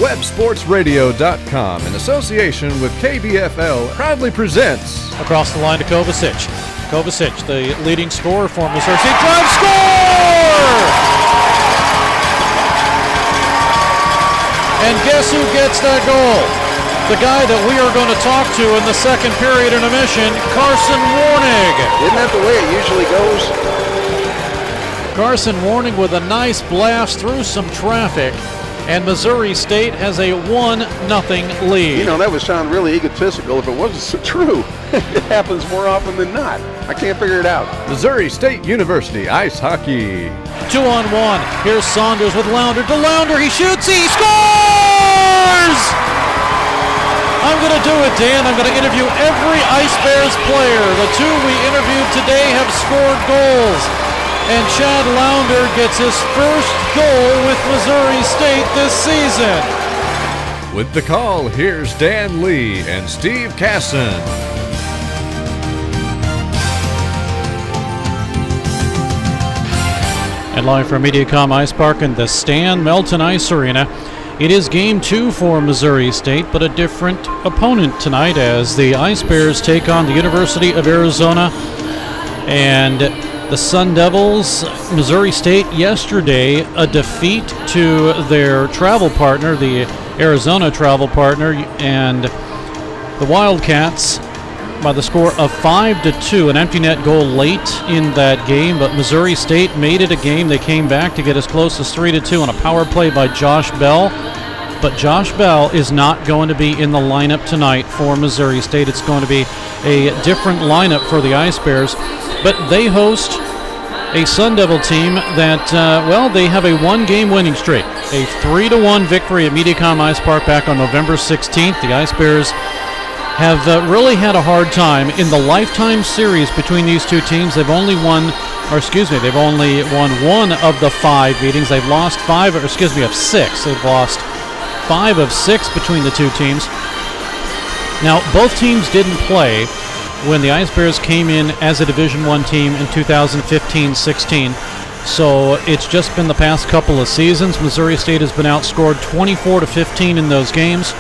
WebSportsRadio.com, in association with KBFL, proudly presents. Across the line to Kovacic. Kovacic, the leading scorer for Missouri State. Drive, score! And guess who gets that goal? The guy that we are going to talk to in the second period intermission, Carson Warnig. Isn't that the way it usually goes? Carson Warnig with a nice blast through some traffic, and Missouri State has a 1-0 lead. You know, that would sound really egotistical if it wasn't so true. It happens more often than not. I can't figure it out. Missouri State University Ice Hockey. 2-on-1. Here's Saunders with Lounder. To Lounder, he shoots, he scores! I'm going to do it, Dan. I'm going to interview every Ice Bears player. The two we interviewed today have scored goals. And Chad Lounder gets his first goal with Missouri State this season. With the call, here's Dan Lee and Steve Casson. And live from Mediacom Ice Park in the Stan Melton Ice Arena, it is Game 2 for Missouri State, but a different opponent tonight as the Ice Bears take on the University of Arizona and the Sun Devils. Missouri State yesterday, a defeat to their travel partner, the Arizona travel partner, and the Wildcats by the score of 5-2, an empty net goal late in that game, but Missouri State made it a game. They came back to get as close as 3-2 on a power play by Josh Bell, but Josh Bell is not going to be in the lineup tonight for Missouri State. It's going to be a different lineup for the Ice Bears, but they host a Sun Devil team that, they have a one-game winning streak, a 3-1 victory at Mediacom Ice Park back on November 16th. The Ice Bears have really had a hard time in the lifetime series between these two teams. They've only won one of the 5 meetings. They've lost of 6. They've lost 5 of 6 between the two teams. Now, both teams didn't play when the Ice Bears came in as a Division I team in 2015-16. So it's just been the past couple of seasons. Missouri State has been outscored 24-15 in those games,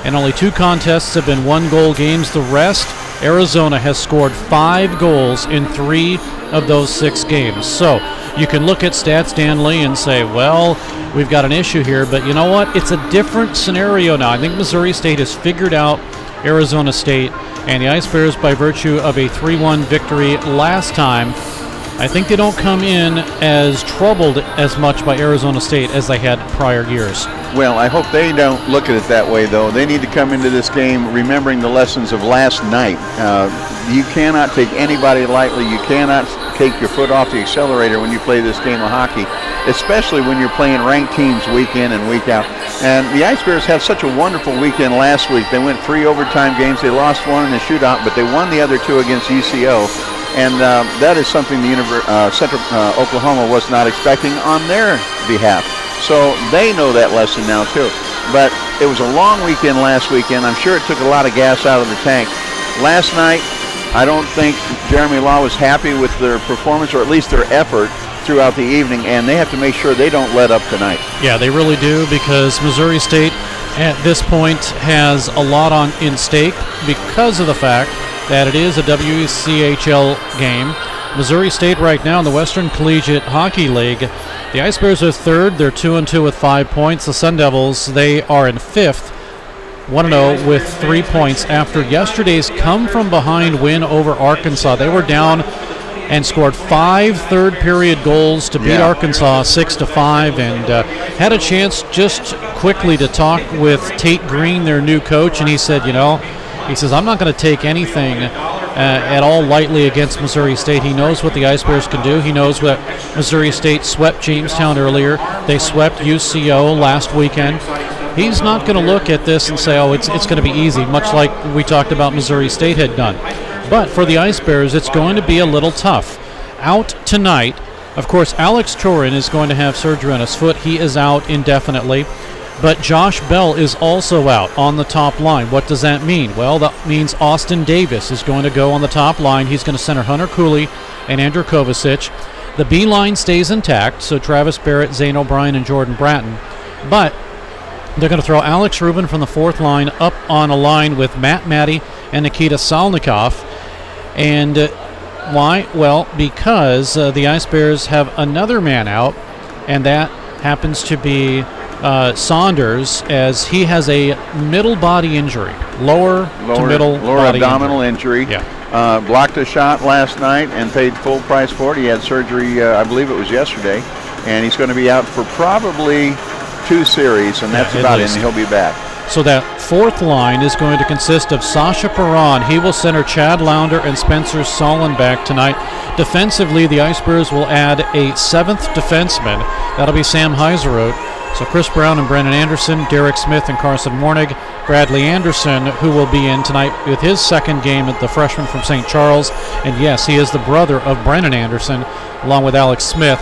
and only 2 contests have been 1-goal games. The rest, Arizona has scored 5 goals in 3 of those 6 games. So you can look at stats, Dan Lee, and say, well, we've got an issue here, but you know what? It's a different scenario now. I think Missouri State has figured out Arizona State, and the Ice Bears, by virtue of a 3-1 victory last time, I think they don't come in as troubled as much by Arizona State as they had prior years. Well, I hope they don't look at it that way, though. They need to come into this game remembering the lessons of last night. You cannot take anybody lightly. You cannot take your foot off the accelerator when you play this game of hockey, especially when you're playing ranked teams week in and week out. And the Ice Bears had such a wonderful weekend last week. They went 3 overtime games. They lost 1 in the shootout, but they won the other 2 against UCO. And that is something the Central Oklahoma was not expecting on their behalf. So they know that lesson now too. But it was a long weekend last weekend. I'm sure it took a lot of gas out of the tank. Last night, I don't think Jeremy Law was happy with their performance, or at least their effort throughout the evening, and they have to make sure they don't let up tonight. Yeah, they really do, because Missouri State at this point has a lot in stake because of the fact that it is a WCHL game. Missouri State right now in the Western Collegiate Hockey League, the Ice Bears are 3rd. They're 2-2 with 5 points. The Sun Devils, they are in 5th, 1-0 with 3 points after yesterday's come-from-behind win over Arkansas. They were down and scored 5 third-period goals to beat Arkansas 6-5, and had a chance just quickly to talk with Tate Green, their new coach, and he said, he says, I'm not going to take anything at all lightly against Missouri State. He knows what the Ice Bears can do. He knows what Missouri State swept Jamestown earlier. They swept UCO last weekend. He's not going to look at this and say, it's going to be easy, much like we talked about Missouri State had done. But for the Ice Bears, it's going to be a little tough. Out tonight, of course, Alex Chorin is going to have surgery on his foot. He is out indefinitely. But Josh Bell is also out on the top line. What does that mean? Well, that means Austin Davis is going to go on the top line. He's going to center Hunter Cooley and Andrew Kovacic. The B line stays intact, so Travis Barrett, Zane O'Brien, and Jordan Bratton. But They're going to throw Alex Rubin from the fourth line up on a line with Matt Matty and Nikita Salnikov. And why? Well, because the Ice Bears have another man out, and that happens to be Saunders, as he has a middle body injury, lower to middle body abdominal injury. Yeah. Blocked a shot last night and paid full price for it. He had surgery, I believe it was yesterday, and he's going to be out for probably 2 series, and that's about it, and he'll be back. So that fourth line is going to consist of Sasha Perron. He will center Chad Launder and Spencer Sollenbeck tonight. Defensively, the Ice Bears will add a 7th defenseman. That'll be Sam Heiseroth. So Chris Brown and Brennan Anderson, Derek Smith and Carson Mornig, Bradley Anderson, who will be in tonight with his second game at the freshman from St. Charles. And yes, he is the brother of Brennan Anderson, along with Alex Smith.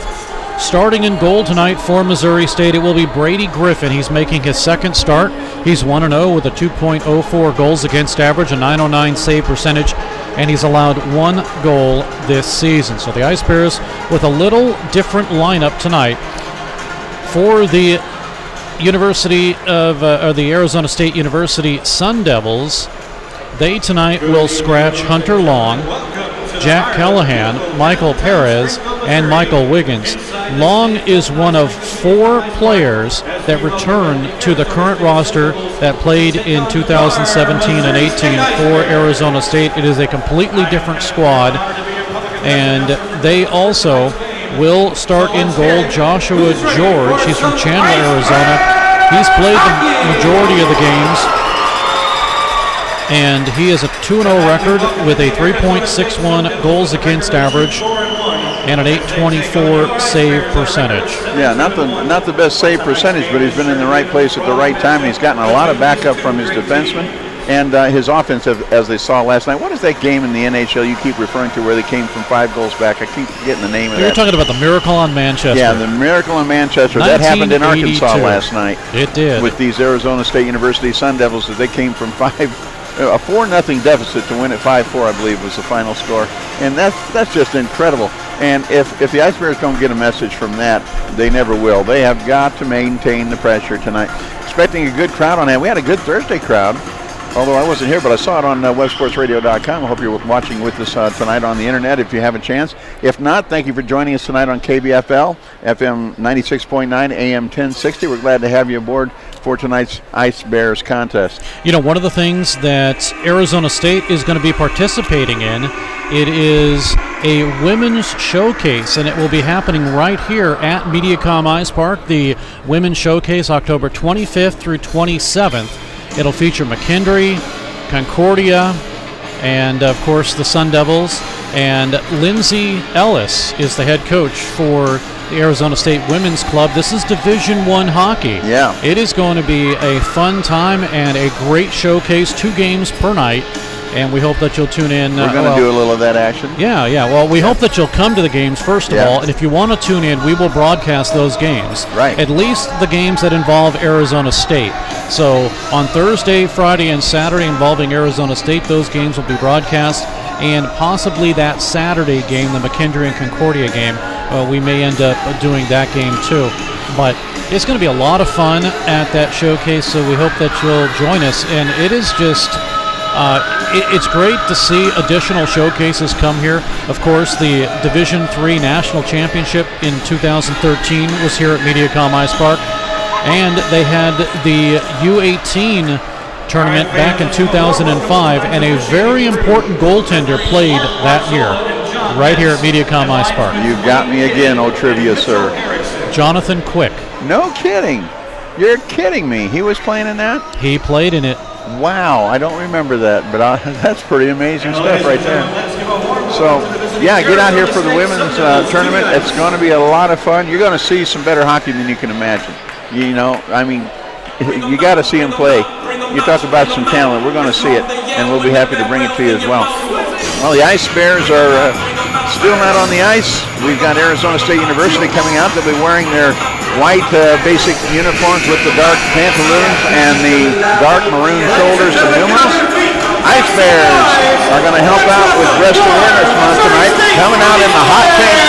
Starting in goal tonight for Missouri State, it will be Brady Griffin. He's making his second start. He's 1-0 with a 2.04 goals against average, a .909 save percentage, and he's allowed 1 goal this season. So the Ice Bears with a little different lineup tonight. For the University of or the Arizona State University Sun Devils, they tonight will scratch Hunter Long, Jack Callahan, Michael Perez, and Michael Wiggins. Long is one of 4 players that returned to the current roster that played in 2017 and 18 for Arizona State. It is a completely different squad, and they also will start in goal Joshua George. He's from Chandler, Arizona. He's played the majority of the games, and he has a 2-0 record with a 3.61 goals against average and an .824 save percentage. Yeah, not the best save percentage, but he's been in the right place at the right time, and he's gotten a lot of backup from his defensemen and his offense, as they saw last night. What is that game in the NHL you keep referring to where they came from 5 goals back? I keep forgetting the name of that. You're talking about the Miracle on Manchester. Yeah, the Miracle on Manchester. That happened in Arkansas last night. It did. With these Arizona State University Sun Devils, as they came from a 4-0 deficit to win at 5-4, I believe, was the final score. And that's just incredible. And if the Ice Bears don't get a message from that, they never will. They have got to maintain the pressure tonight. Expecting a good crowd on that. We had a good Thursday crowd, although I wasn't here, but I saw it on websportsradio.com. I hope you're watching with us tonight on the internet if you have a chance. If not, thank you for joining us tonight on KBFL, FM 96.9, AM 1060. We're glad to have you aboard for tonight's Ice Bears contest. You know, one of the things that Arizona State is going to be participating in, it is a women's showcase, and it will be happening right here at MediaCom Ice Park. The Women's Showcase, October 25th through 27th. It'll feature McKendree, Concordia, and, of course, the Sun Devils. And Lindsay Ellis is the head coach for the Arizona State Women's Club. This is Division I hockey. Yeah. It is going to be a fun time and a great showcase, 2 games per night. And we hope that you'll tune in. We're going to do a little of that action. Yeah. Well, we hope that you'll come to the games, first of all. And if you want to tune in, we will broadcast those games. Right. At least the games that involve Arizona State. So on Thursday, Friday, and Saturday involving Arizona State, those games will be broadcast. And possibly that Saturday game, the McKendree and Concordia game, we may end up doing that game too. But it's going to be a lot of fun at that showcase, so we hope that you'll join us. And it is just... it's great to see additional showcases come here. Of course, the Division III National Championship in 2013 was here at MediaCom Ice Park, and they had the U18 tournament back in 2005, and a very important goaltender played that year, right here at MediaCom Ice Park. You've got me again, oh trivia, sir. Jonathan Quick. No kidding. You're kidding me. He was playing in that? He played in it. Wow, I don't remember that, but that's pretty amazing stuff right there. So, yeah, get out here for the women's tournament. It's going to be a lot of fun. You're going to see some better hockey than you can imagine. You know, I mean, you got to see them play. You talk about some talent. We're going to see it, and we'll be happy to bring it to you as well. Well, the Ice Bears are still not on the ice. We've got Arizona State University coming out. They'll be wearing their white basic uniforms with the dark pantaloons and the dark maroon shoulders and numerals. Ice Bears are going to help out with Breast Awareness Month tonight, coming out in the hot pink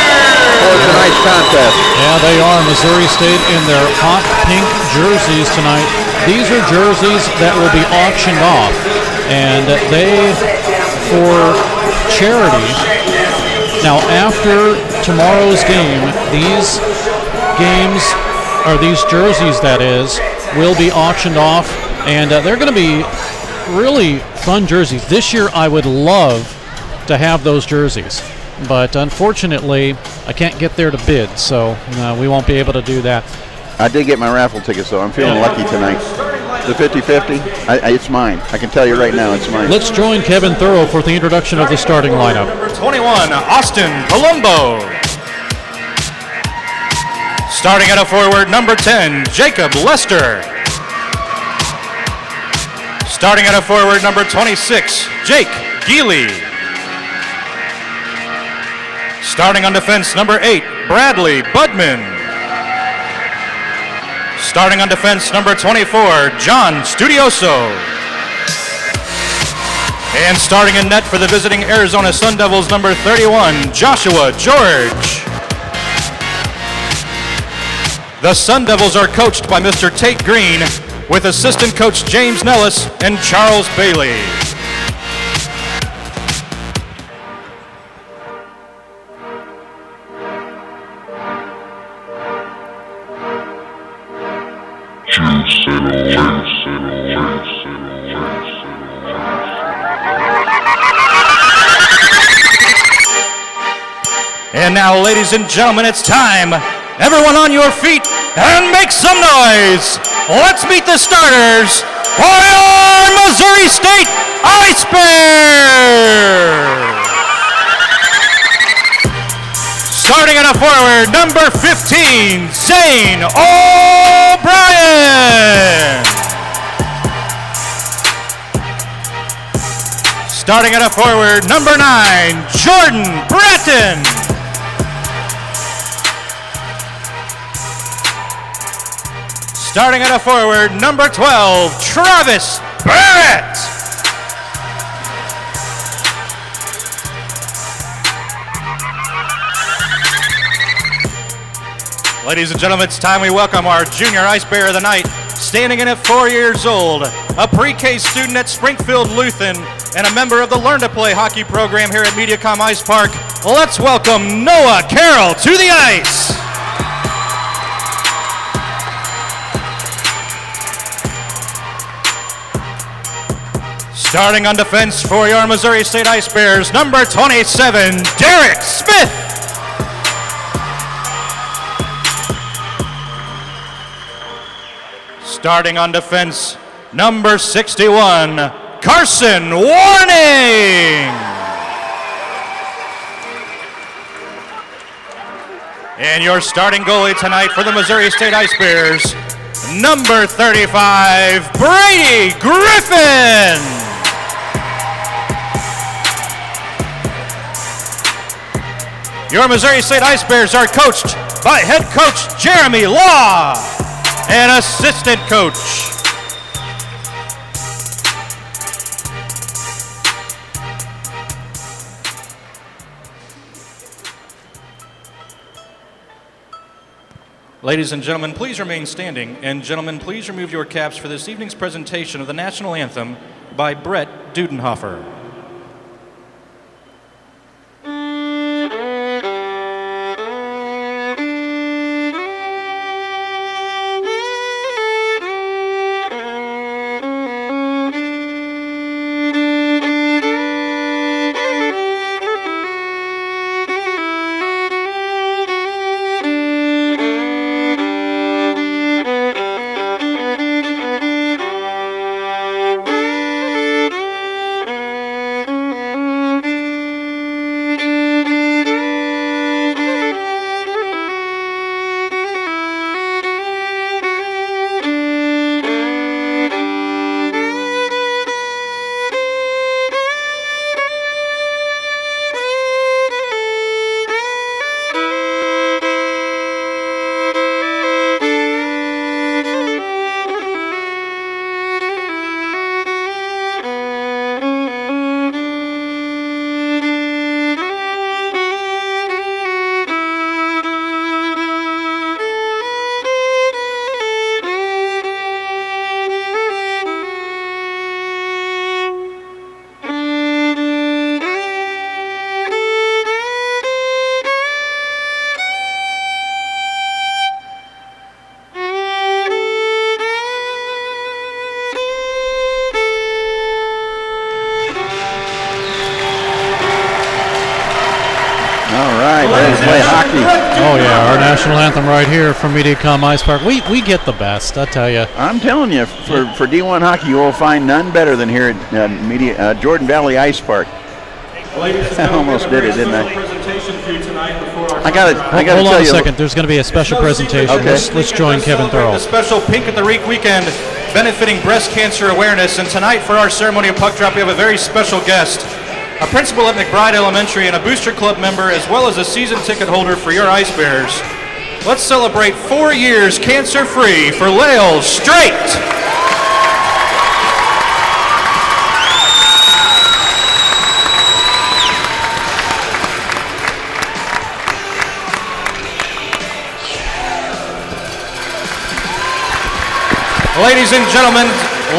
for tonight's contest. Yeah, they are. Missouri State in their hot pink jerseys tonight. these are jerseys that will be auctioned off, and they, for charity. Now, after tomorrow's game, these jerseys, that is, will be auctioned off, and they're going to be really fun jerseys. This year, I would love to have those jerseys, but unfortunately, I can't get there to bid, so we won't be able to do that. I did get my raffle tickets, though. I'm feeling lucky tonight. The 50-50, it's mine. I can tell you right now, it's mine. Let's join Kevin Thorough for the introduction of the starting lineup. Number 21, Austin Palumbo. Starting at a forward, number 10, Jacob Lester. Starting at a forward, number 26, Jake Geely. Starting on defense, number 8, Bradley Budman. Starting on defense, number 24, John Studioso. And starting in net for the visiting Arizona Sun Devils, number 31, Joshua George. The Sun Devils are coached by Mr. Tate Green, with assistant coach James Nellis and Charles Bailey. And now, ladies and gentlemen, it's time. Everyone on your feet and make some noise. Let's meet the starters for your Missouri State Ice Bears. Starting at a forward, number 15, Zane O'Brien. Starting at a forward, number 9, Jordan Bratton. Starting at a forward, number 12, Travis Barrett. Ladies and gentlemen, it's time we welcome our junior Ice Bear of the night, standing in at 4 years old, a pre-K student at Springfield Lutheran, and a member of the Learn to Play hockey program here at Mediacom Ice Park. Let's welcome Noah Carroll to the ice. Starting on defense for your Missouri State Ice Bears, number 27, Derek Smith. Starting on defense, number 61, Carson Warning. And your starting goalie tonight for the Missouri State Ice Bears, number 35, Brady Griffin. Your Missouri State Ice Bears are coached by head coach Jeremy Law and assistant coach Ladies and gentlemen, please remain standing, and gentlemen, please remove your caps for this evening's presentation of the national anthem by Brett Dudenhofer. right, let's play hockey. Oh yeah, our national anthem right here from MediaCom Ice Park. We get the best, I tell you. I'm telling you, for D1 hockey, you will find none better than here at Jordan Valley Ice Park. I almost did it, didn't I? I got to tell you. Hold on a second. There's going to be a special presentation. Okay. Let's join Kevin Thurl. The special Pink at the Rink weekend benefiting breast cancer awareness. And tonight for our ceremony of puck drop, we have a very special guest. A principal at McBride Elementary and a Booster Club member, as well as a season ticket holder for your Ice Bears. Let's celebrate 4 years cancer-free for Lael Straight. Ladies and gentlemen,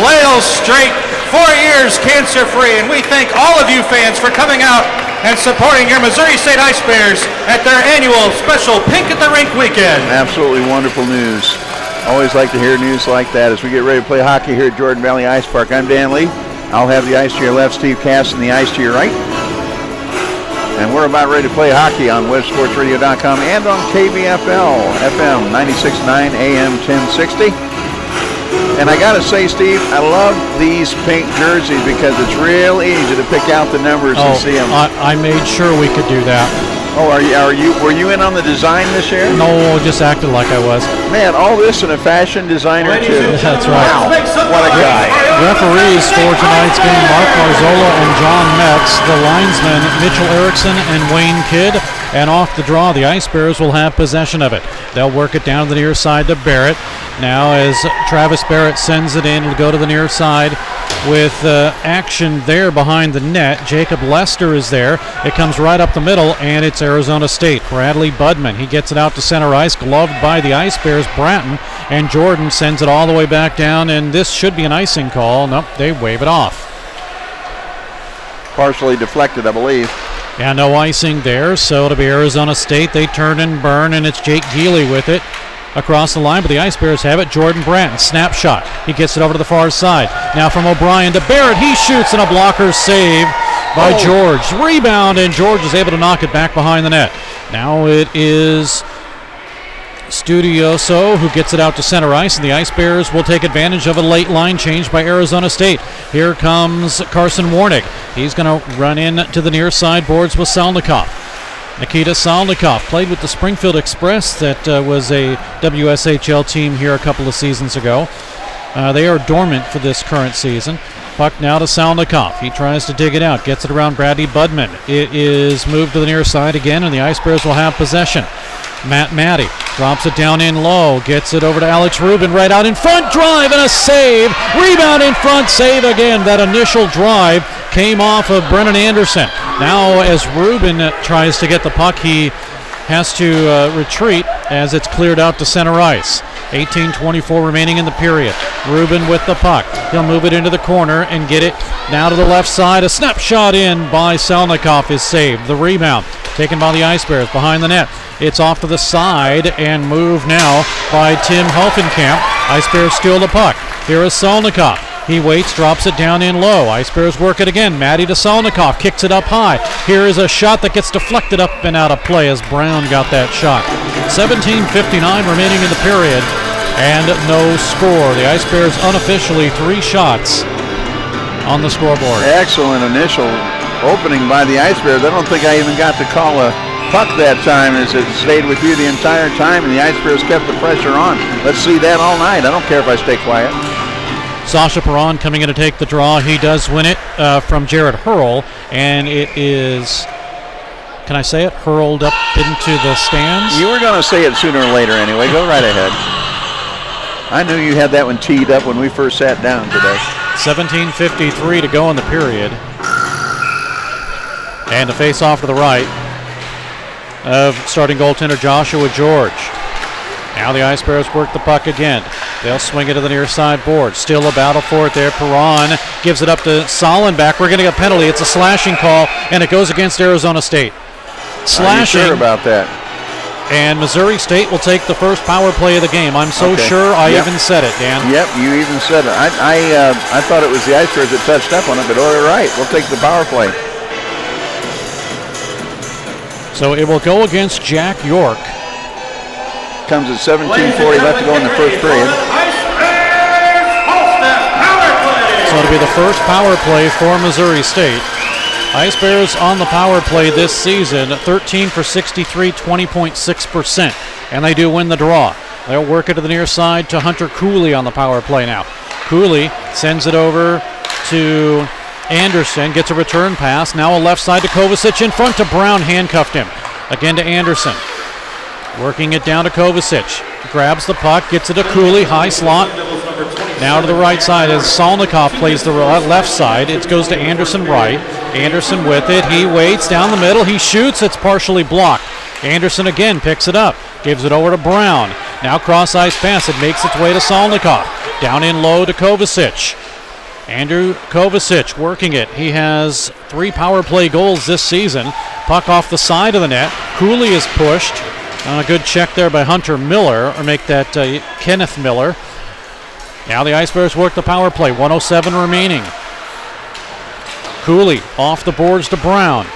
Lael Straight, 4 years cancer-free, and we thank all of you fans for coming out and supporting your Missouri State Ice Bears at their annual special Pink at the Rink weekend. Absolutely wonderful news. Always like to hear news like that as we get ready to play hockey here at Jordan Valley Ice Park. I'm Dan Lee. I'll have the ice to your left, Steve Cass, and the ice to your right. And we're about ready to play hockey on websportsradio.com and on KBFL, FM 96.9, AM 1060. And I got to say, Steve, I love these pink jerseys because it's real easy to pick out the numbers and see them. I made sure we could do that. Oh, were you in on the design this year? No, just acted like I was. Man, all this and a fashion designer too. That's right. Wow, what a guy. Referees for tonight's game, Mark Marzola and John Metz. The linesmen, Mitchell Erickson and Wayne Kidd. And off the draw, the Ice Bears will have possession of it. They'll work it down to the near side to Barrett. Now as Travis Barrett sends it in, it'll go to the near side with action there behind the net. Jacob Lester is there. It comes right up the middle, and it's Arizona State. Bradley Budman, he gets it out to center ice, gloved by the Ice Bears, Bratton, and Jordan sends it all the way back down, and this should be an icing call. Nope, they wave it off. Partially deflected, I believe. Yeah, no icing there, so it'll be Arizona State. They turn and burn, and it's Jake Geely with it across the line, but the Ice Bears have it. Jordan Bratton, snapshot. He gets it over to the far side. Now from O'Brien to Barrett. He shoots, and a blocker save by George. Rebound, and George is able to knock it back behind the net. Now it is Studioso who gets it out to center ice, and the Ice Bears will take advantage of a late line change by Arizona State. Here comes Carson Warnick. He's going to run in to the near side boards with Salnikov. Nikita Salnikov played with the Springfield Express. That was a WSHL team here a couple of seasons ago. They are dormant for this current season. Puck now to Salnikov. He tries to dig it out, gets it around Bradley Budman. It is moved to the near side again, and the Ice Bears will have possession. Matt Matty drops it down in low, gets it over to Alex Rubin, right out in front, drive and a save. Rebound in front, save again. That initial drive came off of Brennan Anderson. Now as Rubin tries to get the puck, he has to retreat as it's cleared out to center ice. 18:24 remaining in the period. Rubin with the puck. He'll move it into the corner and get it now to the left side. A snapshot in by Salnikov is saved. The rebound taken by the Ice Bears behind the net. It's off to the side and moved now by Tim Helfenkamp. Ice Bears steal the puck. Here is Salnikov. He waits, drops it down in low. Ice Bears work it again. Matty to Salnikov, kicks it up high. Here is a shot that gets deflected up and out of play as Brown got that shot. 17:59 remaining in the period and no score. The Ice Bears unofficially 3 shots on the scoreboard. Excellent initial opening by the Ice Bears. I don't think I even got to call a puck that time as it stayed with you the entire time, and the Ice Bears kept the pressure on. Let's see that all night. I don't care if I stay quiet. Sasha Perron coming in to take the draw. He does win it from Jared Hurl, and it is, can I say it, hurled up into the stands? You were going to say it sooner or later anyway. Go right ahead. I knew you had that one teed up when we first sat down today. 17:53 to go in the period. And a face-off to the right of starting goaltender Joshua George. Now the Ice Bears work the puck again. They'll swing it to the near side board. Still a battle for it there. Perron gives it up to Sollenbach. We're getting a penalty. It's a slashing call, and it goes against Arizona State. Slashing. Are you sure about that? And Missouri State will take the first power play of the game. I'm so sure I even said it, Dan. Yep, you even said it. I thought it was the Ice Bears that touched up on it, but all right, we'll take the power play. So it will go against Jack York. Comes at 17:40 left to go in the first period. So it'll be the first power play for Missouri State. Ice Bears on the power play this season, 13 for 63, 20.6%. And they do win the draw. They'll work it to the near side to Hunter Cooley on the power play now. Cooley sends it over to Anderson, gets a return pass. Now a left side to Kovacic in front to Brown, handcuffed him. Again to Anderson. Working it down to Kovacic. Grabs the puck, gets it to Cooley, high slot. Now to the right side as Salnikov plays the left side. It goes to Anderson right. Anderson with it. He waits down the middle. He shoots. It's partially blocked. Anderson again picks it up. Gives it over to Brown. Now cross ice pass. It makes its way to Salnikov. Down in low to Kovacic. Andrew Kovacic working it. He has 3 power play goals this season. Puck off the side of the net. Cooley is pushed. A good check there by Hunter Miller, or make that Kenneth Miller. Now the Ice Bears work the power play. 1:07 remaining. Cooley off the boards to Brown.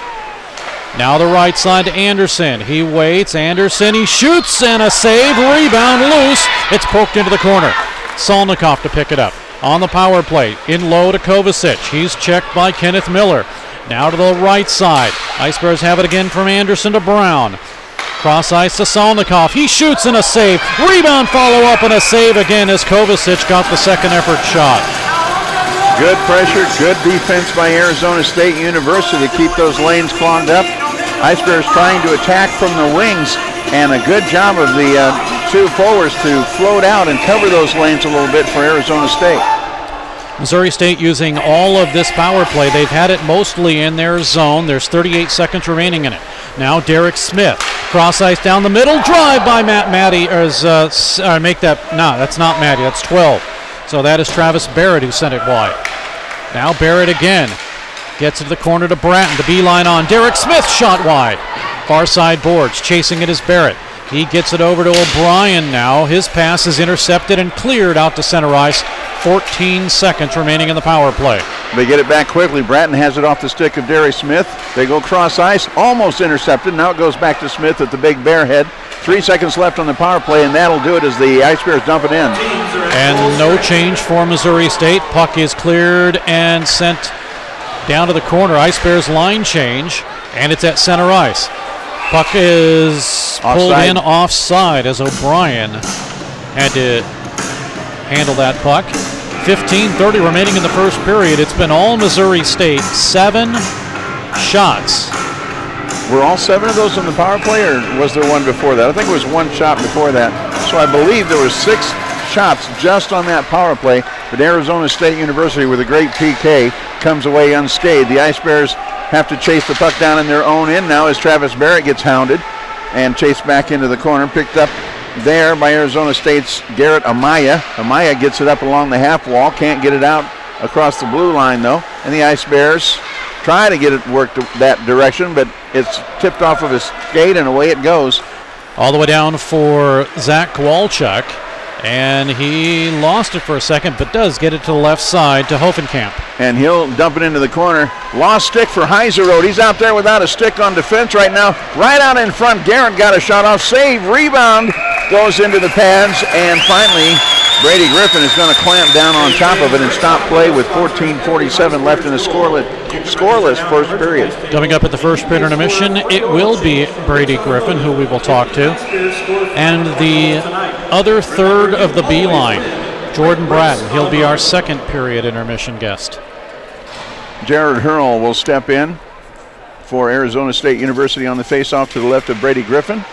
Now the right side to Anderson. He waits. Anderson, he shoots, and a save. Rebound loose. It's poked into the corner. Salnikov to pick it up. On the power play, in low to Kovacic. He's checked by Kenneth Miller. Now to the right side. Ice Bears have it again from Anderson to Brown. Cross ice to Salnikov. He shoots and a save. Rebound follow-up and a save again as Kovacic got the second effort shot. Good pressure, good defense by Arizona State University to keep those lanes clogged up. Ice Bears trying to attack from the wings, and a good job of the 2 forwards to float out and cover those lanes a little bit for Arizona State. Missouri State using all of this power play. They've had it mostly in their zone. There's 38 seconds remaining in it. Now Derek Smith. Cross ice down the middle. Drive by Matt Matty. That's not Matty. That's 12. So that is Travis Barrett who sent it wide. Now Barrett again. Gets to the corner to Bratton. The beeline on. Derek Smith shot wide. Far side boards. Chasing it is Barrett. He gets it over to O'Brien now. His pass is intercepted and cleared out to center ice. 14 seconds remaining in the power play. They get it back quickly. Bratton has it off the stick of Derek Smith. They go cross ice, almost intercepted. Now it goes back to Smith at the big bear head. 3 seconds left on the power play, and that'll do it as the Ice Bears dump it in. And no change for Missouri State. Puck is cleared and sent down to the corner. Ice Bears line change, and it's at center ice. Puck is pulled in offside as O'Brien had to handle that puck. 15:30 remaining in the first period. It's been all Missouri State. 7 shots. Were all 7 of those on the power play, or was there one before that? I think it was 1 shot before that. So I believe there were 6 shots just on that power play. But Arizona State University, with a great PK, comes away unscathed. The Ice Bears have to chase the puck down in their own end now as Travis Barrett gets hounded and chased back into the corner. Picked up there by Arizona State's Garrett Amaya. Amaya gets it up along the half wall. Can't get it out across the blue line, though. And the Ice Bears try to get it worked that direction, but it's tipped off of his skate, and away it goes. All the way down for Zach Kowalchuk, and he lost it for a second, but does get it to the left side to Hoffenkamp. And he'll dump it into the corner. Lost stick for Heiserode. He's out there without a stick on defense right now. Right out in front, Garrett got a shot off. Save, rebound, goes into the pads, and finally Brady Griffin is going to clamp down on top of it and stop play with 14:47 left in a scoreless first period. Coming up at the first period intermission, it will be Brady Griffin, who we will talk to, and the other third of the B line, Jordan Bratton. He'll be our second period intermission guest. Jared Hurl will step in for Arizona State University on the faceoff to the left of Brady Griffin.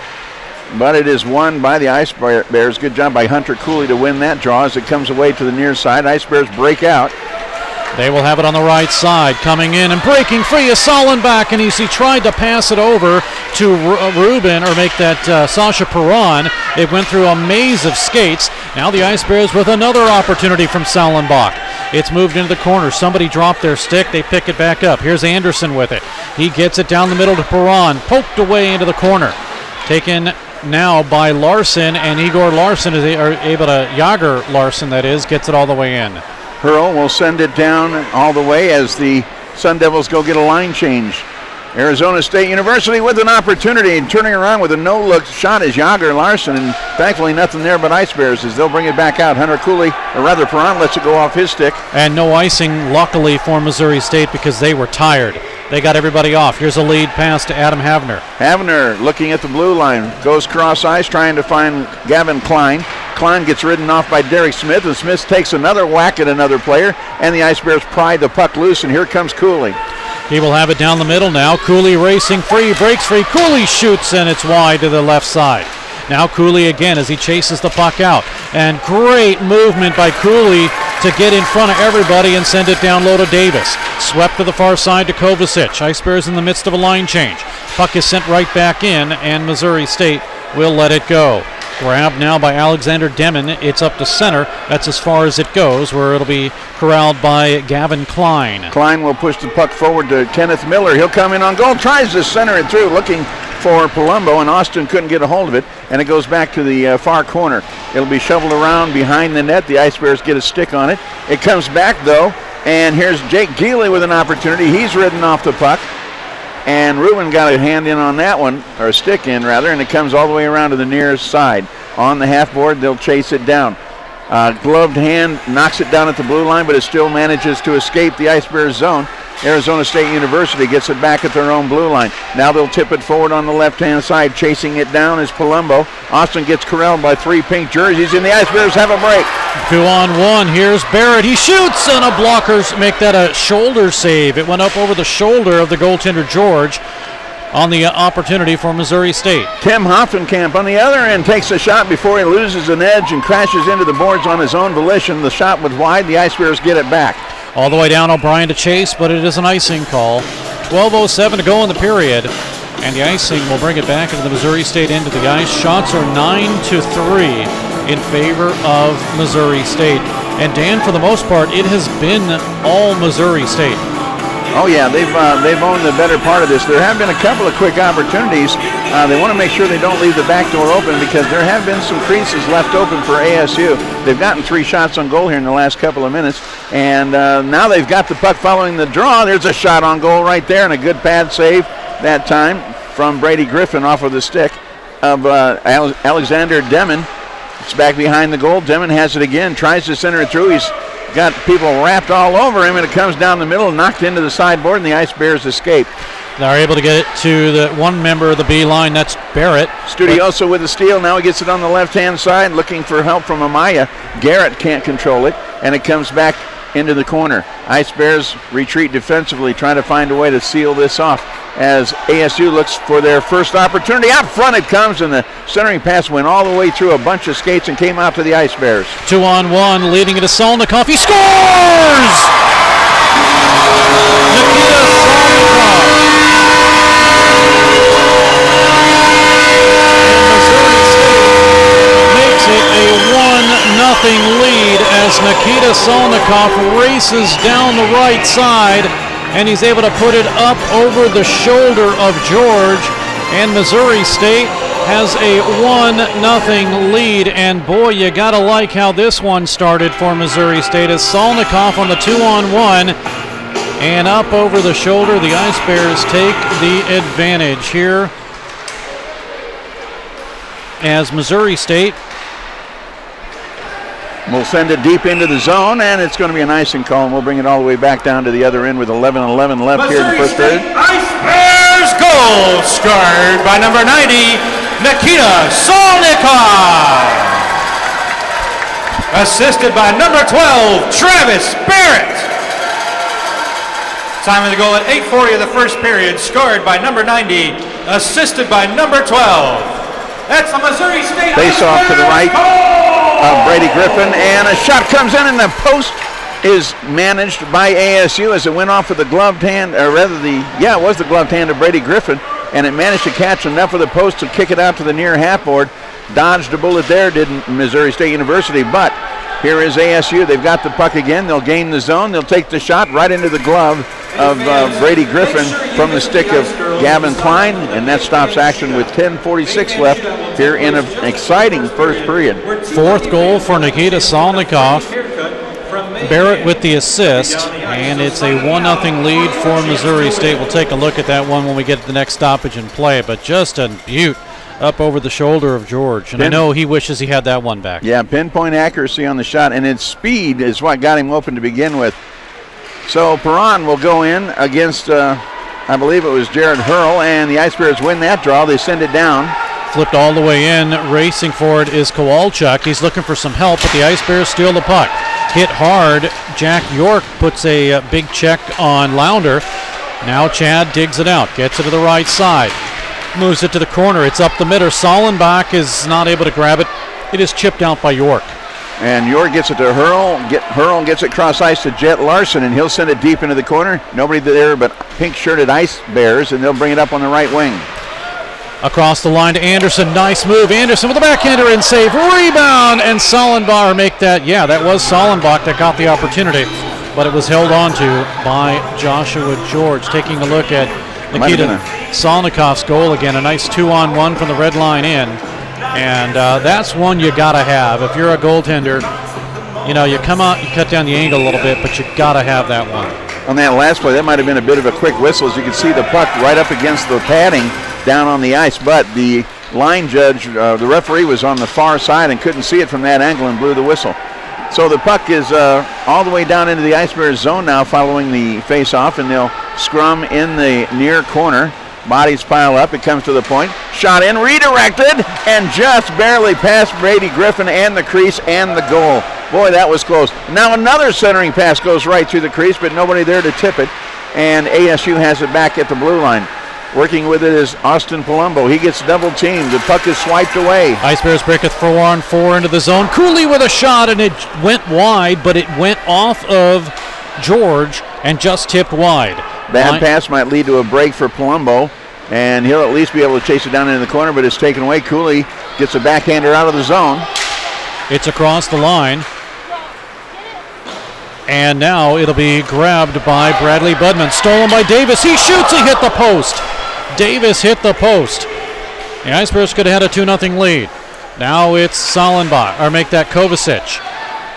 But it is won by the Ice Bears. Good job by Hunter Cooley to win that draw as it comes away to the near side. Ice Bears break out. They will have it on the right side. Coming in and breaking free is Sollenbach, and he tried to pass it over to Ruben, or make that Sasha Perron. It went through a maze of skates. Now the Ice Bears with another opportunity from Sollenbach. It's moved into the corner. Somebody dropped their stick. They pick it back up. Here's Anderson with it. He gets it down the middle to Perron. Poked away into the corner. Taken now by Larson, and Igor Larson is able to, Jager Larson that is, gets it all the way in. Hurl will send it down all the way as the Sun Devils go get a line change. Arizona State University with an opportunity, and turning around with a no-look shot is Yager Larson, and thankfully nothing there but Ice Bears as they'll bring it back out. Hunter Cooley, or rather Perron, lets it go off his stick. And no icing, luckily, for Missouri State because they were tired. They got everybody off. Here's a lead pass to Adam Havner. Havner looking at the blue line, goes cross ice trying to find Gavin Klein. Klein gets ridden off by Derek Smith, and Smith takes another whack at another player, and the Ice Bears pry the puck loose, and here comes Cooley. He will have it down the middle now. Cooley racing free, breaks free. Cooley shoots, and it's wide to the left side. Now Cooley again as he chases the puck out. And great movement by Cooley to get in front of everybody and send it down low to Davis. Swept to the far side to Kovacic. Ice Bears in the midst of a line change. Puck is sent right back in, and Missouri State will let it go. Grabbed now by Alexander Demon. It's up to center. That's as far as it goes, where it'll be corralled by Gavin Klein. Klein will push the puck forward to Kenneth Miller. He'll come in on goal, tries to center it through, looking for Palumbo, and Austin couldn't get a hold of it, and it goes back to the far corner. It'll be shoveled around behind the net. The Ice Bears get a stick on it. It comes back, though, and here's Jake Geely with an opportunity. He's ridden off the puck. And Ruben got a hand in on that one, or a stick in rather, and it comes all the way around to the nearest side. On the half board, they'll chase it down. Gloved hand knocks it down at the blue line, but it still manages to escape the Ice Bears zone. Arizona State University gets it back at their own blue line. Now they'll tip it forward on the left-hand side. Chasing it down is Palumbo. Austin gets corralled by 3 pink jerseys, and the Ice Bears have a break. 2-on-1. Here's Barrett. He shoots, and a blockers make that a shoulder save. It went up over the shoulder of the goaltender George on the opportunity for Missouri State. Tim Hoffenkamp on the other end takes a shot before he loses an edge and crashes into the boards on his own volition. The shot was wide. The Ice Bears get it back. All the way down, O'Brien to chase, but it is an icing call. 12:07 to go in the period, and the icing will bring it back into the Missouri State end of the ice. Shots are 9-3 in favor of Missouri State. And Dan, for the most part, it has been all Missouri State. Oh yeah, they've owned the better part of this. There have been a couple of quick opportunities. They want to make sure they don't leave the back door open because there have been some creases left open for ASU. They've gotten 3 shots on goal here in the last couple of minutes, and now they've got the puck following the draw. There's a shot on goal right there, and a good pad save that time from Brady Griffin off of the stick of Alexander Demon. It's back behind the goal. Demon has it again, tries to center it through. He's got people wrapped all over him, and it comes down the middle, knocked into the sideboard, and the Ice Bears escape. They're able to get it to the one member of the B line, that's Barrett. Studioso with the steal. Now he gets it on the left-hand side, looking for help from Amaya. Garrett can't control it, and it comes back into the corner. Ice Bears retreat defensively, trying to find a way to seal this off as ASU looks for their first opportunity. Out front it comes, and the centering pass went all the way through a bunch of skates and came out to the Ice Bears. 2-on-1, leading it to Solnikov. He scores! Nikita Solnikov. Makes it a 1-0 lead as Nikita Solnikov races down the right side, and he's able to put it up over the shoulder of George, and Missouri State has a 1-0 lead. And boy, you gotta like how this one started for Missouri State as Solnikov on the 2-on-1, and up over the shoulder. The Ice Bears take the advantage here as Missouri State will send it deep into the zone, and it's going to be an icing call, and we'll bring it all the way back down to the other end with 11:11 left here in the first period. Ice Bears goal scored by number 90, Nikita Solnikov. Assisted by number 12, Travis Barrett. Time of the goal at 8:40 of the first period, scored by number 90, assisted by number 12. That's the Missouri State Face off to the right of Brady Griffin, and a shot comes in, and the post is managed by ASU as it went off with the gloved hand, or rather it was the gloved hand of Brady Griffin, and it managed to catch enough of the post to kick it out to the near half board. Dodged a bullet there, didn't Missouri State University, but here is ASU. They've got the puck again. They'll gain the zone. They'll take the shot right into the glove of Brady Griffin from the stick of Gavin Klein, and that stops action with 10:46 left here in an exciting first period. 4th goal for Nikita Solnikov. Barrett with the assist, and it's a 1-0 lead for Missouri State. We'll take a look at that one when we get to the next stoppage and play, but just a beaut up over the shoulder of George, and I know he wishes he had that one back. Yeah, pinpoint accuracy on the shot, and its speed is what got him open to begin with. So Perron will go in against, I believe it was Jared Hurl, and the Ice Bears win that draw. They send it down. Flipped all the way in, racing for it is Kowalchuk. He's looking for some help, but the Ice Bears steal the puck. Hit hard. Jack York puts a big check on Lounder. Now Chad digs it out, gets it to the right side, moves it to the corner. It's up the middle. Sollenbach is not able to grab it. It is chipped out by York. And York gets it to Hurl. Hurl gets it cross ice to Jet Larson, and he'll send it deep into the corner. Nobody there but pink-shirted Ice Bears, and they'll bring it up on the right wing. Across the line to Anderson. Nice move. Anderson with a backhander and save. Rebound, and Sollenbach make that. Yeah, that was Sollenbach that got the opportunity, but it was held on to by Joshua George. Taking a look at Nikita Solnikov's goal again. A nice 2-on-1 from the red line in. And that's one you got to have. If you're a goaltender, you know, you come out, you cut down the angle a little bit, but you got to have that one. On that last play, that might have been a bit of a quick whistle, as you can see the puck right up against the padding down on the ice, but the line judge, the referee, was on the far side and couldn't see it from that angle and blew the whistle. So the puck is all the way down into the Ice Bears zone now following the face-off, and they'll scrum in the near corner. Bodies pile up. It comes to the point. Shot in, redirected, and just barely past Brady Griffin and the crease and the goal. Boy, that was close. Now another centering pass goes right through the crease, but nobody there to tip it, and ASU has it back at the blue line. Working with it is Austin Palumbo. He gets double teamed. The puck is swiped away. Ice Bears break a 4-on-4 into the zone. Cooley with a shot, and it went wide, but it went off of George and just tipped wide. Bad pass might lead to a break for Palumbo, and he'll at least be able to chase it down into the corner, but it's taken away. Cooley gets a backhander out of the zone. It's across the line. And now it'll be grabbed by Bradley Budman. Stolen by Davis. He shoots. He hit the post. Davis hit the post. The Ice Bears could have had a 2-0 lead. Now it's Sollenbach, or make that Kovacic.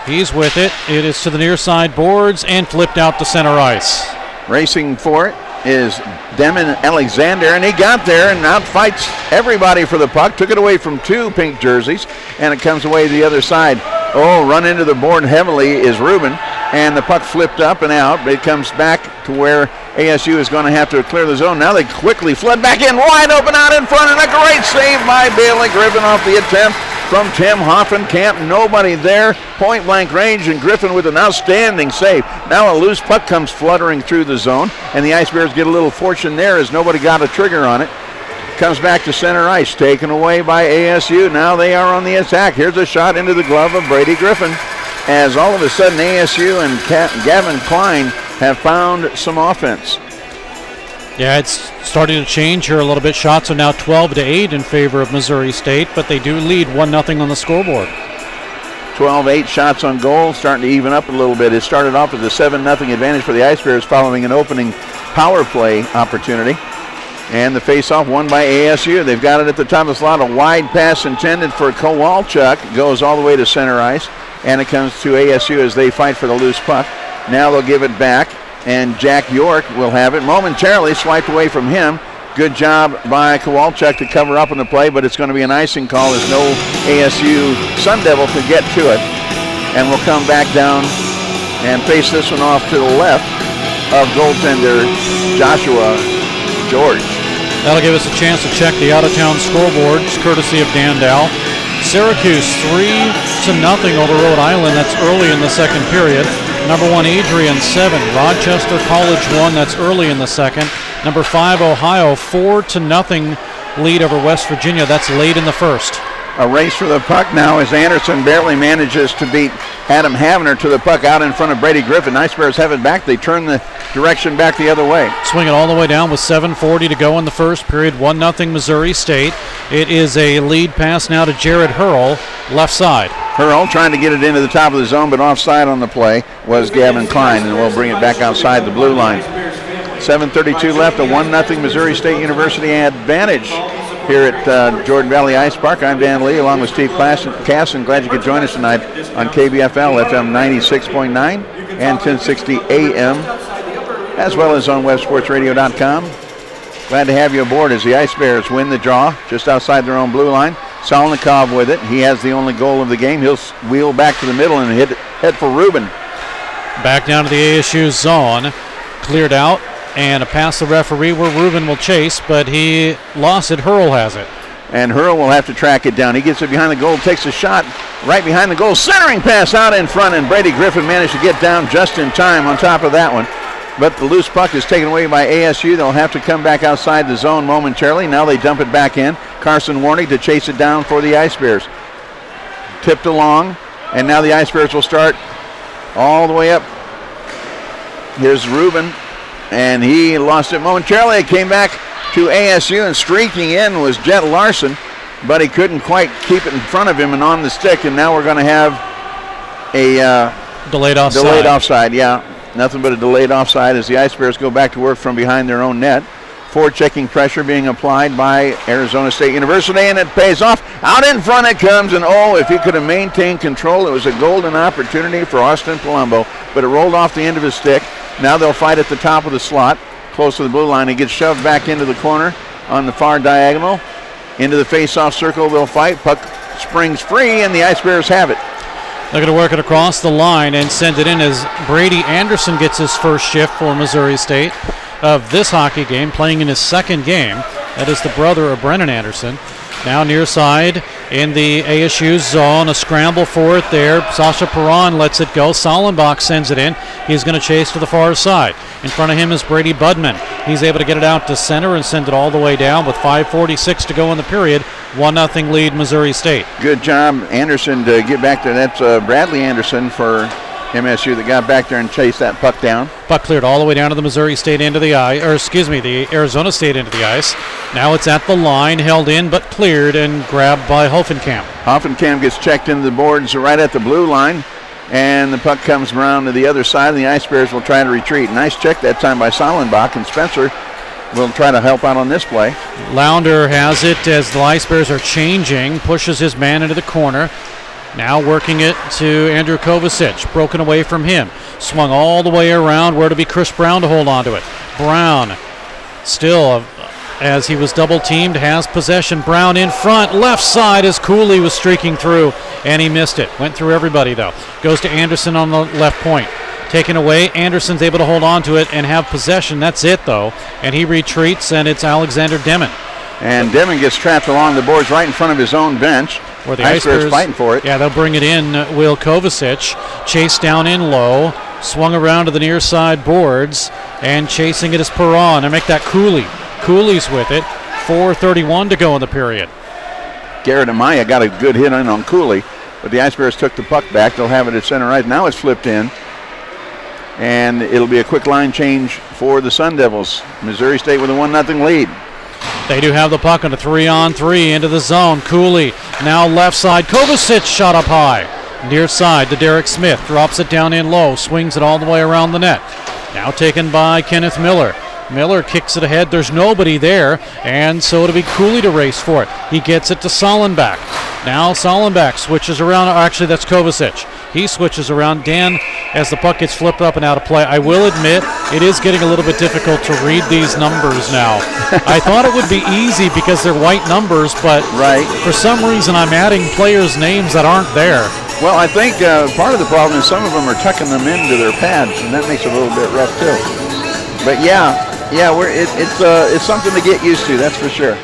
He's with it. It is to the near side boards and flipped out to center ice. Racing for it is Demon Alexander, and he got there and outfights everybody for the puck. Took it away from two pink jerseys, and it comes away to the other side. Oh, run into the board heavily is Rubin, and the puck flipped up and out. It comes back to where ASU is going to have to clear the zone. Now they quickly flood back in, wide open out in front, and a great save by Bailey Griffin off the attempt from Tim Hoffenkamp. Nobody there, point blank range, and Griffin with an outstanding save. Now a loose puck comes fluttering through the zone, and the Ice Bears get a little fortune there as nobody got a trigger on it. Comes back to center ice, taken away by ASU. Now they are on the attack. Here's a shot into the glove of Brady Griffin, as all of a sudden ASU and Gavin Klein have found some offense. Yeah, it's starting to change here a little bit. Shots are now 12-8 in favor of Missouri State, but they do lead 1-0 on the scoreboard. 12-8 shots on goal, starting to even up a little bit. It started off with a 7-0 advantage for the Ice Bears following an opening power play opportunity. And the face-off won by ASU. They've got it at the top of the slot. A wide pass intended for Kowalchuk goes all the way to center ice, and it comes to ASU as they fight for the loose puck. Now they'll give it back, and Jack York will have it momentarily swiped away from him. Good job by Kowalchuk to cover up on the play, but it's going to be an icing call as no ASU Sun Devil could get to it. And we'll come back down and face this one off to the left of goaltender Joshua George. That'll give us a chance to check the out-of-town scoreboards, courtesy of Dan Dow. Syracuse 3-0 over Rhode Island. That's early in the second period. Number 1, Adrian 7. Rochester College 1. That's early in the second. Number 5, Ohio 4-0 lead over West Virginia. That's late in the first. A race for the puck now as Anderson barely manages to beat Adam Havner to the puck out in front of Brady Griffin. Ice Bears have it back. They turn the direction back the other way. Swing it all the way down with 7:40 to go in the first period. 1-0 Missouri State. It is a lead pass now to Jared Hurl, left side. Hurl trying to get it into the top of the zone, but offside on the play was Gavin Klein, and we'll bring it back outside the blue line. 7:32 left, a 1-0 Missouri State University advantage here at Jordan Valley Ice Park. I'm Dan Lee along with Steve Casson. Glad you could join us tonight on KBFL FM 96.9 and 1060 AM, as well as on websportsradio.com. Glad to have you aboard as the Ice Bears win the draw just outside their own blue line. Solnikov with it. He has the only goal of the game. He'll wheel back to the middle and head for Rubin. Back down to the ASU zone. Cleared out. And a pass the referee where Rubin will chase, but he lost it. Hurl has it. And Hurl will have to track it down. He gets it behind the goal, takes a shot right behind the goal. Centering pass out in front, and Brady Griffin managed to get down just in time on top of that one. But the loose puck is taken away by ASU. They'll have to come back outside the zone momentarily. Now they dump it back in. Carson Warnig to chase it down for the Ice Bears. Tipped along, and now the Ice Bears will start all the way up. Here's Rubin. And he lost it momentarily. It came back to ASU, and streaking in was Jet Larson, but he couldn't quite keep it in front of him and on the stick, and now we're going to have a delayed offside. Delayed offside, yeah. Nothing but a delayed offside as the Ice Bears go back to work from behind their own net. Forward-checking pressure being applied by Arizona State University, and it pays off. Out in front it comes, and if he could have maintained control, it was a golden opportunity for Austin Palumbo, but it rolled off the end of his stick. Now they'll fight at the top of the slot, close to the blue line. He gets shoved back into the corner on the far diagonal. Into the face-off circle they'll fight. Puck springs free, and the Ice Bears have it. They're going to work it across the line and send it in as Brady Anderson gets his first shift for Missouri State of this hockey game, playing in his second game. That is the brother of Brennan Anderson. Now near side in the ASU zone, a scramble for it there. Sasha Perron lets it go. Sollenbach sends it in. He's going to chase to the far side. In front of him is Brady Budman. He's able to get it out to center and send it all the way down with 5:46 to go in the period. 1-0 lead Missouri State. Good job, Anderson, to get back there. That's Bradley Anderson for MSU that got back there and chased that puck down. Puck cleared all the way down to the Missouri State end of the ice, the Arizona State end of the ice. Now it's at the line, held in but cleared and grabbed by Hoffenkamp. Hoffenkamp gets checked into the boards right at the blue line, and the puck comes around to the other side, and the Ice Bears will try to retreat. Nice check that time by Sollenbach, and Spencer will try to help out on this play. Launder has it as the Ice Bears are changing, pushes his man into the corner. Now working it to Andrew Kovacic, broken away from him. Swung all the way around, where to be Chris Brown to hold on to it. Brown still, as he was double teamed, has possession. Brown in front, left side as Cooley was streaking through, and he missed it. Went through everybody though. Goes to Anderson on the left point. Taken away, Anderson's able to hold on to it and have possession. That's it though, and he retreats, and it's Alexander Demon. And Demon gets trapped along the boards right in front of his own bench. Where the Ice Bears fighting for it. Yeah, they'll bring it in. Will Kovacic chased down in low, swung around to the near side boards, and chasing it is Perron. And make that Cooley. Cooley's with it. 4:31 to go in the period. Garrett Amaya got a good hit in on Cooley, but the Ice Bears took the puck back. They'll have it at center right. Now it's flipped in, and it'll be a quick line change for the Sun Devils. Missouri State with a 1-0 lead. They do have the puck on a 3-on-3 into the zone. Cooley now left side. Kovacic shot up high. Near side to Derek Smith. Drops it down in low. Swings it all the way around the net. Now taken by Kenneth Miller. Miller kicks it ahead. There's nobody there, and so it'll be Cooley to race for it. He gets it to Sollenbach. Now Sollenbach switches around. Actually, that's Kovacic. He switches around. Dan, as the puck gets flipped up and out of play. I will admit, it is getting a little bit difficult to read these numbers now. I thought it would be easy because they're white numbers, but for some reason I'm adding players' names that aren't there. Well, I think part of the problem is some of them are tucking them into their pads, and that makes it a little bit rough too. But it's something to get used to, that's for sure.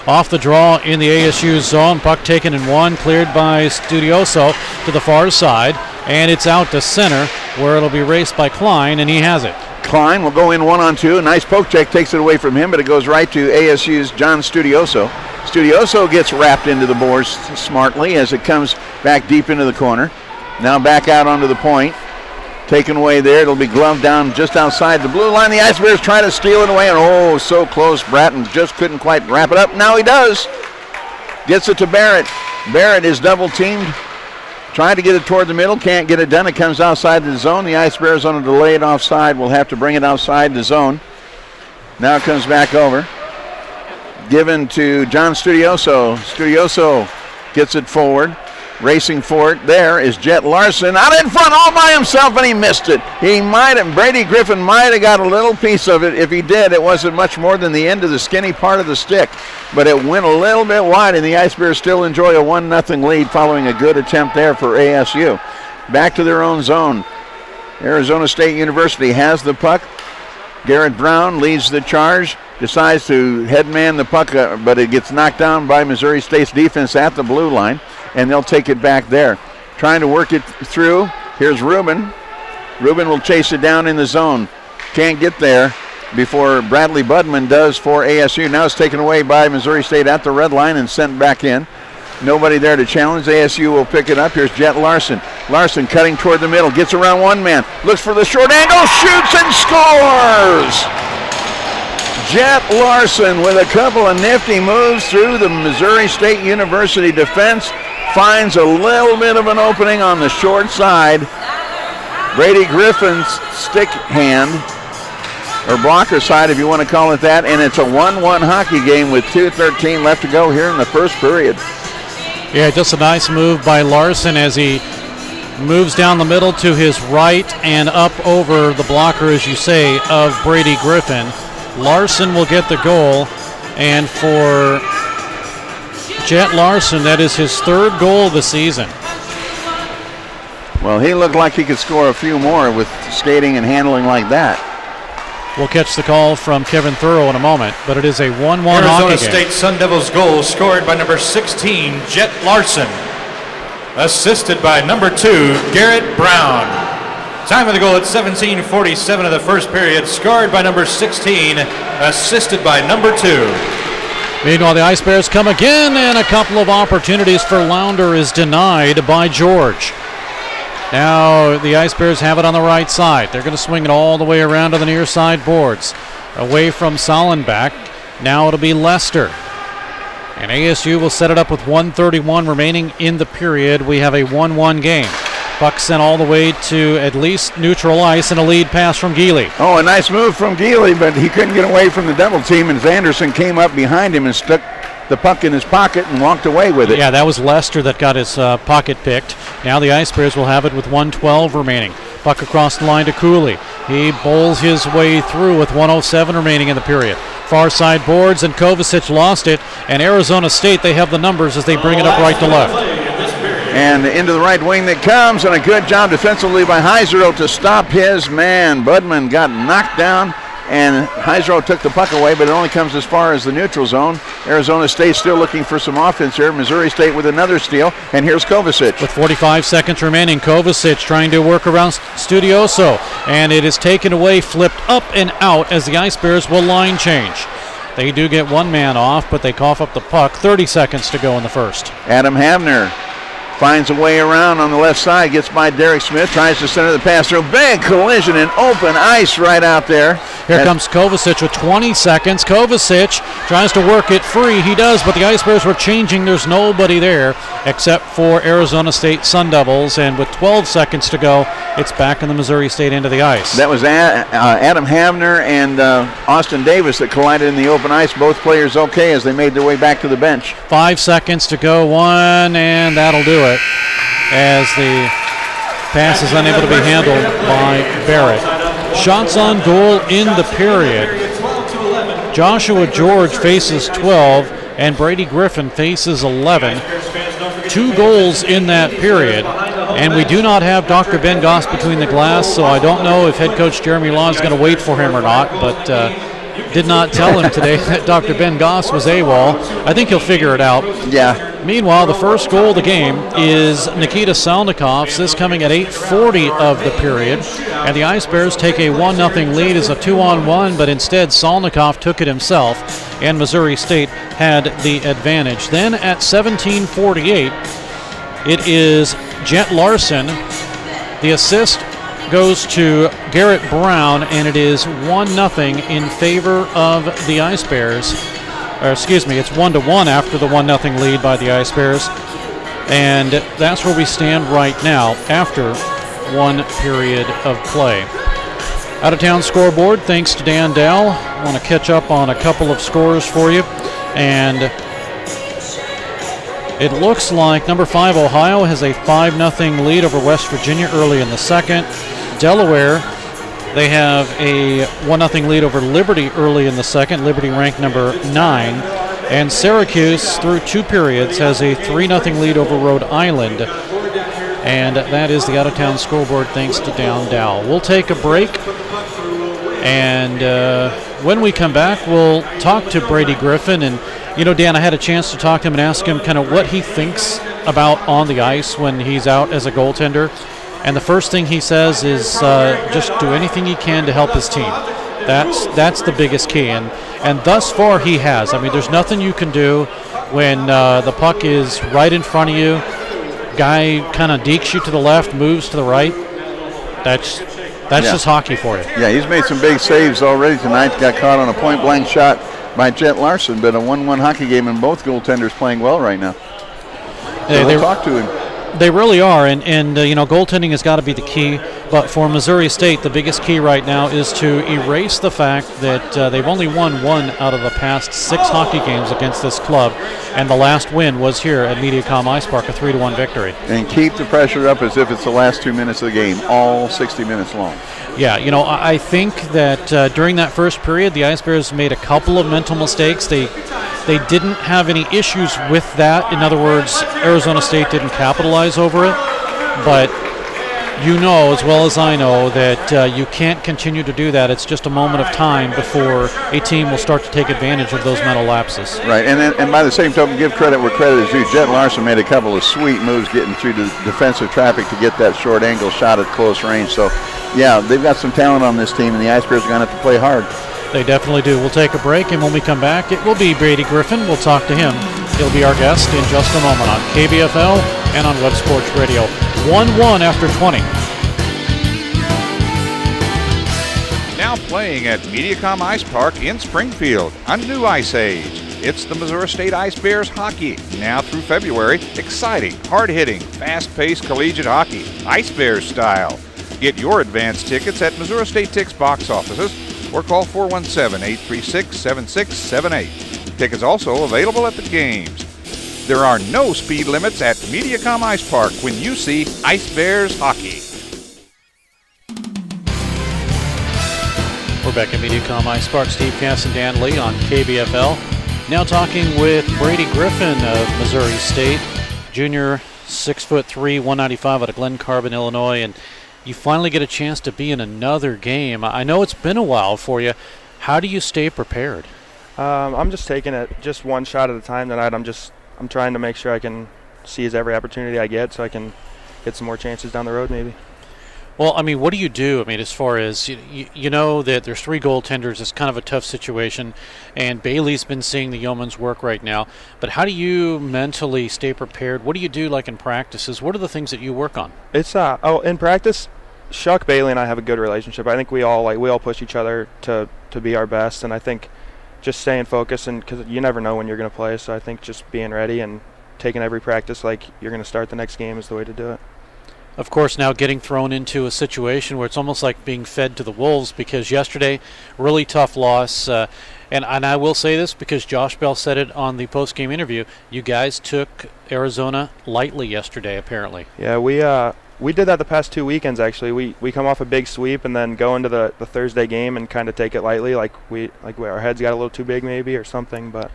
Off the draw in the ASU zone, puck taken in one, cleared by Studioso to the far side, and it's out to center where it'll be raced by Klein, and he has it. Klein will go in 1-on-2. A nice poke check takes it away from him, but it goes right to ASU's John Studioso. Studioso gets wrapped into the boards smartly as it comes back deep into the corner. Now back out onto the point. Taken away there. It'll be gloved down just outside the blue line. The Ice Bears try to steal it away, and so close. Bratton just couldn't quite wrap it up. Now he does. Gets it to Barrett. Barrett is double teamed. Trying to get it toward the middle. Can't get it done. It comes outside the zone. The Ice Bears on a delayed offside will have to bring it outside the zone. Now it comes back over. given to John Studioso. Studioso gets it forward. Racing for it there is Jet Larson out in front all by himself, and he missed it. Brady Griffin might have got a little piece of it. If he did, it wasn't much more than the end of the skinny part of the stick, but it went a little bit wide, and the Ice Bears still enjoy a 1-0 lead following a good attempt there for ASU. Back to their own zone. Arizona State University has the puck. Garrett Brown leads the charge, decides to headman the puck, but it gets knocked down by Missouri State's defense at the blue line, and they'll take it back there. Trying to work it through. Here's Rubin. Rubin will chase it down in the zone. Can't get there before Bradley Budman does for ASU. Now it's taken away by Missouri State at the red line and sent back in. Nobody there to challenge. ASU will pick it up. Here's Jet Larson. Larson cutting toward the middle. Gets around one man. Looks for the short angle. Shoots and scores! Jet Larson with a couple of nifty moves through the Missouri State University defense. Finds a little bit of an opening on the short side. Brady Griffin's stick hand, or blocker side if you want to call it that, and it's a 1-1 hockey game with 2:13 left to go here in the first period. Yeah, just a nice move by Larson as he moves down the middle to his right and up over the blocker, as you say, of Brady Griffin. Larson will get the goal, and for Jet Larson, that is his third goal of the season. Well, he looked like he could score a few more with skating and handling like that. We'll catch the call from Kevin Thurl in a moment, but it is a 1-1 hockey game. Arizona State Sun Devils goal scored by number 16, Jet Larson. Assisted by number 2, Garrett Brown. Time of the goal at 17:47 of the first period, scored by number 16, assisted by number 2. Meanwhile, the Ice Bears come again, and a couple of opportunities for Lounder is denied by George. Now the Ice Bears have it on the right side. They're going to swing it all the way around to the near side boards. Away from Sollenbach. Now it'll be Lester. And ASU will set it up with 1:31 remaining in the period. We have a 1-1 game. Puck sent all the way to at least neutral ice, and a lead pass from Geely. Oh, a nice move from Geely, but he couldn't get away from the double team, and Anderson came up behind him and stuck the puck in his pocket and walked away with it. Yeah, that was Lester that got his pocket picked. Now the Ice Bears will have it with 1:12 remaining. Puck across the line to Cooley. He bowls his way through with 1:07 remaining in the period. Far side boards, and Kovacic lost it. And Arizona State, they have the numbers as they bring it up right to left. And into the right wing that comes, and a good job defensively by Heisero to stop his man. Budman got knocked down, and Heisero took the puck away, but it only comes as far as the neutral zone. Arizona State still looking for some offense here. Missouri State with another steal, and here's Kovacic. With 45 seconds remaining, Kovacic trying to work around Studioso, and it is taken away, flipped up and out as the Ice Bears will line change. They do get one man off, but they cough up the puck. 30 seconds to go in the first. Adam Havner finds a way around on the left side, gets by Derek Smith, tries to center the pass through. Big collision and open ice right out there. Here comes Kovacic with 20 seconds. Kovacic tries to work it free. He does, but the Ice Bears were changing. There's nobody there except for Arizona State Sun Devils, and with 12 seconds to go, it's back in the Missouri State end of the ice. That was Adam Havner and Austin Davis that collided in the open ice. Both players okay as they made their way back to the bench. 5 seconds to go, one, and that'll do it, as the pass is unable to be handled by Barrett. Shots on goal in the period. Joshua George faces 12, and Brady Griffin faces 11. 2 goals in that period, and we do not have Dr. Ben Goss between the glass, so I don't know if head coach Jeremy Law is going to wait for him or not, but did not tell him today that Dr. Ben Goss was AWOL. I think he'll figure it out. Yeah. Meanwhile, the first goal of the game is Nikita Salnikov's. This coming at 8:40 of the period. And the Ice Bears take a 1-0 lead as a 2-on-1, but instead Salnikov took it himself, and Missouri State had the advantage. Then at 17:48, it is Jet Larson. The assist goes to Garrett Brown, and it is 1-0 in favor of the Ice Bears. Or excuse me, it's 1-1 after the 1-0 lead by the Ice Bears. And that's where we stand right now after one period of play. Out of town scoreboard, thanks to Dan Dell. I want to catch up on a couple of scores for you. And it looks like number 5 Ohio has a 5-0 lead over West Virginia early in the second. Delaware, they have a 1-0 lead over Liberty early in the second. Liberty ranked number 9. And Syracuse, through 2 periods, has a 3-0 lead over Rhode Island. And that is the out-of-town scoreboard thanks to Down Dow. We'll take a break. And when we come back, we'll talk to Brady Griffin. And, you know, Dan, I had a chance to talk to him and ask him kind of what he thinks about on the ice when he's out as a goaltender. And the first thing he says is just do anything he can to help his team. That's the biggest key. And thus far he has. I mean, there's nothing you can do when the puck is right in front of you. Guy kind of dekes you to the left, moves to the right. That's just hockey for you. Yeah, he's made some big saves already tonight. Got caught on a point-blank shot by Jet Larson, but a 1-1 hockey game, and both goaltenders playing well right now. So they'll talk to him. They really are, and you know, goaltending has got to be the key. But for Missouri State, the biggest key right now is to erase the fact that they've only won 1 out of the past 6 hockey games against this club, and the last win was here at Mediacom Ice Park, a 3-1 victory. And keep the pressure up as if it's the last 2 minutes of the game, all 60 minutes long. Yeah, you know, I think that during that first period, the Ice Bears made a couple of mental mistakes. They didn't have any issues with that. In other words, Arizona State didn't capitalize over it. But you know as well as I know that you can't continue to do that. It's just a moment of time before a team will start to take advantage of those mental lapses. Right, and by the same token, give credit where credit is due. Jet Larson made a couple of sweet moves getting through the defensive traffic to get that short angle shot at close range. So, yeah, they've got some talent on this team, and the Ice Bears are going to have to play hard. They definitely do. We'll take a break, and when we come back, it will be Brady Griffin. We'll talk to him. He'll be our guest in just a moment on KBFL and on Web Sports Radio. 1-1 after 20. Now playing at Mediacom Ice Park in Springfield, a new ice age. It's the Missouri State Ice Bears hockey, now through February. Exciting, hard-hitting, fast-paced collegiate hockey, Ice Bears style. Get your advance tickets at Missouri State Tix box offices or call 417-836-7678. Tickets also available at the games. There are no speed limits at Mediacom Ice Park when you see Ice Bears hockey. We're back at Mediacom Ice Park. Steve Cass and Dan Lee on KBFL. Now talking with Brady Griffin of Missouri State, junior, 6'3", 195 out of Glen Carbon, Illinois, and you finally get a chance to be in another game. I know it's been a while for you. How do you stay prepared? I'm just taking it just one shot at a time tonight. I'm trying to make sure I can seize every opportunity I get so I can get some more chances down the road maybe. Well, I mean, what do you do? I mean, as far as, you know that there's 3 goaltenders. It's kind of a tough situation, and Bailey's been seeing the Yeoman's work right now. But how do you mentally stay prepared? What do you do, like, in practices? What are the things that you work on? It's in practice, Shuck, Bailey, and I have a good relationship. I think we all push each other to be our best, and I think just staying focused, and because you never know when you're going to play, so I think just being ready and taking every practice like you're going to start the next game is the way to do it. Of course, now getting thrown into a situation where it's almost like being fed to the wolves, because yesterday, really tough loss. And I will say this because Josh Bell said it on the post-game interview. You guys took Arizona lightly yesterday, apparently. Yeah, we did that the past 2 weekends, actually. We come off a big sweep and then go into the Thursday game and kind of take it lightly, like our heads got a little too big maybe or something, but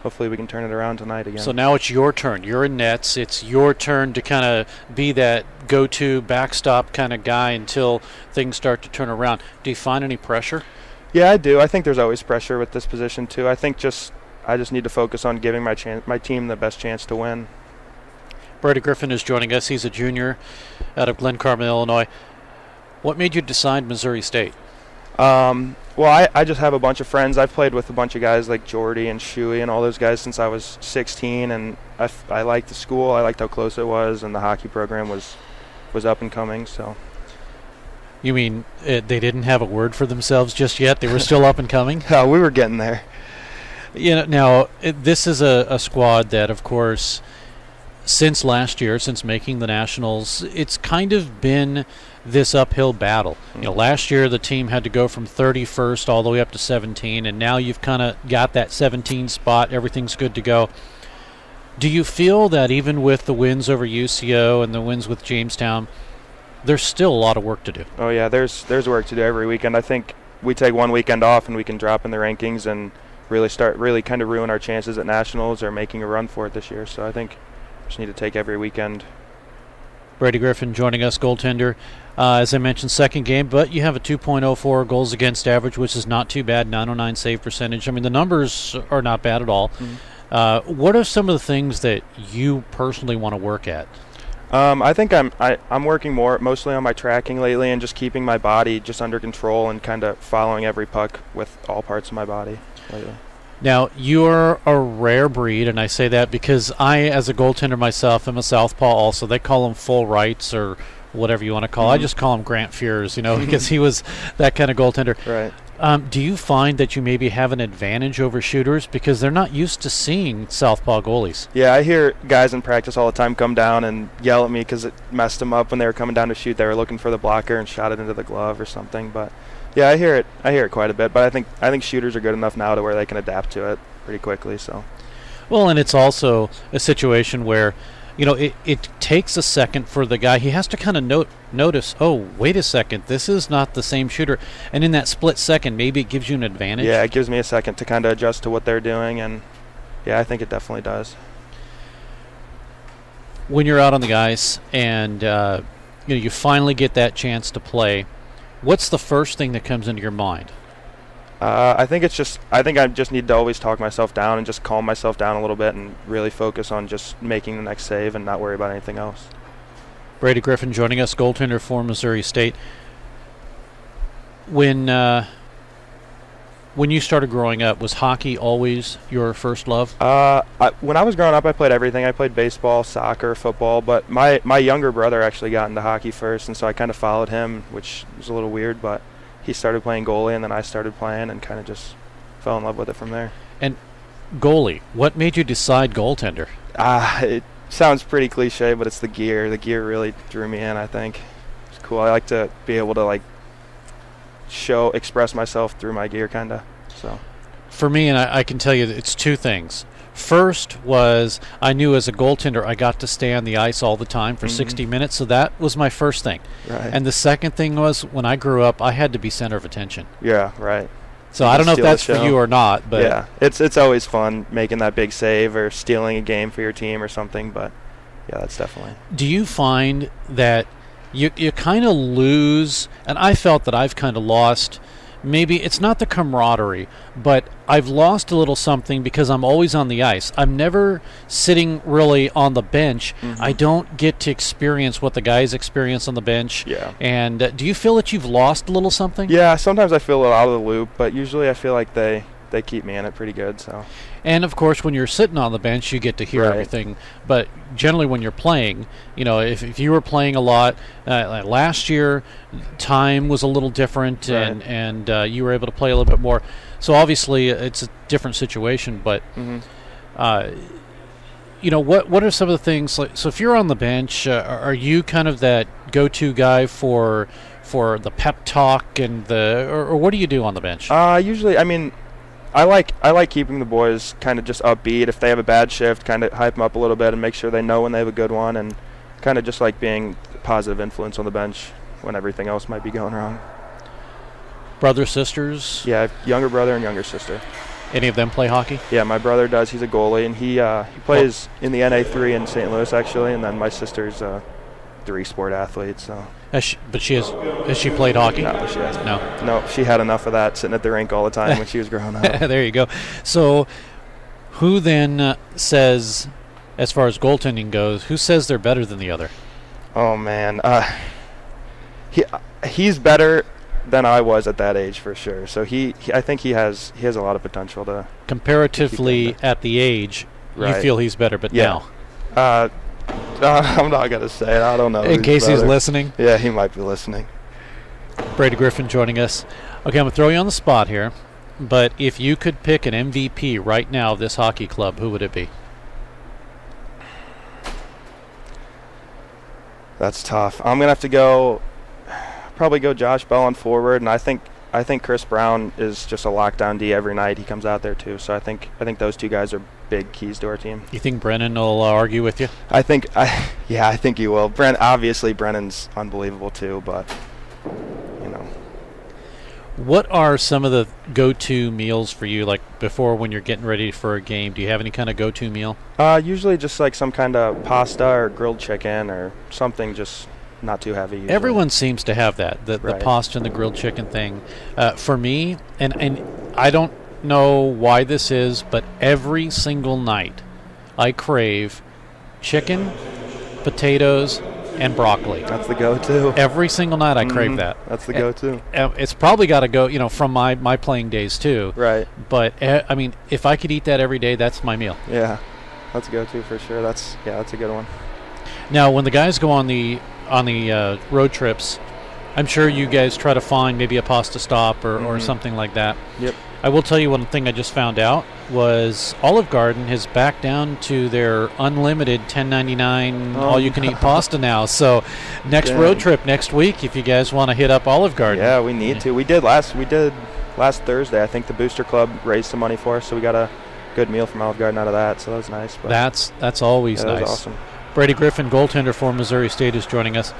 hopefully we can turn it around tonight again. So now it's your turn. You're in nets. It's your turn to kind of be that go-to backstop kind of guy until things start to turn around. Do you find any pressure? Yeah, I do. I think there's always pressure with this position too. I think I just need to focus on giving my team the best chance to win. Brady Griffin is joining us. He's a junior out of Glen Carbon, Illinois. What made you decide Missouri State? Well, I just have a bunch of friends. I've played with a bunch of guys like Jordy and Shuey and all those guys since I was 16, and I liked the school. I liked how close it was, and the hockey program was up and coming. So. You mean they didn't have a word for themselves just yet? They were still up and coming? No, we were getting there. You know, now this is a squad that, of course, since last year, since making the Nationals, it's kind of been this uphill battle. You know, last year the team had to go from 31st all the way up to 17, and now you've kind of got that 17 spot. Everything's good to go. Do you feel that even with the wins over UCO and the wins with Jamestown, there's still a lot of work to do? Oh yeah, there's work to do every weekend. I think we take one weekend off and we can drop in the rankings and really kind of ruin our chances at Nationals or making a run for it this year. So I think we just need to take every weekend. Brady Griffin joining us, goaltender. As I mentioned, second game, but you have a 2.04 goals against average, which is not too bad, 909 save percentage. I mean, the numbers are not bad at all. What are some of the things that you personally want to work at? I think I'm working mostly on my tracking lately and just keeping my body just under control and kind of following every puck with all parts of my body lately. Now, you're a rare breed, and I say that because I, as a goaltender myself, am a southpaw also. They call him full rights or whatever you want to call it. I just call him Grant Fears, because he was that kind of goaltender. Right. Do you find that you maybe have an advantage over shooters because they're not used to seeing southpaw goalies? Yeah, I hear guys in practice all the time come down and yell at me because it messed them up when they were coming down to shoot. They were looking for the blocker and shot it into the glove or something. But yeah, I hear it quite a bit. But I think shooters are good enough now to where they can adapt to it pretty quickly. So. Well, and it's also a situation where, it takes a second for the guy. He has to kind of notice, oh, wait a second, this is not the same shooter. And in that split second, maybe it gives you an advantage. Yeah, it gives me a second to kind of adjust to what they're doing. And, yeah, I think it definitely does. When you're out on the ice and, you finally get that chance to play, what's the first thing that comes into your mind? I think I just need to always talk myself down and just calm myself down a little bit and really focus on just making the next save and not worry about anything else. Brady Griffin joining us, goaltender for Missouri State. When you started growing up, was hockey always your first love? When I was growing up, I played everything. I played baseball, soccer, football, but my younger brother actually got into hockey first, and so I kind of followed him, which was a little weird, but he started playing goalie, and then I started playing and kind of just fell in love with it from there. And goalie, what made you decide goaltender? It sounds pretty cliche, but it's the gear. The gear really drew me in, I think. It's cool. I like to be able to, express myself through my gear, kind of. So. For me, and I can tell you that it's two things. First was I knew as a goaltender I got to stay on the ice all the time for 60 minutes, so that was my first thing. Right. And the second thing was when I grew up, I had to be center of attention. Yeah, right. So I don't know if that's for you or not, but yeah, it's always fun making that big save or stealing a game for your team or something. But yeah, that's definitely. Do you find that you kind of lose? And I felt that I've kind of lost. Maybe it's not the camaraderie, but I've lost a little something because I'm always on the ice. I'm never sitting really on the bench. I don't get to experience what the guys experience on the bench. Yeah. And do you feel that you've lost a little something? Yeah, sometimes I feel a little out of the loop, but usually I feel like they keep me in it pretty good. So. And of course, when you're sitting on the bench, you get to hear everything. But generally, when you're playing, if you were playing a lot last year, time was a little different, and you were able to play a little bit more. So obviously, it's a different situation. But what are some of the things? So if you're on the bench, are you kind of that go-to guy for the pep talk and or what do you do on the bench? Usually, I like keeping the boys kind of just upbeat. If they have a bad shift, kind of hype them up a little bit and make sure they know when they have a good one, and kind of just like being a positive influence on the bench when everything else might be going wrong. Brothers, sisters? Yeah, younger brother and younger sister. Any of them play hockey? Yeah, my brother does. He's a goalie, and he plays in the NA3 in St. Louis, actually, and then my sister's a three-sport athlete. So. Has she played hockey? No, she hasn't. No, she had enough of that sitting at the rink all the time when she was growing up. There you go. So who then says, as far as goaltending goes, who says they're better than the other? Oh, man. He's better than I was at that age for sure. So I think he has a lot of potential to. Comparatively at the age, you feel he's better, but now? I'm not going to say it. I don't know. In case he's listening? Yeah, he might be listening. Brady Griffin joining us. Okay, I'm going to throw you on the spot here, but if you could pick an MVP right now of this hockey club, who would it be? That's tough. I'm gonna have to probably go Josh Bell on forward, and I think Chris Brown is just a lockdown D every night. He comes out there too, so I think those two guys are big keys to our team. You think Brennan will argue with you? I think he will. Obviously Brennan's unbelievable too, but you know. What are some of the go-to meals for you, like before when you're getting ready for a game? Do you have any kind of go-to meal? Usually just like some kind of pasta or grilled chicken or something, just not too heavy. Usually. Everyone seems to have that, the pasta and the grilled chicken thing. For me, and I don't know why this is, but every single night I crave chicken, potatoes, and broccoli. That's the go-to. Every single night I crave that. That's the go-to. It's probably got to go, from my playing days too. Right. But I mean, if I could eat that every day, that's my meal. Yeah, that's a go-to for sure. That's a good one. Now, when the guys go on the road trips, I'm sure you guys try to find maybe a pasta stop or something like that. Yep. I will tell you one thing I just found out was Olive Garden has backed down to their unlimited $10.99 all-you-can-eat pasta now. So next road trip next week, if you guys want to hit up Olive Garden. Yeah, we need to. We did last Thursday. I think the Booster Club raised some money for us, so we got a good meal from Olive Garden out of that. So that was nice. But that's always nice. That was awesome. Brady Griffin, goaltender for Missouri State, is joining us.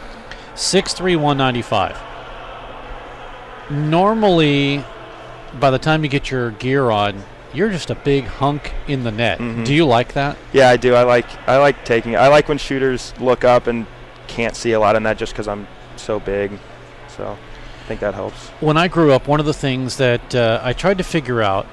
6'3", 195. Normally, by the time you get your gear on, you're just a big hunk in the net. Do you like that? Yeah, I do. I like taking it. I like when shooters look up and can't see a lot in that just because I'm so big. So I think that helps. When I grew up, one of the things that I tried to figure out,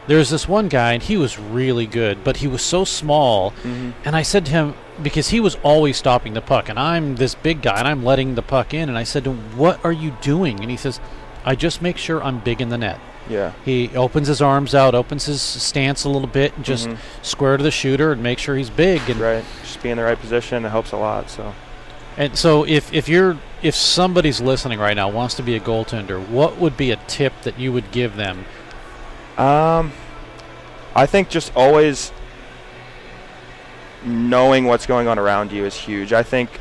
there's this one guy, and he was really good, but he was so small. And I said to him, because he was always stopping the puck, and I'm this big guy, and I'm letting the puck in, and I said to him, what are you doing? And he says, I just make sure I'm big in the net. Yeah. He opens his arms out, opens his stance a little bit, and just square to the shooter and make sure he's big. And right. Just be in the right position. It helps a lot. So if somebody's listening right now wants to be a goaltender, what would be a tip that you would give them? I think just always knowing what's going on around you is huge. I think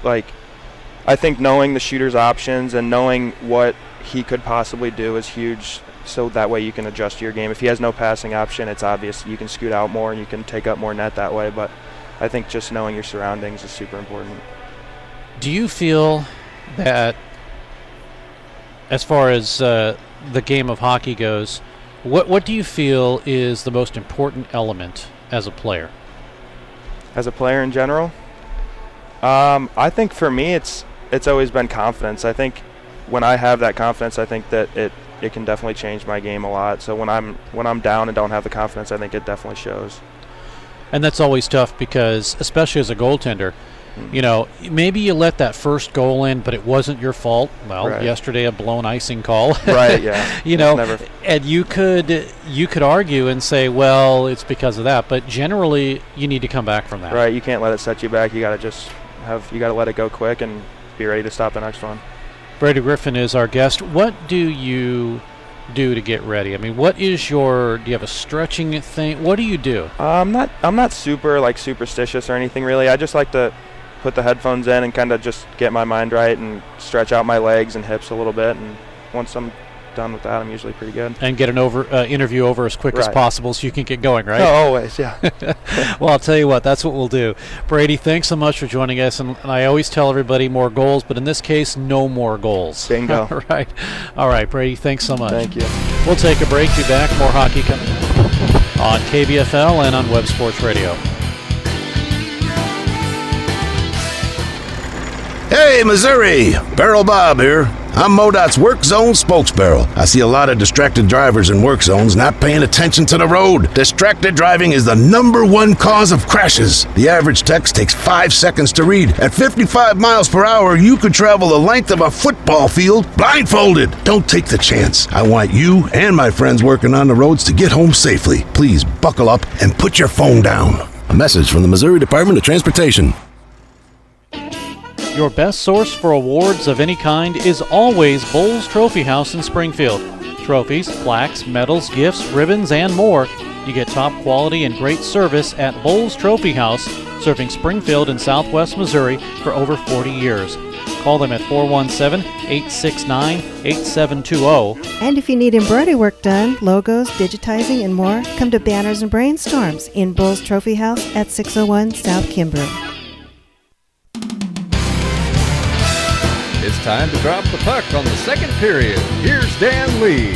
knowing the shooter's options and knowing what he could possibly do is huge. So that way you can adjust your game. If he has no passing option, it's obvious you can scoot out more and you can take up more net that way. But I think just knowing your surroundings is super important. Do you feel that, as far as the game of hockey goes, what do you feel is the most important element as a player? As a player in general, I think for me it's always been confidence. I think when I have that confidence, I think that it can definitely change my game a lot. So when I'm down and don't have the confidence, I think it definitely shows. And that's always tough because, especially as a goaltender, maybe you let that first goal in, but it wasn't your fault. Well, yesterday a blown icing call. Right, yeah. And you could argue and say, well, it's because of that, but generally you need to come back from that. Right, you can't let it set you back. You got to let it go quick and be ready to stop the next one. Brady Griffin is our guest. What do you do to get ready? I mean, do you have a stretching thing? What do you do? I'm not super superstitious or anything really. I just like to put the headphones in and kind of just get my mind right and stretch out my legs and hips a little bit, and once I'm done with that, I'm usually pretty good. And get an interview over as quick as possible so you can get going, right? Oh, always, yeah. Well, I'll tell you what, that's what we'll do. Brady, thanks so much for joining us, and I always tell everybody more goals, but in this case, no more goals. Bingo. Right. All right, Brady, thanks so much. Thank you. We'll take a break. Be back. More hockey coming on KBFL and on Web Sports Radio. Hey, Missouri! Barrel Bob here. I'm MoDOT's Work Zone spokesbarrel. I see a lot of distracted drivers in work zones not paying attention to the road. Distracted driving is the #1 cause of crashes. The average text takes 5 seconds to read. At 55 miles per hour, you could travel the length of a football field blindfolded. Don't take the chance. I want you and my friends working on the roads to get home safely. Please buckle up and put your phone down. A message from the Missouri Department of Transportation. Your best source for awards of any kind is always Bowles Trophy House in Springfield. Trophies, plaques, medals, gifts, ribbons, and more. You get top quality and great service at Bowles Trophy House, serving Springfield and Southwest Missouri for over 40 years. Call them at 417-869-8720. And if you need embroidery work done, logos, digitizing, and more, come to Banners and Brainstorms in Bull's Trophy House at 601 South Kimbrough. It's time to drop the puck on the second period. Here's Dan Lee.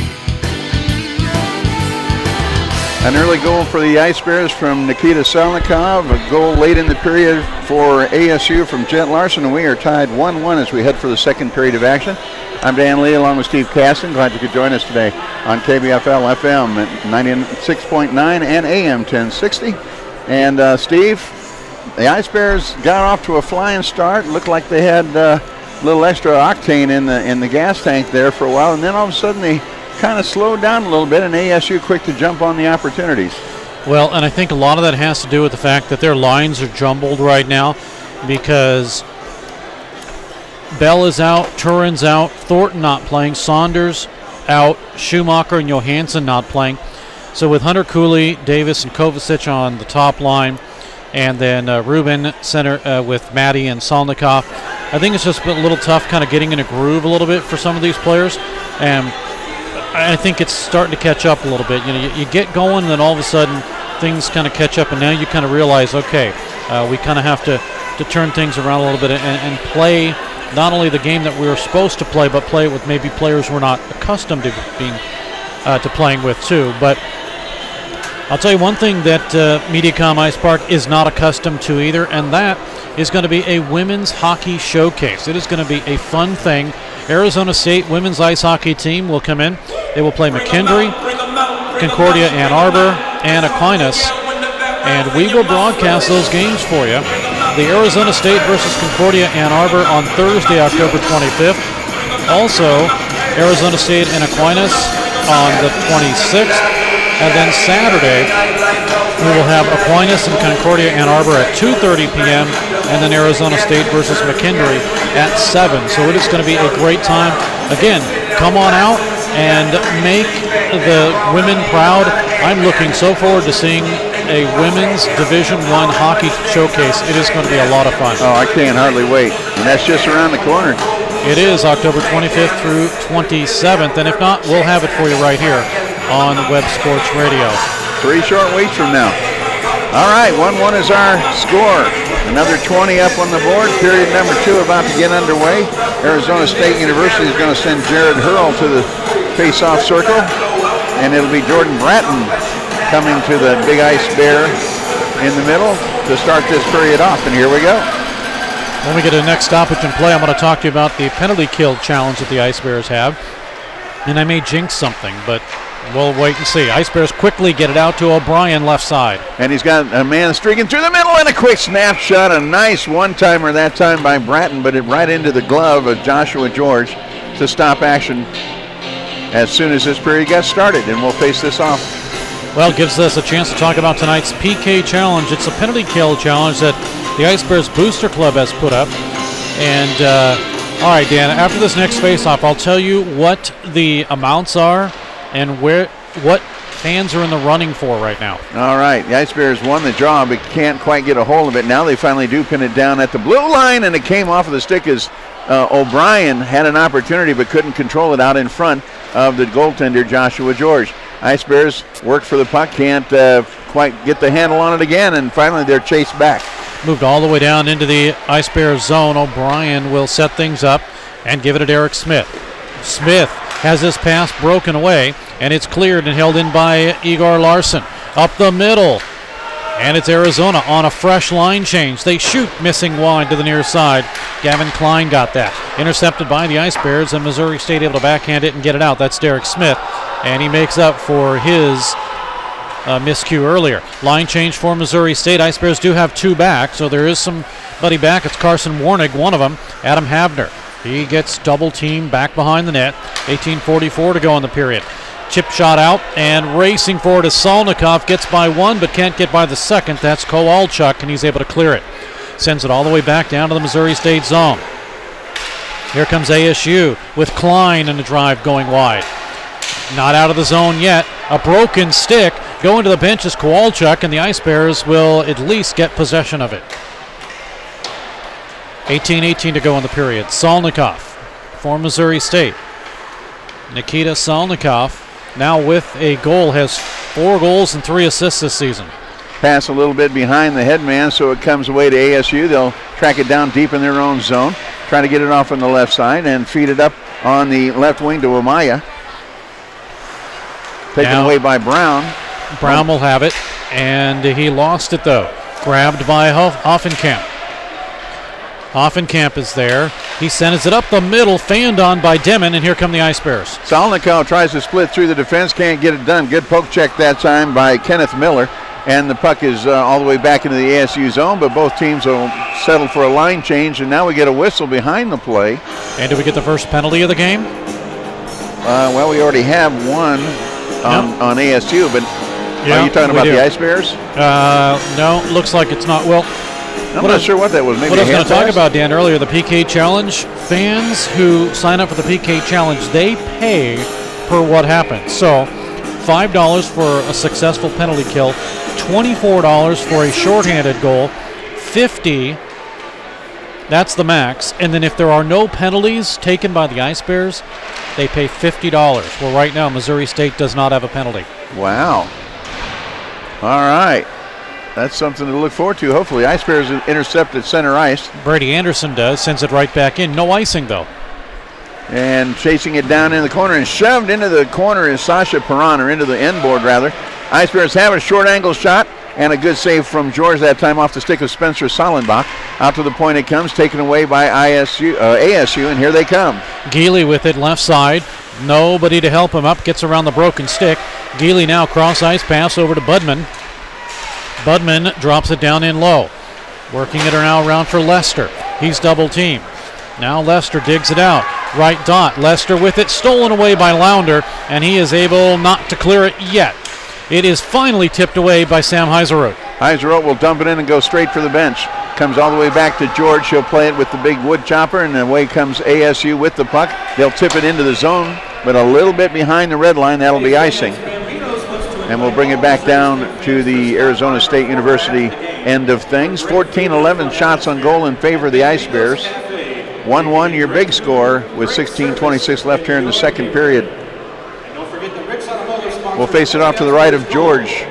An early goal for the Ice Bears from Nikita Salnikov. A goal late in the period for ASU from Jet Larson, and we are tied 1-1 as we head for the second period of action. I'm Dan Lee along with Steve Caston. Glad you could join us today on KBFL FM at 96.9 and AM 1060. And Steve, the Ice Bears got off to a flying start. Looked like they had a little extra octane in the gas tank there for a while, and then all of a sudden they kind of slowed down a little bit, and ASU quick to jump on the opportunities. Well, and I think a lot of that has to do with the fact that their lines are jumbled right now because Bell is out, Turin's out, Thornton not playing, Saunders out, Schumacher and Johansson not playing. So with Hunter Cooley, Davis, and Kovacic on the top line, and then Rubin center with Matty and Salnikov, I think it's just been a little tough kind of getting in a groove a little bit for some of these players. And I think it's starting to catch up a little bit. You know, you get going, and then all of a sudden things kind of catch up, and now you kind of realize, okay, we kind of have to turn things around a little bit and play not only the game that we were supposed to play, but play with maybe players we're not accustomed to being to playing with too. But I'll tell you one thing that Mediacom Ice Park is not accustomed to either, and that is going to be a women's hockey showcase. It is going to be a fun thing. Arizona State women's ice hockey team will come in. They will play McKendree, Concordia Ann Arbor, and Aquinas, and we will broadcast those games for you. The Arizona State versus Concordia Ann Arbor on Thursday, October 25th. Also, Arizona State and Aquinas on the 26th. And then Saturday, we will have Aquinas and Concordia Ann Arbor at 2:30 p.m. and then Arizona State versus McKendree at 7. So it is going to be a great time. Again, come on out and make the women proud. I'm looking so forward to seeing a women's Division I hockey showcase. It is going to be a lot of fun. Oh, I can't hardly wait. And that's just around the corner. It is October 25th through 27th. And if not, we'll have it for you right here on Web Sports Radio. 3 short weeks from now. All right, 1-1 is our score. Another 20 up on the board. Period number 2 about to get underway. Arizona State University is going to send Jared Hurl to the face-off circle, and it'll be Jordan Bratton coming to the Big Ice Bear in the middle to start this period off, and here we go. When we get to the next stoppage in play, I'm going to talk to you about the penalty kill challenge that the Ice Bears have, and I may jinx something, but we'll wait and see. Ice Bears quickly get it out to O'Brien left side. And he's got a man streaking through the middle, and a quick snapshot. A nice one-timer that time by Bratton, but it right into the glove of Joshua George to stop action as soon as this period gets started, and we'll face this off. Well, it gives us a chance to talk about tonight's PK challenge. It's a penalty kill challenge that the Ice Bears Booster Club has put up. And, all right, Dan, after this next face-off, I'll tell you what the amounts are and what fans are in the running for right now. All right, the Ice Bears won the draw but can't quite get a hold of it. Now they finally do pin it down at the blue line, and it came off of the stick as O'Brien had an opportunity but couldn't control it out in front of the goaltender Joshua George. Ice Bears work for the puck, can't quite get the handle on it again, and finally they're chased back. Moved all the way down into the Ice Bears zone. O'Brien will set things up and give it to Derek Smith. Smith has this pass broken away, and it's cleared and held in by Igor Larson. Up the middle, and it's Arizona on a fresh line change. They shoot, missing wide to the near side. Gavin Klein got that. Intercepted by the Ice Bears, and Missouri State able to backhand it and get it out. That's Derek Smith, and he makes up for his miscue earlier. Line change for Missouri State. Ice Bears do have 2 back, so there is somebody back. It's Carson Warnig, one of them, Adam Havner. He gets double teamed back behind the net. 18:44 to go in the period. Chip shot out, and racing forward is Salnikov. Gets by one, but can't get by the second. That's Kowalchuk, and he's able to clear it. Sends it all the way back down to the Missouri State zone. Here comes ASU with Klein in the drive going wide. Not out of the zone yet. A broken stick. Going to the bench is Kowalczyk, and the Ice Bears will at least get possession of it. 18-18 to go in the period. Salnikov for Missouri State. Nikita Salnikov, now with a goal, has 4 goals and 3 assists this season. Pass a little bit behind the headman, so it comes away to ASU. They'll track it down deep in their own zone, try to get it off on the left side and feed it up on the left wing to Amaya. Taken away by Brown. Brown will have it, and he lost it though. Grabbed by Hoffenkamp. Hoffenkamp is there. He sends it up the middle, fanned on by Demon, and here come the Ice Bears. Salnikov tries to split through the defense, can't get it done. Good poke check that time by Kenneth Miller, and the puck is all the way back into the ASU zone, but both teams will settle for a line change, and now we get a whistle behind the play. And do we get the first penalty of the game? Well, we already have one on ASU, but are you talking about the Ice Bears? No, looks like it's not. Well, I'm not sure what that was. Maybe what I was going to talk about, Dan, earlier, the PK Challenge. Fans who sign up for the PK Challenge, they pay per what happens. So $5 for a successful penalty kill, $24 for a shorthanded goal, $50, that's the max. And then if there are no penalties taken by the Ice Bears, they pay $50. Well, right now, Missouri State does not have a penalty. Wow. All right. That's something to look forward to. Hopefully, Ice Bears intercept at center ice. Brady Anderson does, sends it right back in. No icing, though. And chasing it down in the corner and shoved into the corner is Sasha Perron, or into the end board, rather. Ice Bears have a short angle shot and a good save from George that time off the stick of Spencer Sollenbach. Out to the point it comes, taken away by ASU, and here they come. Geely with it left side. Nobody to help him up. Gets around the broken stick. Geely now cross ice pass over to Budman. Budman drops it down in low. Working it now around for Lester. He's double teamed. Now Lester digs it out. Right dot. Lester with it. Stolen away by Launder, and he is able not to clear it yet. It is finally tipped away by Sam Heiseroth. Heiseroth will dump it in and go straight for the bench. Comes all the way back to George. He'll play it with the big wood chopper, and away comes ASU with the puck. They'll tip it into the zone, but a little bit behind the red line. That'll be icing. And we'll bring it back down to the Arizona State University end of things. 14-11 shots on goal in favor of the Ice Bears. 1-1 your big score with 16:26 left here in the second period. We'll face it off to the right of George.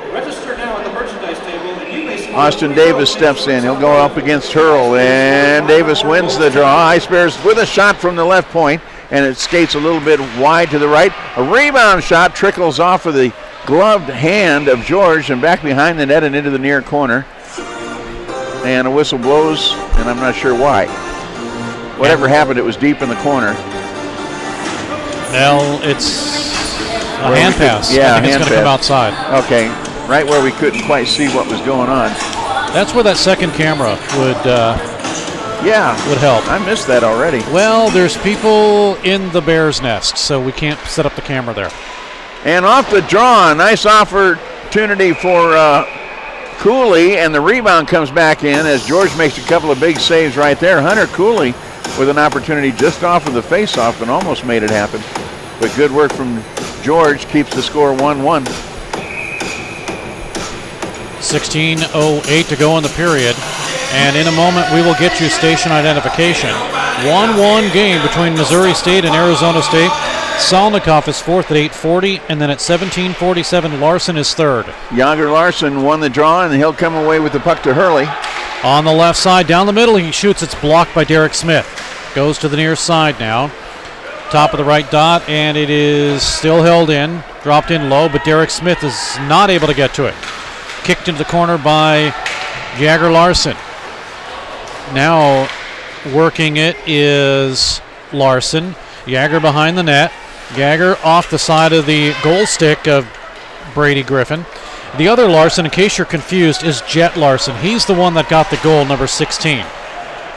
Austin Davis steps in. He'll go up against Hurl, and Davis wins the draw. Ice Bears with a shot from the left point, and it skates a little bit wide to the right. A rebound shot trickles off of the gloved hand of George and back behind the net and into the near corner. And a whistle blows, and I'm not sure why. Whatever happened, it was deep in the corner. Well, it's a hand pass. Yeah, I think it's going to come outside. Okay, right where we couldn't quite see what was going on. That's where that second camera would help. I missed that already. Well, there's people in the Bears' nest, so we can't set up the camera there. And off the draw, a nice opportunity for Cooley, and the rebound comes back in as George makes a couple of big saves right there. Hunter Cooley with an opportunity just off of the face-off and almost made it happen. But good work from George, keeps the score 1-1. 16:08 to go in the period. And in a moment, we will get you station identification. 1-1 game between Missouri State and Arizona State. Salnikov is fourth at 8:40, and then at 17:47, Larson is third. Yager Larson won the draw, and he'll come away with the puck to Hurley. On the left side, down the middle, he shoots. It's blocked by Derek Smith. Goes to the near side now. Top of the right dot, and it is still held in. Dropped in low, but Derek Smith is not able to get to it. Kicked into the corner by Jagger Larson. Now working it is Larson. Jagger behind the net. Jagger off the side of the goal stick of Brady Griffin. The other Larson, in case you're confused, is Jet Larson. He's the one that got the goal, number 16.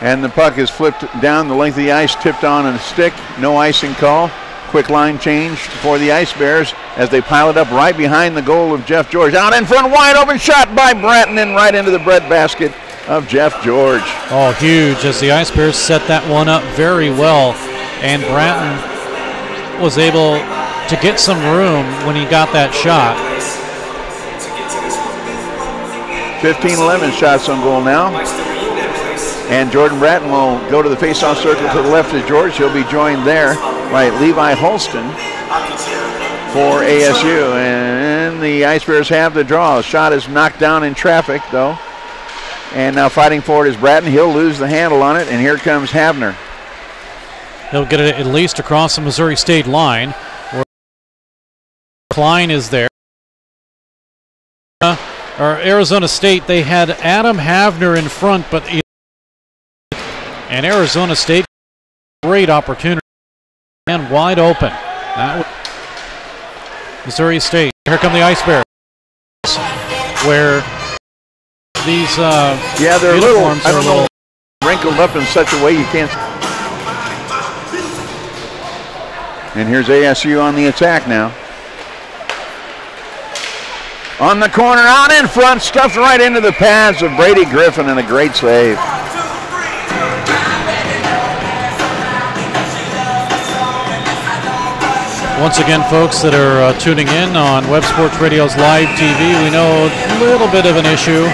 And the puck is flipped down the length of the ice, tipped on a stick. No icing call. Quick line change for the Ice Bears as they pile it up right behind the goal of Jeff George. Out in front, wide open shot by Bratton, and right into the breadbasket of Jeff George. Oh, huge, as the Ice Bears set that one up very well. And Bratton was able to get some room when he got that shot. 15-11 shots on goal now. And Jordan Bratton will go to the face-off circle to the left of George. He'll be joined there by Levi Holston for ASU. And the Ice Bears have the draw. The shot is knocked down in traffic, though. And now fighting for it is Bratton. He'll lose the handle on it, and here comes Havner. He'll get it at least across the Missouri State line, where Klein is there. Or Arizona State, they had Adam Havner in front, but and Arizona State, great opportunity and wide open. Missouri State, here come the Ice Bears, where these they're uniforms are a little wrinkled up in such a way you can't. And here's ASU on the attack now. On the corner, out in front, stuffed right into the pads of Brady Griffin, and a great save. Once again, folks that are tuning in on Web Sports Radio's live TV, we know a little bit of an issue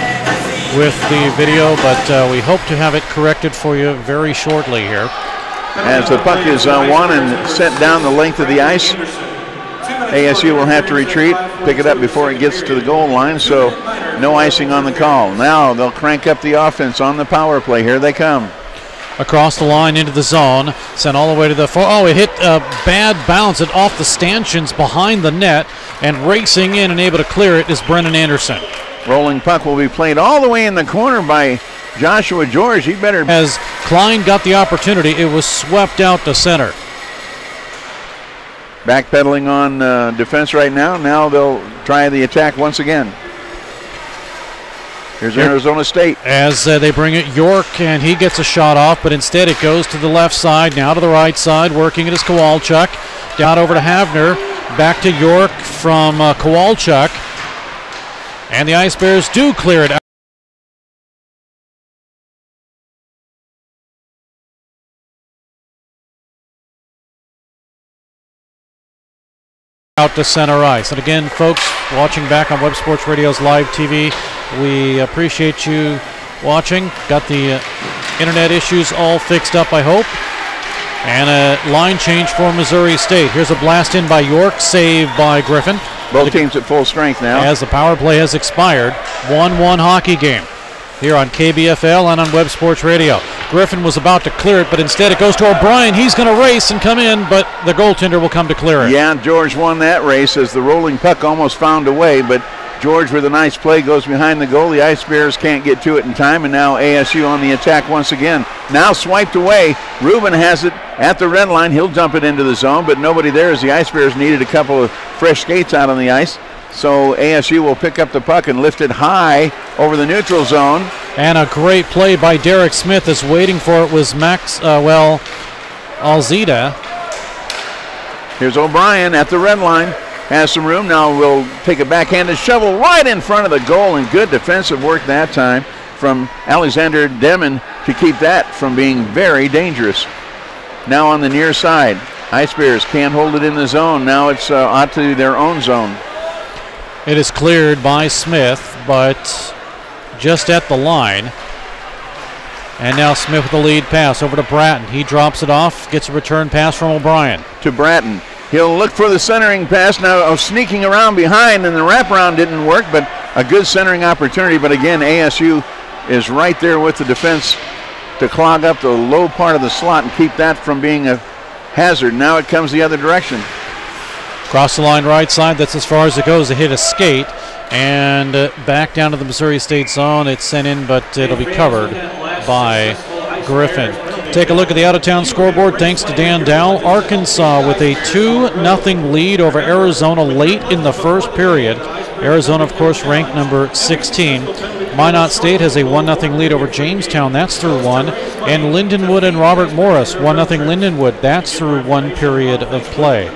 with the video, but we hope to have it corrected for you very shortly here. As the puck is won and sent down the length of the ice, ASU will have to retreat, pick it up before it gets to the goal line, so no icing on the call. Now they'll crank up the offense on the power play. Here they come. Across the line into the zone, sent all the way to the it hit a bad bounce it off the stanchions behind the net, and racing in and able to clear it is Brennan Anderson. Rolling puck will be played all the way in the corner by Joshua George. He better. As Klein got the opportunity, it was swept out to center. Backpedaling on defense right now. Now they'll try the attack once again. Here's Arizona State. As they bring it, York, and he gets a shot off, but instead it goes to the left side, now to the right side, working it is Kowalchuk. Down over to Havner, back to York from Kowalchuk. And the Ice Bears do clear it out to center ice. And again, folks watching back on Web Sports Radio's live TV, we appreciate you watching. Got the internet issues all fixed up, I hope. And a line change for Missouri State. Here's a blast in by York, saved by Griffin. Both teams at full strength now. As the power play has expired. 1-1 hockey game here on KBFL and on Web Sports Radio. Griffin was about to clear it, but instead it goes to O'Brien. He's going to race and come in, but the goaltender will come to clear it. Yeah, George won that race as the rolling puck almost found a way, but George with a nice play goes behind the goal. The Ice Bears can't get to it in time, and now ASU on the attack once again. Now swiped away. Rubin has it at the red line. He'll dump it into the zone, but nobody there as the Ice Bears needed a couple of fresh skates out on the ice. So ASU will pick up the puck and lift it high over the neutral zone. And a great play by Derek Smith as waiting for it was Alzida. Here's O'Brien at the red line. Has some room. Now we'll take a backhanded shovel right in front of the goal, and good defensive work that time from Alexander Demon to keep that from being very dangerous. Now on the near side, Ice Bears can't hold it in the zone. Now it's out to their own zone. It is cleared by Smith, but just at the line. And now Smith with the lead pass over to Bratton. He drops it off, gets a return pass from O'Brien. To Bratton. He'll look for the centering pass now, sneaking around behind, and the wraparound didn't work, but a good centering opportunity. But again, ASU is right there with the defense to clog up the low part of the slot and keep that from being a hazard. Now it comes the other direction. Cross the line right side, that's as far as it goes. They hit a skate, and back down to the Missouri State zone. It's sent in, but it'll be covered by Griffin. Take a look at the out-of-town scoreboard thanks to Dan Dowell. Arkansas with a 2-0 lead over Arizona late in the first period. Arizona, of course, ranked number 16. Minot State has a 1-0 lead over Jamestown. That's through one. And Lindenwood and Robert Morris, 1-0 Lindenwood. That's through one period of play.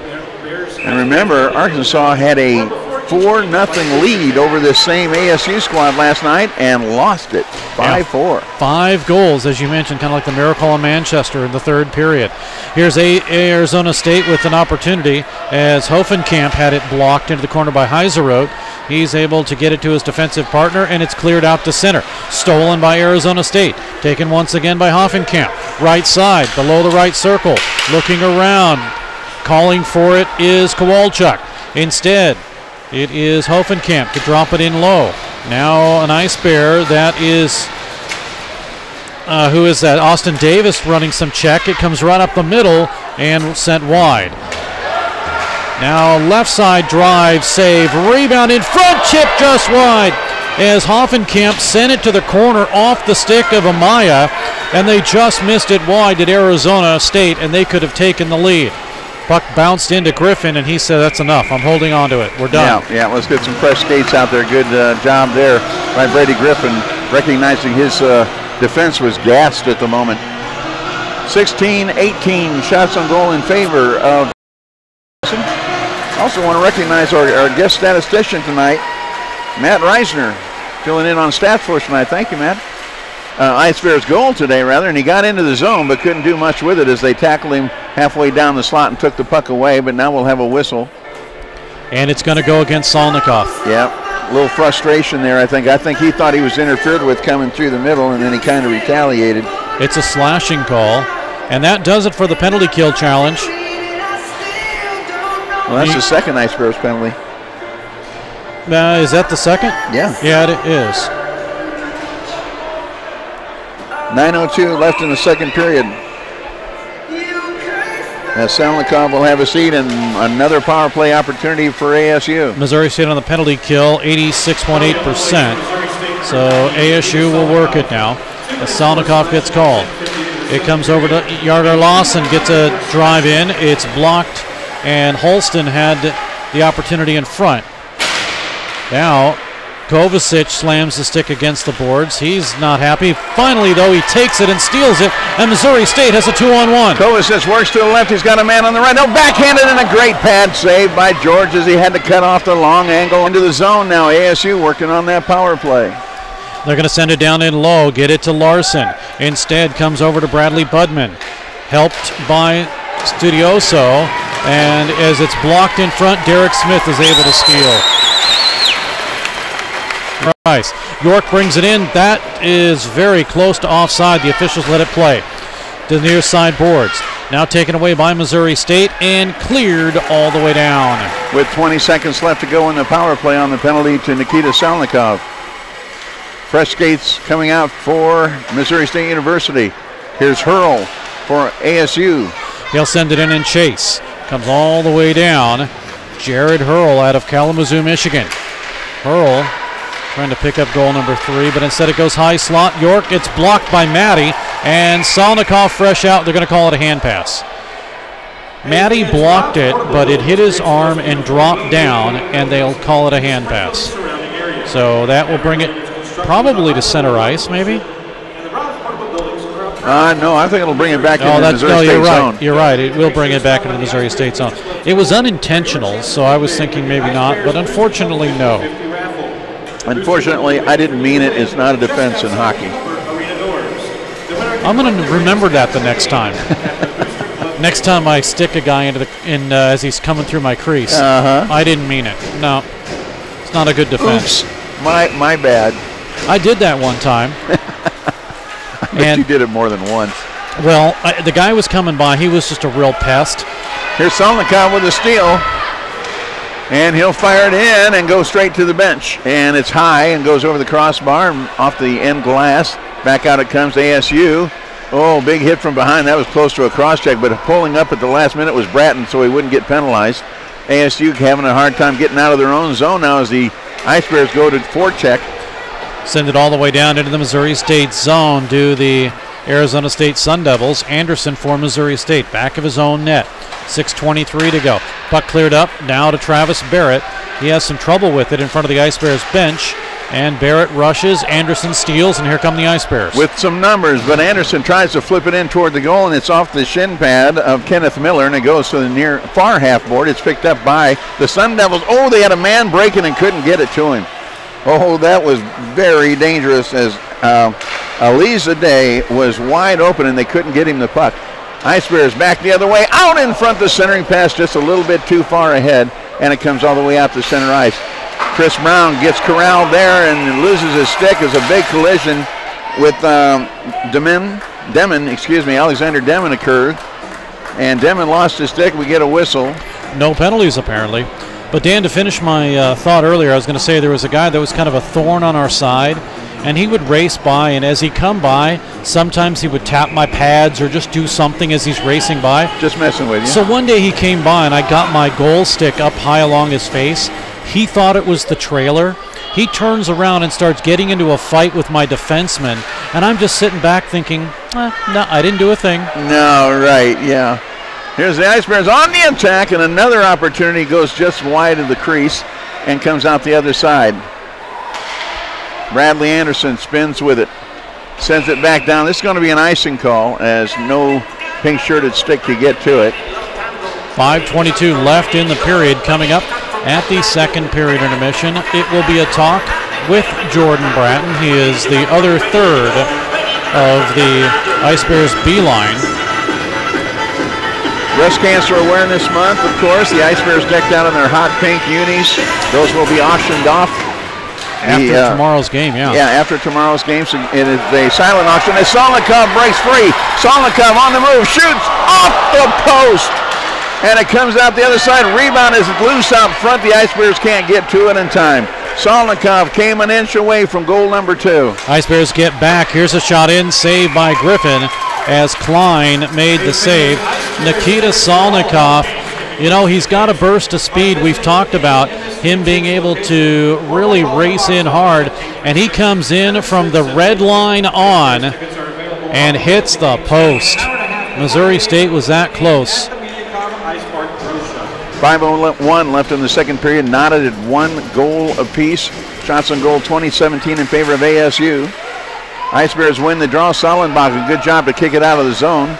And remember, Arkansas had a 4-0 lead over this same ASU squad last night and lost it 5-4. 5 goals, as you mentioned, kind of like the miracle in Manchester in the third period. Here's Arizona State with an opportunity as Hoffenkamp had it blocked into the corner by Heiseroth. He's able to get it to his defensive partner, and it's cleared out to center. Stolen by Arizona State. Taken once again by Hoffenkamp. Right side, below the right circle. Looking around. Calling for it is Kowalchuk. Instead, it is Hoffenkamp to drop it in low. Now an Ice Bear that is, who is that? Austin Davis running some check. It comes right up the middle and sent wide. Now left side drive, save, rebound in front, chip just wide. As Hoffenkamp sent it to the corner off the stick of Amaya, and they just missed it wide at Arizona State, and they could have taken the lead. Puck bounced into Griffin, and he said, that's enough. I'm holding on to it. We're done. Yeah, let's get some fresh skates out there. Good job there by Brady Griffin, recognizing his defense was gassed at the moment. 16-18 shots on goal in favor of. Also want to recognize our guest statistician tonight, Matt Reisner, filling in on stats for us tonight. Thank you, Matt. Ice Bears goal today, rather, and he got into the zone but couldn't do much with it as they tackled him halfway down the slot and took the puck away, but now we'll have a whistle. And it's going to go against Salnikov. Yeah, a little frustration there, I think. I think he thought he was interfered with coming through the middle, and then he kind of retaliated. It's a slashing call, and that does it for the penalty kill challenge. Well, that's the second Ice Bears penalty. Is that the second? Yeah. Yeah, it is. 9:02 left in the second period. Salnikov will have a seat and another power play opportunity for ASU. Missouri State on the penalty kill, 86.8%. So ASU will work it now as Salnikov gets called. It comes over to Yardar Lawson, gets a drive in. It's blocked, and Holston had the opportunity in front. Now Kovacic slams the stick against the boards. He's not happy. Finally, though, he takes it and steals it, and Missouri State has a 2-on-1. Kovacic works to the left. He's got a man on the right. No, backhanded and a great pad save by George as he had to cut off the long angle into the zone. Now ASU working on that power play. They're going to send it down in low, get it to Larson. Instead, comes over to Bradley Budman. Helped by Studioso, and as it's blocked in front, Derek Smith is able to steal. Rice. York brings it in. That is very close to offside. The officials let it play to the near side boards. Now taken away by Missouri State and cleared all the way down. With 20 seconds left to go in the power play on the penalty to Nikita Salnikov. Fresh skates coming out for Missouri State University. Here's Hurl for ASU. He'll send it in and chase. Comes all the way down. Jared Hurl out of Kalamazoo, Michigan. Hurl trying to pick up goal number 3, but instead it goes high slot. York gets blocked by Maddie, and Salnikov fresh out. They're going to call it a hand pass. Maddie blocked it, but it hit his arm and dropped down, and they'll call it a hand pass. So that will bring it probably to center ice, maybe? No, I think it'll bring it back into the Missouri State zone. You're right. It will bring it back into the Missouri State zone. It was unintentional, so I was thinking maybe not, but unfortunately, no. Unfortunately, I didn't mean it. It's not a defense in hockey. I'm going to remember that the next time. Next time I stick a guy into as he's coming through my crease. I didn't mean it. No, it's not a good defense. Oops, my bad. I did that one time. But you did it more than once. Well, the guy was coming by. He was just a real pest. Here's Salnikov with a steal. And he'll fire it in and go straight to the bench. And it's high and goes over the crossbar and off the end glass. Back out it comes to ASU. Oh, big hit from behind. That was close to a cross-check, but pulling up at the last minute was Bratton, so he wouldn't get penalized. ASU having a hard time getting out of their own zone now as the Ice Bears go to forecheck. Send it all the way down into the Missouri State zone to the Arizona State Sun Devils. Anderson for Missouri State, back of his own net. 6:23 to go. Puck cleared up, now to Travis Barrett. He has some trouble with it in front of the Ice Bears bench, and Barrett rushes, Anderson steals, and here come the Ice Bears. With some numbers, but Anderson tries to flip it in toward the goal, and it's off the shin pad of Kenneth Miller, and it goes to the near far half board. It's picked up by the Sun Devils. Oh, they had a man breaking and couldn't get it to him. Oh, that was very dangerous as Aliza Day was wide open and they couldn't get him the puck. Ice Bears back the other way, out in front, the centering pass just a little bit too far ahead, and it comes all the way out to center ice. Chris Brown gets corralled there and loses his stick as a big collision with Alexander Demon occurred. And Demon lost his stick. We get a whistle. No penalties, apparently. But, Dan, to finish my thought earlier, I was going to say there was a guy that was kind of a thorn on our side, and he would race by, and as he come by, sometimes he would tap my pads or just do something as he's racing by. Just messing with you. So one day he came by, and I got my goal stick up high along his face. He thought it was the trailer. He turns around and starts getting into a fight with my defenseman, and I'm just sitting back thinking, no, I didn't do a thing. No, right, yeah. Here's the Ice Bears on the attack, and another opportunity goes just wide of the crease and comes out the other side. Bradley Anderson spins with it, sends it back down. This is going to be an icing call as no pink-shirted stick to get to it. 5:22 left in the period. Coming up at the second period intermission, it will be a talk with Jordan Bratton. He is the other third of the Ice Bears B line. Breast Cancer Awareness Month, of course. The Ice Bears decked out in their hot pink unis. Those will be auctioned off. After tomorrow's game, yeah. Yeah, after tomorrow's game. So it is a silent auction as Solnikov breaks free. Solnikov on the move, shoots off the post. And it comes out the other side. Rebound is loose out front. The Ice Bears can't get to it in time. Solnikov came an inch away from goal number 2. Ice Bears get back. Here's a shot in, saved by Griffin as Klein made the save. Nikita Solnikov, you know, he's got a burst of speed. We've talked about him being able to really race in hard, and he comes in from the red line on and hits the post. Missouri State was that close. 5:01 left in the second period, knotted at 1 goal apiece. Shots on goal 20-17 in favor of ASU. Ice Bears win the draw. Sollenbach, a good job to kick it out of the zone,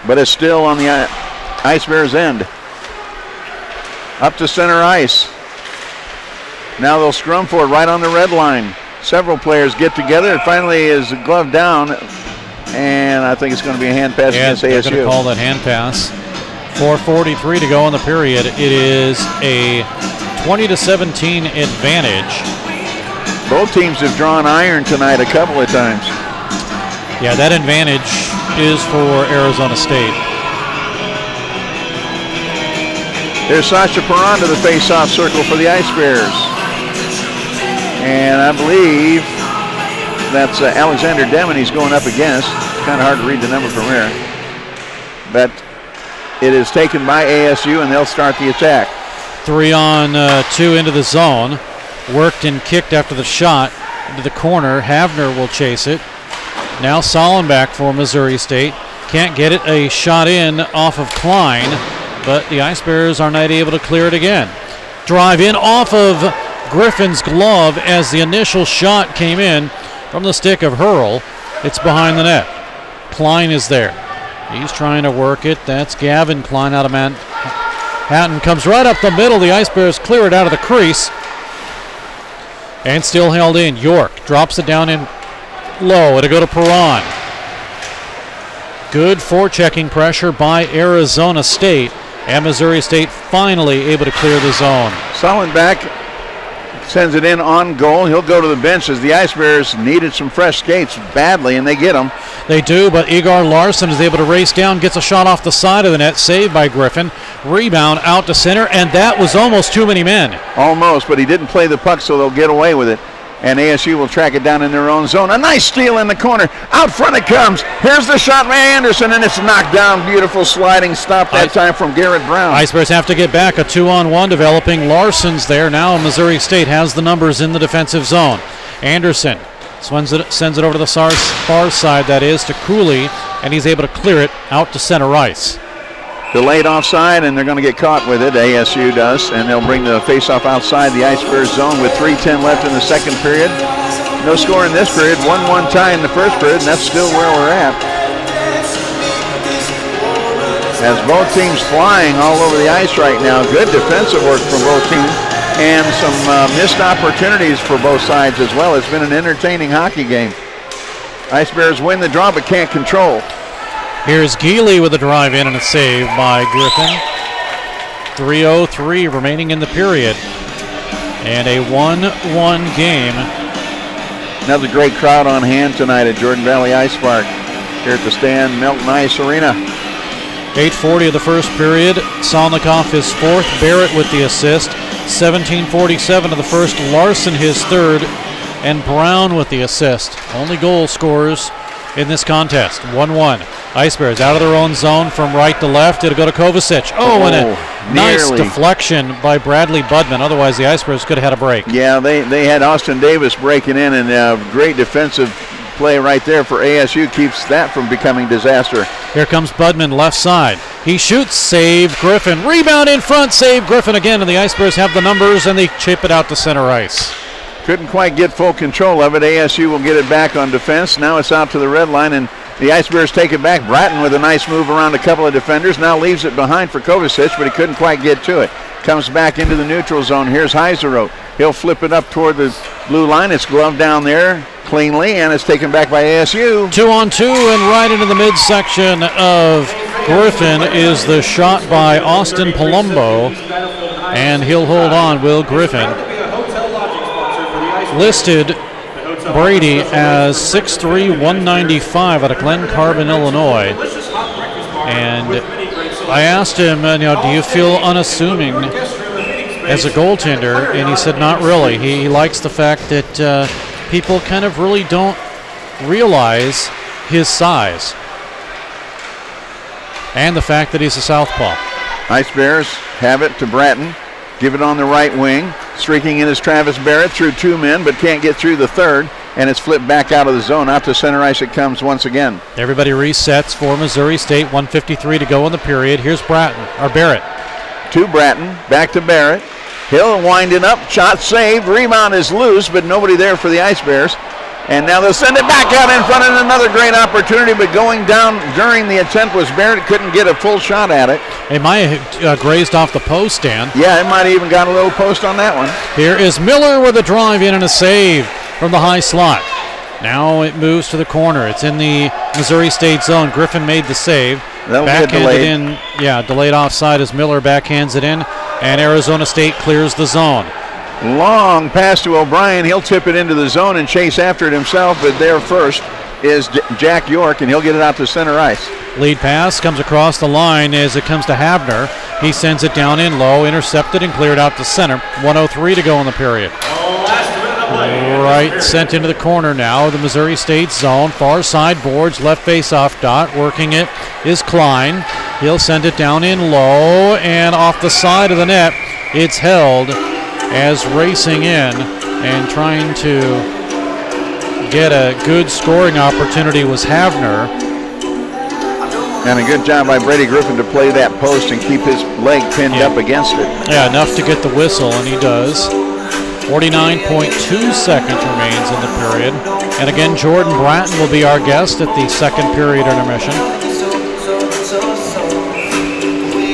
but it's still on the Ice Bears end. Up to center ice. Now they'll scrum for it right on the red line. Several players get together. It finally is gloved down, and I think it's going to be a hand pass against ASU. They're going to call that hand pass. 4:43 to go in the period. It is a 20-17 advantage. Both teams have drawn iron tonight a couple of times. Yeah, that advantage is for Arizona State. There's Sasha Perron to the face-off circle for the Ice Bears. And I believe that's Alexander Demon he's going up against. Kind of hard to read the number from here. But it is taken by ASU, and they'll start the attack. 3-on-2 into the zone. Worked and kicked after the shot into the corner. Havner will chase it. Now Sollenbach for Missouri State. Can't get it. A shot in off of Klein, but the Ice Bears are not able to clear it again. Drive in off of Griffin's glove as the initial shot came in from the stick of Hurl. It's behind the net. Klein is there. He's trying to work it. That's Gavin Klein out of Manhattan. Comes right up the middle. The Ice Bears clear it out of the crease. And still held in. York drops it down in low. It'll go to Perron. Good forechecking pressure by Arizona State. And Missouri State finally able to clear the zone. Sollenbach sends it in on goal. He'll go to the bench as the Ice Bears needed some fresh skates badly, and they get them. They do, but Igor Larson is able to race down, gets a shot off the side of the net, saved by Griffin. Rebound out to center, and that was almost too many men. Almost, but he didn't play the puck, so they'll get away with it. And ASU will track it down in their own zone. A nice steal in the corner. Out front it comes. Here's the shot by Anderson, and it's knocked down. Beautiful sliding stop that time from Garrett Brown. Ice Bears have to get back. A 2-on-1 developing. Larson's there. Now Missouri State has the numbers in the defensive zone. Anderson sends it over to the far side, that is, to Cooley, and he's able to clear it out to center ice. Delayed offside, and they're going to get caught with it. ASU does, and they'll bring the faceoff outside the Ice Bears zone with 3:10 left in the second period. No score in this period. 1-1 tie in the first period, and that's still where we're at. As both teams flying all over the ice right now. Good defensive work from both teams, and some missed opportunities for both sides as well. It's been an entertaining hockey game. Ice Bears win the draw, but can't control. Here's Geely with a drive in and a save by Griffin. 3:03 remaining in the period. And a 1-1 game. Another great crowd on hand tonight at Jordan Valley Ice Park here at the Stan Melton Ice Arena. 8:40 of the first period. Solnikoff his fourth. Barrett with the assist. 17:47 of the first. Larson his third. And Brown with the assist. Only goal scorers in this contest. 1-1. Ice Bears out of their own zone from right to left. It'll go to Kovacic. And a nice deflection by Bradley Budman. Otherwise, the Ice Bears could have had a break. Yeah, they had Austin Davis breaking in, and great defensive play right there for ASU keeps that from becoming disaster. Here comes Budman, left side. He shoots, save Griffin. Rebound in front, save Griffin again, and the Ice Bears have the numbers, and they chip it out to center ice. Couldn't quite get full control of it. ASU will get it back on defense. Now it's out to the red line, and the Ice Bears take it back. Bratton with a nice move around a couple of defenders. Now leaves it behind for Kovacic, but he couldn't quite get to it. Comes back into the neutral zone. Here's Heiseroth. He'll flip it up toward the blue line. It's gloved down there cleanly, and it's taken back by ASU. 2-on-2, and right into the midsection of Griffin is the shot by Austin Palumbo, and he'll hold on, Will Griffin. Listed Brady as 6'3", 195 out of Glen Carbon, Illinois. And I asked him, do you feel unassuming as a goaltender? And he said, not really. He likes the fact that people kind of really don't realize his size. And the fact that he's a southpaw. Ice Bears have it to Bratton. Give it on the right wing. Streaking in is Travis Barrett through two men, but can't get through the third. And it's flipped back out of the zone. Out to center ice it comes once again. Everybody resets for Missouri State. 1:53 to go in the period. Here's Barrett. To Bratton. Back to Barrett. Hill winding up. Shot saved. Rebound is loose, but nobody there for the Ice Bears. And now they'll send it back out in front, and another great opportunity, but going down during the attempt was Barrett. Couldn't get a full shot at it. It might have grazed off the post, Dan. Yeah, it might have even got a little post on that one. Here is Miller with a drive in and a save from the high slot. Now it moves to the corner. It's in the Missouri State zone. Griffin made the save. That'll be delayed. In. Yeah, delayed offside as Miller backhands it in, and Arizona State clears the zone. Long pass to O'Brien. He'll tip it into the zone and chase after it himself, but there first is Jack York, and he'll get it out to center ice. Lead pass comes across the line as it comes to Havner. He sends it down in low, intercepted and cleared out to center. 1:03 to go in the period. Right, sent into the corner now, the Missouri State zone. Far side boards, left face-off dot. Working it is Klein. He'll send it down in low, and off the side of the net, it's held as racing in and trying to get a good scoring opportunity was Havner. And a good job by Brady Griffin to play that post and keep his leg pinned up against it. Yeah, enough to get the whistle, and he does. 49.2 seconds remains in the period. And again, Jordan Bratton will be our guest at the second period intermission.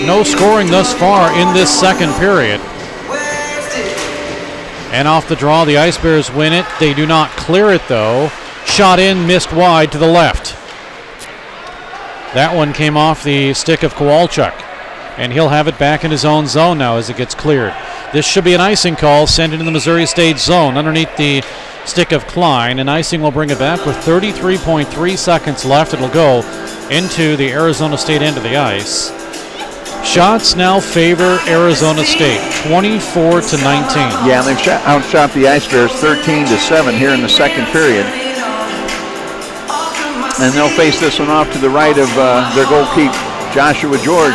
No scoring thus far in this second period. And off the draw, the Ice Bears win it. They do not clear it, though. Shot in, missed wide to the left. That one came off the stick of Kowalchuk. And he'll have it back in his own zone now as it gets cleared. This should be an icing call sent into the Missouri State zone underneath the stick of Klein. And icing will bring it back with 33.3 seconds left. It'll go into the Arizona State end of the ice. Shots now favor Arizona State, 24-19. Yeah, they've outshot the Ice Bears 13-7 here in the second period. And they'll face this one off to the right of their goalkeeper, Joshua George.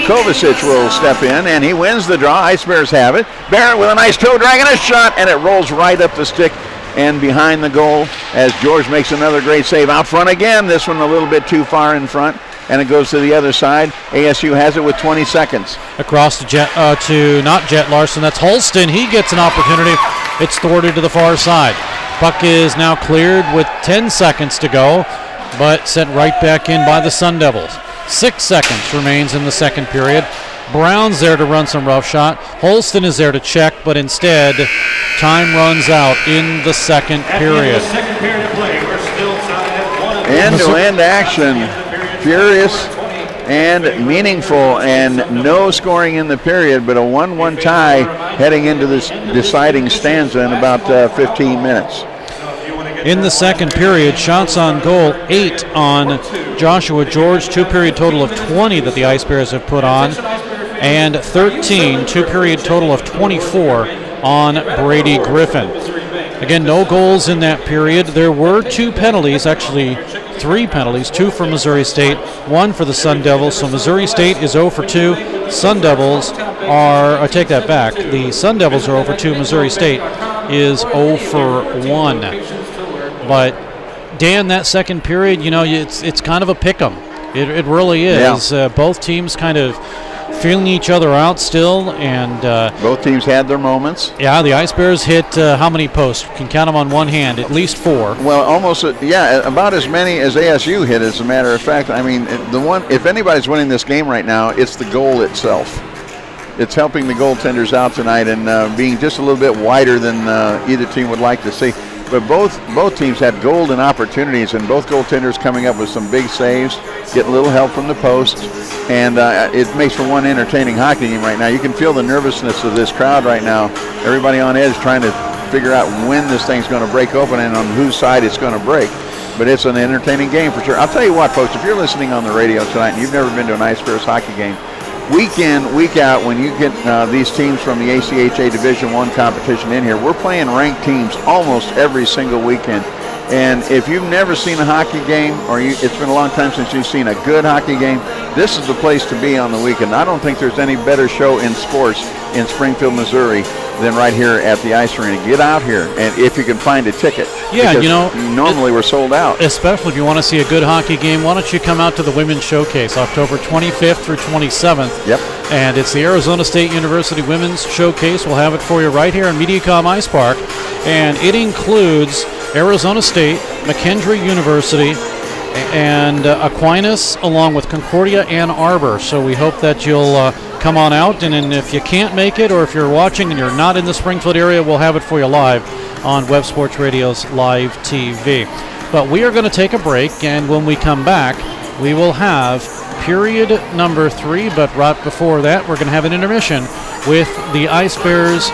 Kovacic will step in, and he wins the draw. Ice Bears have it. Barrett with a nice toe drag and a shot, and it rolls right up the stick and behind the goal as George makes another great save. Out front again, this one a little bit too far in front. And it goes to the other side. ASU has it with 20 seconds. Across to not Jet Larson, that's Holston. He gets an opportunity. It's thwarted to the far side. Puck is now cleared with 10 seconds to go, but sent right back in by the Sun Devils. 6 seconds remains in the second period. Brown's there to run some rough shot. Holston is there to check, but instead, time runs out in the second period. End-to-end action. Furious and meaningful, and no scoring in the period, but a 1-1 tie heading into this deciding stanza in about 15 minutes. In the second period, shots on goal, 8 on Joshua George, two-period total of 20 that the Ice Bears have put on, and 13, two-period total of 24 on Brady Griffin. Again, no goals in that period. There were 2 penalties, actually 3 penalties, 2 for Missouri State, 1 for the Sun Devils. So Missouri State is 0 for 2. Sun Devils are, I take that back, the Sun Devils are 0 for 2. Missouri State is 0 for 1. But Dan, that second period, you know, it's kind of a pick-em. It really is. Yeah. Both teams kind of feeling each other out still, and both teams had their moments. Yeah, the Ice Bears hit how many posts? Can count them on one hand, at least 4. Well, almost, about as many as ASU hit, as a matter of fact. I mean, if anybody's winning this game right now, it's the goal itself. It's helping the goaltenders out tonight and being just a little bit wider than either team would like to see. But both teams had golden opportunities, and both goaltenders coming up with some big saves, getting a little help from the post, and it makes for one entertaining hockey game right now. You can feel the nervousness of this crowd right now. Everybody on edge trying to figure out when this thing's going to break open and on whose side it's going to break. But it's an entertaining game for sure. I'll tell you what, folks, if you're listening on the radio tonight and you've never been to an Ice Bears hockey game, week in, week out, when you get these teams from the ACHA Division I competition in here, we're playing ranked teams almost every single weekend. And if you've never seen a hockey game, or it's been a long time since you've seen a good hockey game, this is the place to be on the weekend. I don't think there's any better show in sports in Springfield, Missouri than right here at the Ice Arena. Get out here, and if you can find a ticket. Yeah, you know, normally we're sold out. Especially if you want to see a good hockey game, why don't you come out to the Women's Showcase, October 25th through 27th. Yep. And it's the Arizona State University Women's Showcase. We'll have it for you right here in MediaCom Ice Park. And it includes Arizona State, McKendree University, and Aquinas, along with Concordia Ann Arbor. So we hope that you'll come on out, and if you can't make it, or if you're watching and you're not in the Springfield area, we'll have it for you live on Web Sports Radio's live TV. But we are going to take a break, and when we come back, we will have period number 3, but right before that, we're going to have an intermission with the Ice Bears'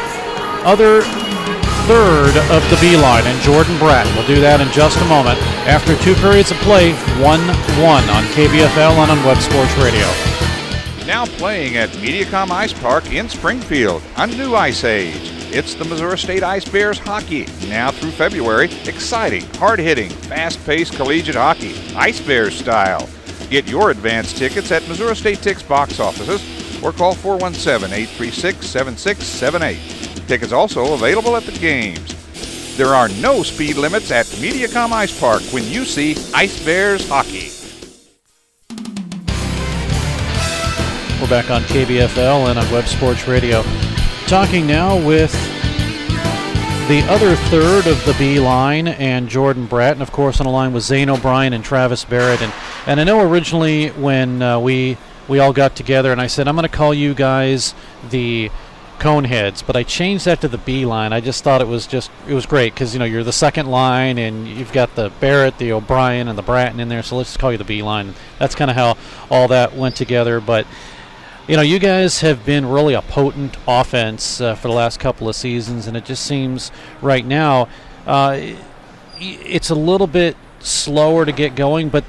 other third of the B line, and Jordan Bratton. We'll do that in just a moment after 2 periods of play, 1-1 on KBFL and on Web Sports Radio. Now playing at MediaCom Ice Park in Springfield, a new ice age. It's the Missouri State Ice Bears hockey. Now through February, exciting, hard-hitting, fast-paced collegiate hockey, Ice Bears style. Get your advance tickets at Missouri State Tix box offices or call 417-836-7678. Tickets also available at the games. There are no speed limits at MediaCom Ice Park when you see Ice Bears hockey. We're back on KBFL and on Web Sports Radio. Talking now with the other third of the B line and Jordan Bratton, of course, on the line with Zane O'Brien and Travis Barrett. And I know originally when we all got together and I said, I'm going to call you guys the Coneheads, but I changed that to the B line. I just thought it was great because, you know, you're the second line and you've got the Barrett, the O'Brien, and the Bratton in there, so let's just call you the B line. That's kind of how all that went together. But you know, you guys have been really a potent offense for the last couple of seasons, and it just seems right now it's a little bit slower to get going, but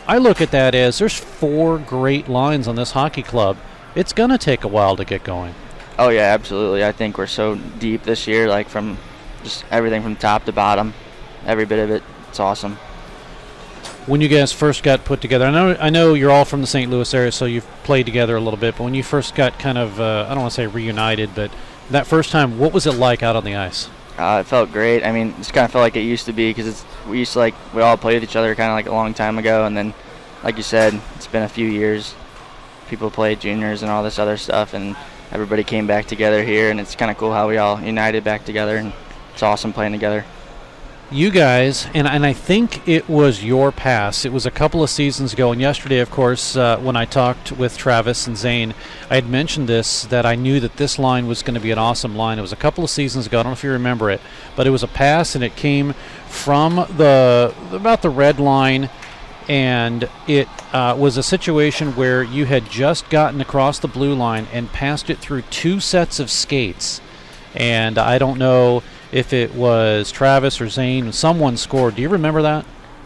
I look at that as there's 4 great lines on this hockey club. It's going to take a while to get going. Oh, yeah, absolutely. I think we're so deep this year, like from just everything from top to bottom, every bit of it. It's awesome. When you guys first got put together, I know you're all from the St. Louis area, so you've played together a little bit, but when you first got kind of, I don't want to say reunited, but that first time, what was it like out on the ice? It felt great. I mean, it's kind of felt like it used to be because we all played with each other kind of like a long time ago, and then, like you said, it's been a few years. People played juniors and all this other stuff, and everybody came back together here, and it's kind of cool how we all united back together, and it's awesome playing together. You guys, and I think it was your pass. It was a couple of seasons ago, and yesterday, of course, when I talked with Travis and Zane, I had mentioned this, that I knew that this line was going to be an awesome line. It was a couple of seasons ago. I don't know if you remember it, but it was a pass, and it came from about the red line, and it was a situation where you had just gotten across the blue line and passed it through 2 sets of skates. And I don't know if it was Travis or Zane. Someone scored. Do you remember that?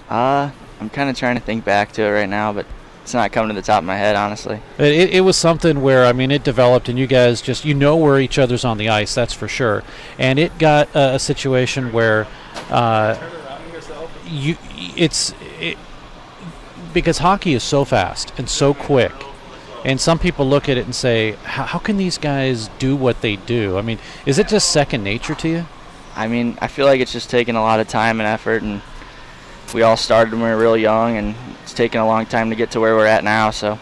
I'm kind of trying to think back to it right now, but it's not coming to the top of my head, honestly. It was something where, I mean, it developed, and you guys just, you know where each other's on the ice, that's for sure. And it got a situation where because hockey is so fast and so quick, and some people look at it and say, how can these guys do what they do? I mean, is it just second nature to you? I mean, I feel like it's just taken a lot of time and effort, and we all started when we were real young, and it's taken a long time to get to where we're at now. So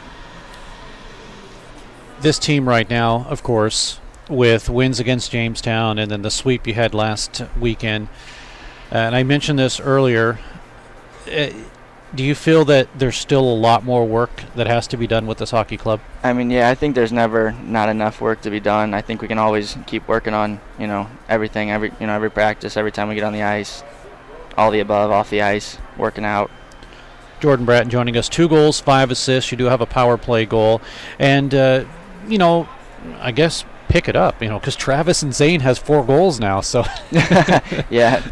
this team right now, of course, with wins against Jamestown and then the sweep you had last weekend, and I mentioned this earlier, do you feel that there's still a lot more work that has to be done with this hockey club? I mean, yeah, I think there's never not enough work to be done. I think we can always keep working on, everything, every practice, every time we get on the ice, all the above, off the ice, working out. Jordan Bratton joining us, 2 goals, 5 assists. You do have a power play goal. And, I guess pick it up, because Travis and Zane has 4 goals now. So yeah,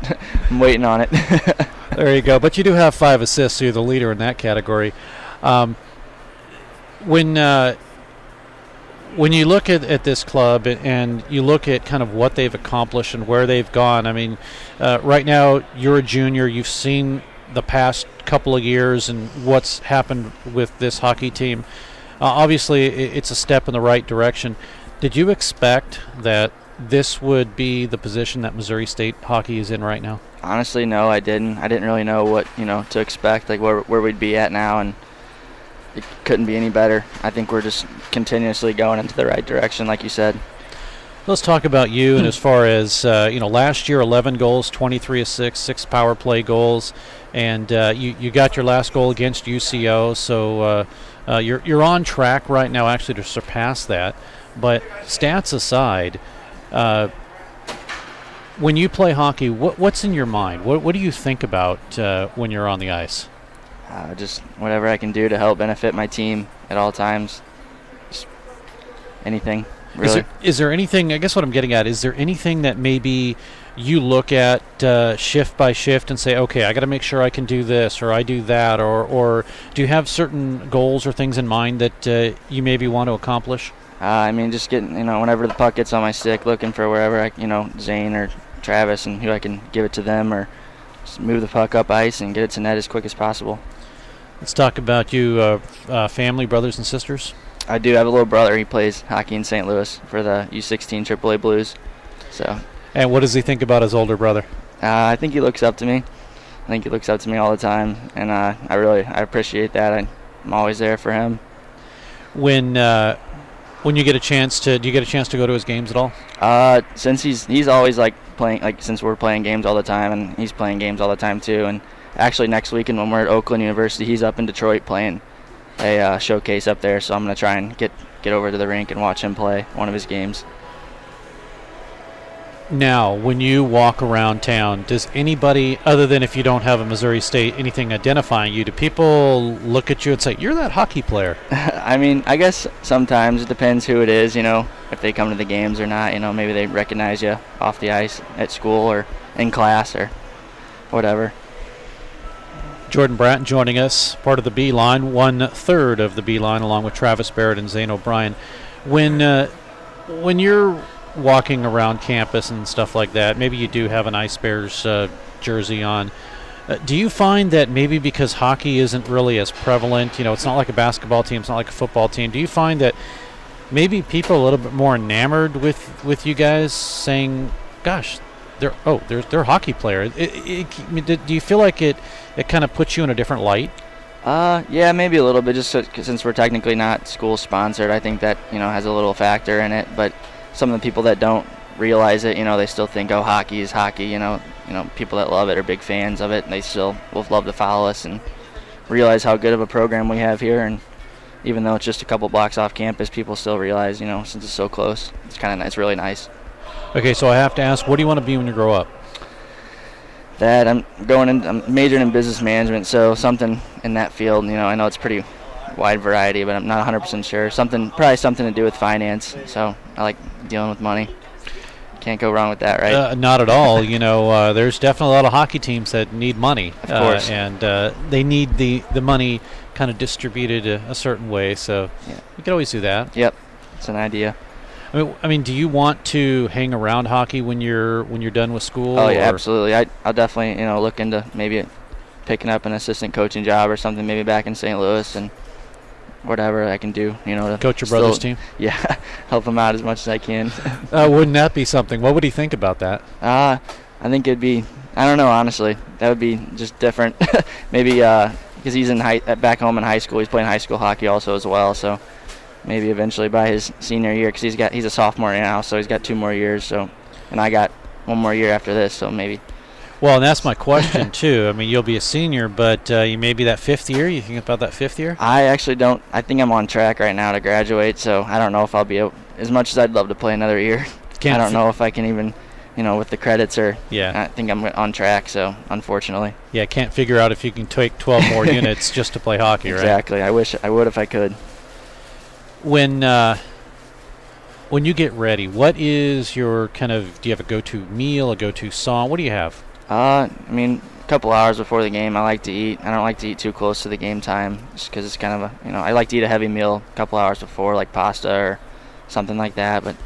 I'm waiting on it. There you go. But you do have 5 assists, so you're the leader in that category. When you look at this club and you look at kind of what they've accomplished and where they've gone, I mean, right now you're a junior. You've seen the past couple of years and what's happened with this hockey team. Obviously, it's a step in the right direction. Did you expect that this would be the position that Missouri State hockey is in right now? Honestly, no, I didn't. I didn't really know what to expect, like where we'd be at now, and it couldn't be any better. I think we're just continuously going into the right direction, like you said. Let's talk about you, and as far as last year, 11 goals, 23 assists, 6 power play goals, and you got your last goal against UCO, so you're on track right now, actually, to surpass that. But stats aside, when you play hockey, what's in your mind? What do you think about when you're on the ice? Just whatever I can do to help benefit my team at all times. Just anything, really. Is there anything, I guess what I'm getting at, is there anything that maybe you look at shift by shift and say, okay, I got to make sure I can do this or I do that, or do you have certain goals or things in mind that you maybe want to accomplish? I mean, just getting, whenever the puck gets on my stick, looking for wherever Zane or Travis and who I can give it to them, or just move the puck up ice and get it to net as quick as possible. Let's talk about you, family, brothers and sisters. I do have a little brother. He plays hockey in St. Louis for the U16 AAA Blues. So. And what does he think about his older brother? I think he looks up to me. I think he looks up to me all the time, and I appreciate that. I'm always there for him. When you get a chance to, do you get a chance to go to his games at all? Since he's always playing, since we're playing games all the time, and he's playing games all the time too. And actually next weekend when we're at Oakland University, he's up in Detroit playing a showcase up there. So I'm gonna try and get over to the rink and watch him play one of his games. Now, when you walk around town, does anybody, other than if you don't have a Missouri State, anything identifying you, do people look at you and say, you're that hockey player? I mean, I guess sometimes it depends who it is, if they come to the games or not. Maybe they recognize you off the ice at school or in class or whatever. Jordan Bratton joining us, part of the B line, 1/3 of the B line, along with Travis Barrett and Zane O'Brien. When you're walking around campus and stuff like that, maybe you do have an Ice Bears jersey on. Do you find that maybe because hockey isn't really as prevalent, it's not like a basketball team, it's not like a football team, do you find that maybe people are a little bit more enamored with you guys, saying, gosh, they're hockey players? Do you feel like it kind of puts you in a different light? Yeah, maybe a little bit, just since we're technically not school sponsored. I think that has a little factor in it, but some of the people that don't realize it, they still think, oh, hockey is hockey. People that love it are big fans of it, and they still will love to follow us and realize how good of a program we have here. And even though it's just a couple blocks off campus, people still realize, since it's so close, it's really nice. Okay, so I have to ask, what do you want to be when you grow up? I'm majoring in business management, so something in that field. I know it's pretty wide variety, but I'm not 100% sure. Probably something to do with finance. So I like dealing with money. Can't go wrong with that, right? Not at all. You know, there's definitely a lot of hockey teams that need money. Of course. And they need the money kind of distributed a certain way. So you could always do that. Yep, it's an idea. I mean, do you want to hang around hockey when you're done with school? Oh, yeah, absolutely. I'll definitely, look into maybe picking up an assistant coaching job or something, maybe back in St. Louis, and whatever I can do, to coach your brother's team. Yeah, help him out as much as I can. Wouldn't that be something? What would he think about that? I think it'd be, I don't know, honestly. That would be just different. Maybe because he's back home in high school. He's playing high school hockey also as well. So maybe eventually by his senior year, because he's a sophomore now, so he's got 2 more years. So, and I got 1 more year after this, so maybe. Well, and that's my question, too. I mean, you'll be a senior, but you maybe that 5th year? You think about that 5th year? I actually don't. I think I'm on track right now to graduate, so I don't know if I'll be able, as much as I'd love to play another year. I don't know if I can even, with the credits or. Yeah. I think I'm on track, so unfortunately. Yeah, can't figure out if you can take 12 more units just to play hockey, right? Exactly. I wish I would if I could. When you get ready, what is your do you have a go-to meal, a go-to song? What do you have? A couple hours before the game, I like to eat. I don't like to eat too close to the game time, just because it's kind of I like to eat a heavy meal a couple hours before, like pasta or something like that. But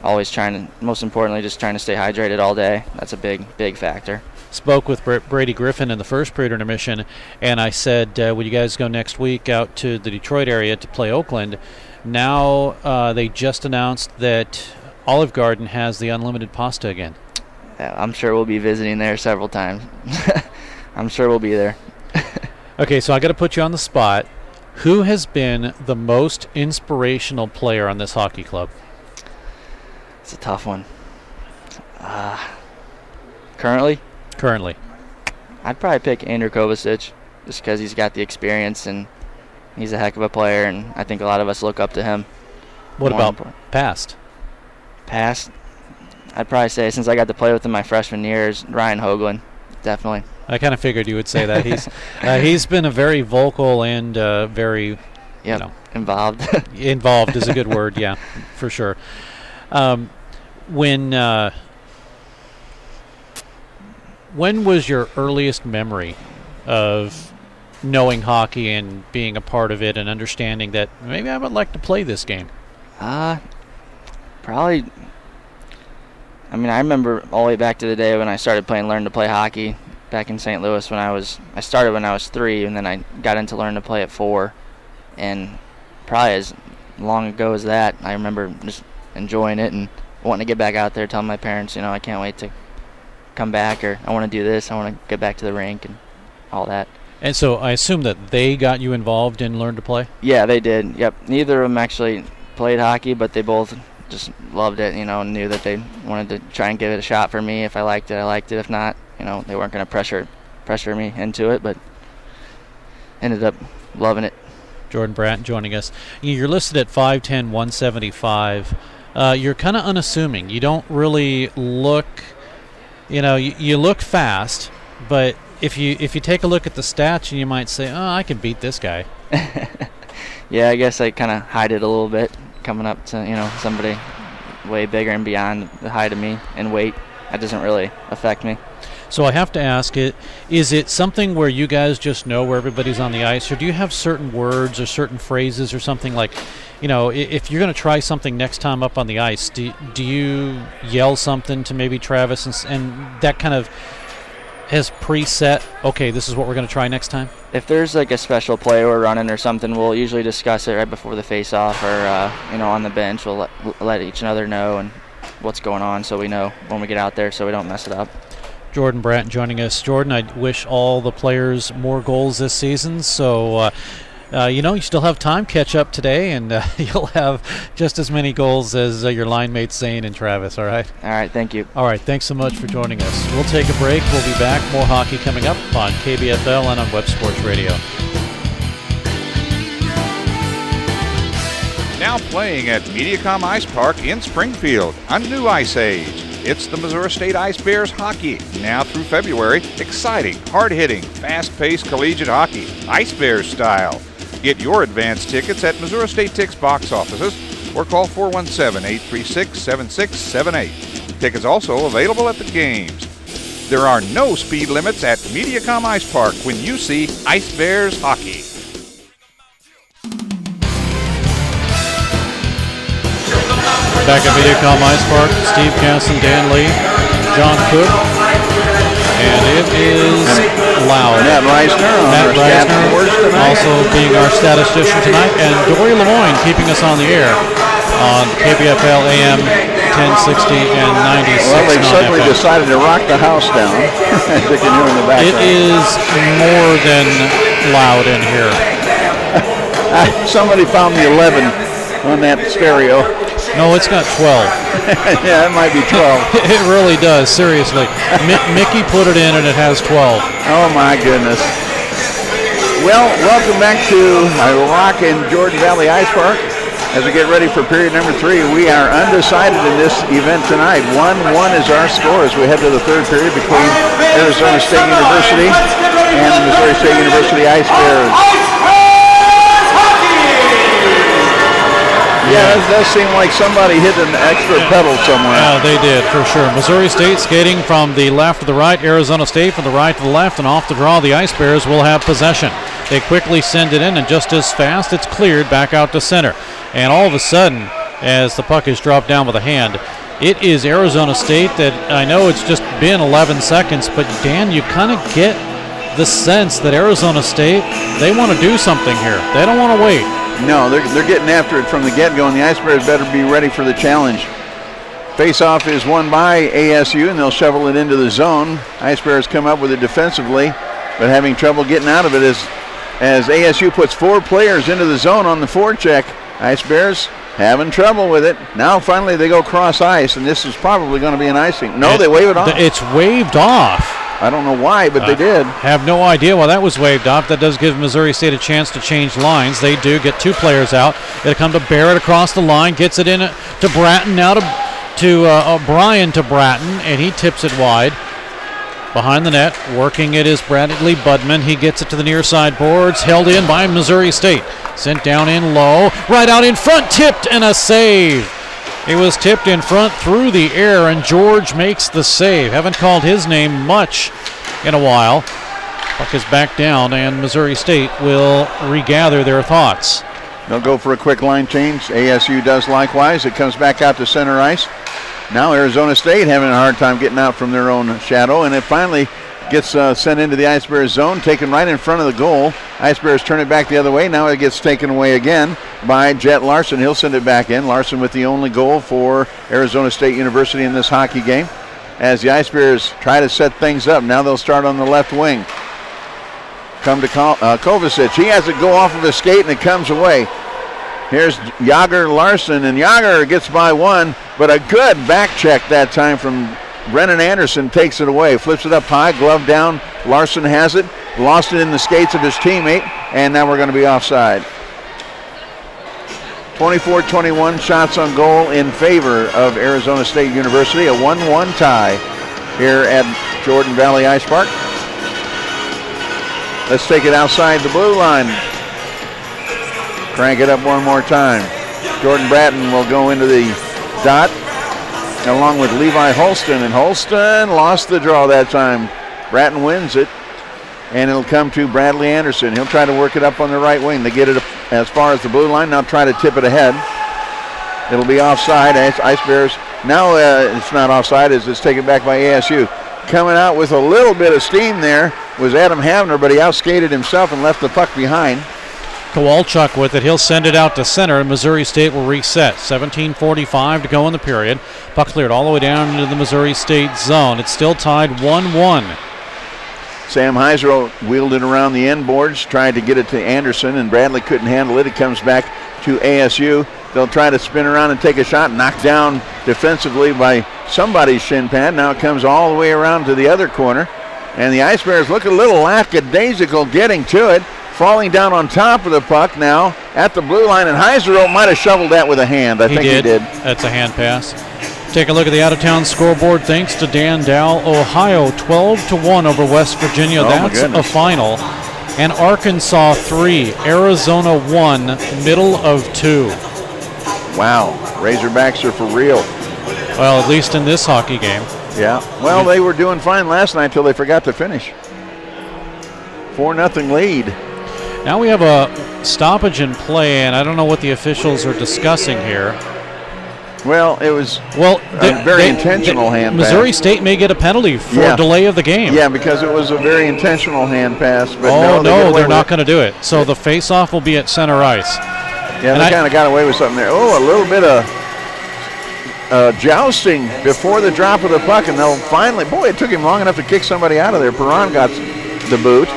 always most importantly, just trying to stay hydrated all day. That's a big factor. Spoke with Brady Griffin in the first period intermission, and I said, "Will you guys go next week out to the Detroit area to play Oakland?" Now they just announced that Olive Garden has the unlimited pasta again. Yeah, I'm sure we'll be visiting there several times. I'm sure we'll be there. Okay, so I got to put you on the spot. Who has been the most inspirational player on this hockey club? It's a tough one. Currently? Currently. I'd probably pick Andrew Kovacic, just because he's got the experience and he's a heck of a player, and I think a lot of us look up to him. What about past? Past? I'd probably say, since I got to play with him my freshman year, is Ryan Hoagland, definitely. I kind of figured you would say that. He's been a very vocal and very, involved. Involved is a good word, yeah, for sure. When was your earliest memory of knowing hockey and being a part of it and understanding that maybe I would like to play this game? Probably. I remember all the way back to the day when I started learn to play hockey back in St. Louis. I started when I was 3, and then I got into learn to play at 4, and probably as long ago as that, I remember just enjoying it and wanting to get back out there, telling my parents, I can't wait to come back, or I want to do this, I want to get back to the rink and all that. And so I assume that they got you involved in learn to play? Yeah, they did. Yep. Neither of them actually played hockey, but they both just loved it, and knew that they wanted to try and give it a shot for me. If I liked it, I liked it. If not, they weren't going to pressure me into it, but ended up loving it. Jordan Brandt joining us. You're listed at 5'10", 175. You're kind of unassuming. You don't really look, you look fast, but if you take a look at the stats, you might say, oh, I can beat this guy. Yeah, I guess I kind of hide it a little bit, coming up to, somebody way bigger and beyond the height of me and weight. That doesn't really affect me. So I have to ask is it something where you guys just know where everybody's on the ice, or do you have certain words or certain phrases or something like, if you're going to try something next time up on the ice, do you yell something to maybe Travis and that kind of has preset, okay, this is what we're going to try next time? If there's like a special play we're running or something, we'll usually discuss it right before the face-off or, on the bench. We'll let each other know and what's going on so we know when we get out there so we don't mess it up. Jordan Brandt joining us. Jordan, I wish all the players more goals this season. So, you still have time. Catch up today, and you'll have just as many goals as your line mates Zane and Travis, all right? All right, thank you. All right, thanks so much for joining us. We'll take a break. We'll be back. More hockey coming up on KBFL and on Web Sports Radio. Now playing at Mediacom Ice Park in Springfield, a new ice age. It's the Missouri State Ice Bears hockey. Now through February, exciting, hard-hitting, fast-paced collegiate hockey, Ice Bears style. Get your advance tickets at Missouri State Tix box offices or call 417-836-7678. Tickets also available at the games. There are no speed limits at Mediacom Ice Park when you see Ice Bears hockey. Back at Mediacom Ice Park, Steve Casson, Dan Lee, John Cook, and it is loud. Matt Reisner, also being our statistician tonight, and Dory Lemoyne keeping us on the air on KPFL AM 1060 and 96. Well, they've suddenly decided to rock the house down, as you can hear in the background. It is more than loud in here. Somebody found the 11 on that stereo. No, it's got 12. Yeah, it might be 12. It really does, seriously. Mickey put it in and it has 12. Oh my goodness. Well, welcome back to Rock in Jordan Valley Ice Park. As we get ready for period number 3, we are undecided in this event tonight. 1-1 is our score as we head to the third period between Arizona State University and the Missouri State University Ice Bears. Yeah, it does seem like somebody hit an extra pedal somewhere. Yeah, they did, for sure. Missouri State skating from the left to the right, Arizona State from the right to the left, and off the draw, the Ice Bears will have possession. They quickly send it in, and just as fast, it's cleared back out to center. And all of a sudden, as the puck is dropped down with a hand, it is Arizona State that, I know it's just been 11 seconds, but Dan, you kind of get the sense that Arizona State, they want to do something here. They don't want to wait. No, they're getting after it from the get-go, and the Ice Bears better be ready for the challenge. Face-off is won by ASU, and they'll shovel it into the zone. Ice Bears come up with it defensively, but having trouble getting out of it as ASU puts 4 players into the zone on the forecheck. Ice Bears having trouble with it. Now finally they go cross ice, and this is probably going to be an icing. No, they wave it off. It's waved off. I don't know why, but they did. Have no idea why that was waved off. That does give Missouri State a chance to change lines. They do get 2 players out. It'll come to Barrett across the line, gets it in to Bratton, now to Brian to Bratton, and he tips it wide. Behind the net, working it is Bradley Budman. He gets it to the near side boards, held in by Missouri State. Sent down in low, right out in front, tipped, and a save. It was tipped in front through the air, and George makes the save. Haven't called his name much in a while. Puck is back down, and Missouri State will regather their thoughts. They'll go for a quick line change. ASU does likewise. It comes back out to center ice. Now Arizona State having a hard time getting out from their own shadow, and it finally gets sent into the Ice Bears zone, taken right in front of the goal. Ice Bears turn it back the other way. Now it gets taken away again by Jet Larson. He'll send it back in. Larson with the only goal for Arizona State University in this hockey game. As the Ice Bears try to set things up, now they'll start on the left wing. Come to Kovacic. He has it go off of his skate, and it comes away. Here's Yager Larson, and Yager gets by one, but a good back check that time from Brennan Anderson. Takes it away, flips it up high, glove down. Larson has it, lost it in the skates of his teammate, and now we're going to be offside. 24-21 shots on goal in favor of Arizona State University. A 1-1 tie here at Jordan Valley Ice Park. Let's take it outside the blue line. Crank it up one more time. Jordan Bratton will go into the dot along with Levi Holston, and Holston lost the draw that time. Bratton wins it, and it'll come to Bradley Anderson. He'll try to work it up on the right wing. They get it as far as the blue line. Now try to tip it ahead. It'll be offside. Ice Bears. Now it's not offside as it's taken back by ASU. Coming out with a little bit of steam there was Adam Havner, but he outskated himself and left the puck behind. Kowalchuk with it. He'll send it out to center, and Missouri State will reset. 17:45 to go in the period. Puck cleared all the way down into the Missouri State zone. It's still tied 1-1. Sam Heiser wheeled it around the end boards, tried to get it to Anderson, and Bradley couldn't handle it. It comes back to ASU. They'll try to spin around and take a shot, knocked down defensively by somebody's shin pad. Now it comes all the way around to the other corner, and the Ice Bears look a little lackadaisical getting to it. Falling down on top of the puck now at the blue line, and Heiser might have shoveled that with a hand. I think he did. That's a hand pass. Take a look at the out-of-town scoreboard. Thanks to Dan Dow, Ohio 12-1 over West Virginia. That's a final. and Arkansas 3, Arizona 1, middle of 2. Wow, Razorbacks are for real. Well, at least in this hockey game. Yeah, well, they were doing fine last night until they forgot to finish. 4-0 lead. Now we have a stoppage in play, and I don't know what the officials are discussing here. Well, it was a very intentional hand pass. Missouri State may get a penalty for delay of the game. Yeah, because it was a very intentional hand pass. But they're not going to do it. So the face-off will be at center ice. Yeah, they kind of got away with something there. Oh, a little bit of jousting before the drop of the puck, and they'll finally, boy, it took him long enough to kick somebody out of there. Perron got the boot,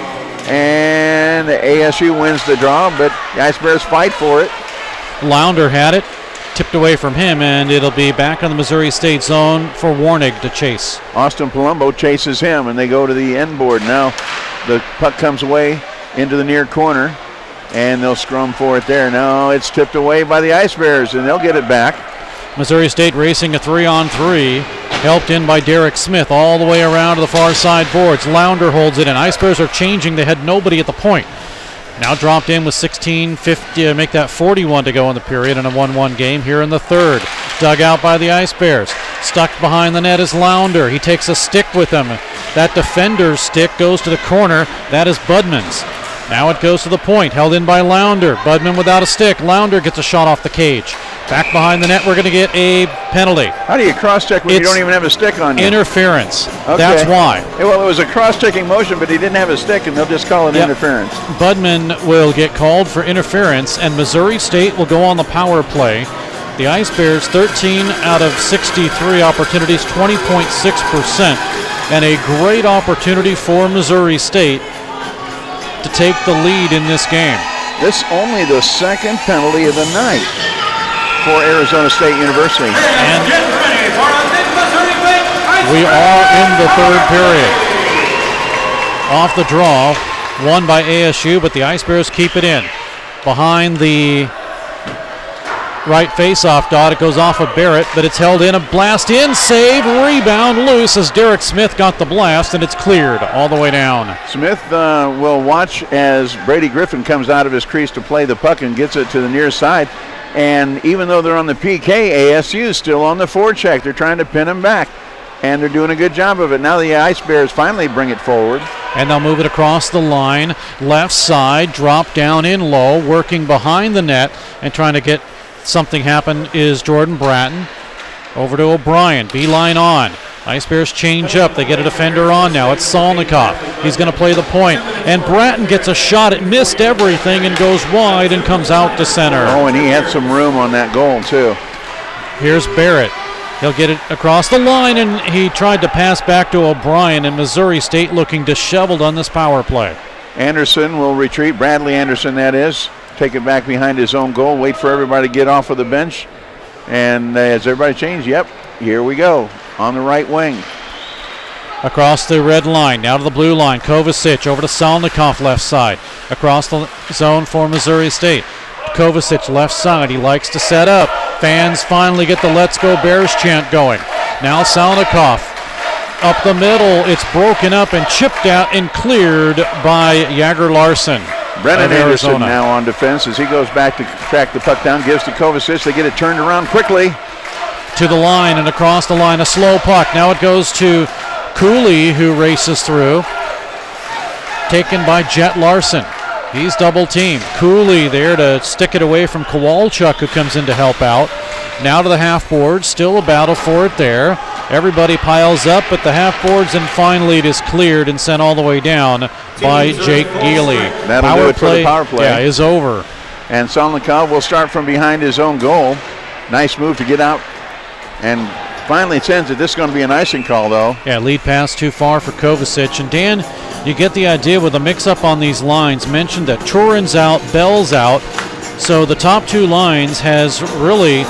and ASU wins the draw, but the Ice Bears fight for it. Launder had it, tipped away from him, and it'll be back on the Missouri State zone for Warnig to chase. Austin Palumbo chases him, and they go to the end board. Now the puck comes away into the near corner, and they'll scrum for it there. Now it's tipped away by the Ice Bears, and they'll get it back. Missouri State racing a 3-on-3, helped in by Derek Smith all the way around to the far side boards. Launder holds it in. Ice Bears are changing. They had nobody at the point. Now dropped in with 16:50, make that 41 to go in the period in a 1-1 game here in the third. Dug out by the Ice Bears. Stuck behind the net is Launder. He takes a stick with him. That defender's stick goes to the corner. That is Budman's. Now it goes to the point, held in by Launder. Budman without a stick. Launder gets a shot off the cage. Back behind the net, we're going to get a penalty. How do you cross-check when you don't even have a stick on you? Interference. Okay. That's why. Well, it was a cross-checking motion, but he didn't have a stick, and they'll just call it interference. Budman will get called for interference, and Missouri State will go on the power play. The Ice Bears, 13 out of 63 opportunities, 20.6%, and a great opportunity for Missouri State to take the lead in this game. This only the second penalty of the night for Arizona State University. And we are in the third period. Off the draw, won by ASU, but the Ice Bears keep it in. Behind the right face-off dot, it goes off of Barrett, but it's held in. A blast in, save, rebound, loose as Derek Smith got the blast, and it's cleared all the way down. Smith will watch as Brady Griffin comes out of his crease to play the puck and gets it to the near side. And even though they're on the PK, ASU is still on the forecheck. They're trying to pin him back, and they're doing a good job of it. Now the Ice Bears finally bring it forward. And they'll move it across the line, left side, drop down in low, working behind the net and trying to get something happen is Jordan Bratton. Over to O'Brien, beeline on. Ice Bears change up. They get a defender on now. It's Solnikoff. He's going to play the point. And Bratton gets a shot. It missed everything and goes wide and comes out to center. Oh, and he had some room on that goal, too. Here's Barrett. He'll get it across the line, and he tried to pass back to O'Brien, and Missouri State looking disheveled on this power play. Anderson will retreat. Bradley Anderson, that is. Take it back behind his own goal. Wait for everybody to get off of the bench. And as everybody changes, yep, here we go. On the right wing. Across the red line, now to the blue line. Kovacic over to Solnikoff left side. Across the zone for Missouri State. Kovacic left side. He likes to set up. Fans finally get the Let's Go Bears chant going. Now Solnikoff up the middle. It's broken up and chipped out and cleared by Jagger Larson. Brennan Anderson now on defense as he goes back to track the puck down. Gives to Kovacic. They get it turned around quickly. To the line and across the line, a slow puck. Now it goes to Cooley, who races through. Taken by Jet Larson. He's double teamed. Cooley there to stick it away from Kowalchuk, who comes in to help out. Now to the half board. Still a battle for it there. Everybody piles up at the half boards, and finally it is cleared and sent all the way down by Jake Geely. That'll do it for the power play. Yeah, is over. And Solnikov will start from behind his own goal. Nice move to get out. And finally it ends it. This is going to be an icing call, though. Yeah, lead pass too far for Kovacic. And Dan, you get the idea with the mix-up on these lines. Mentioned that Turin's out, Bell's out. So the top two lines has really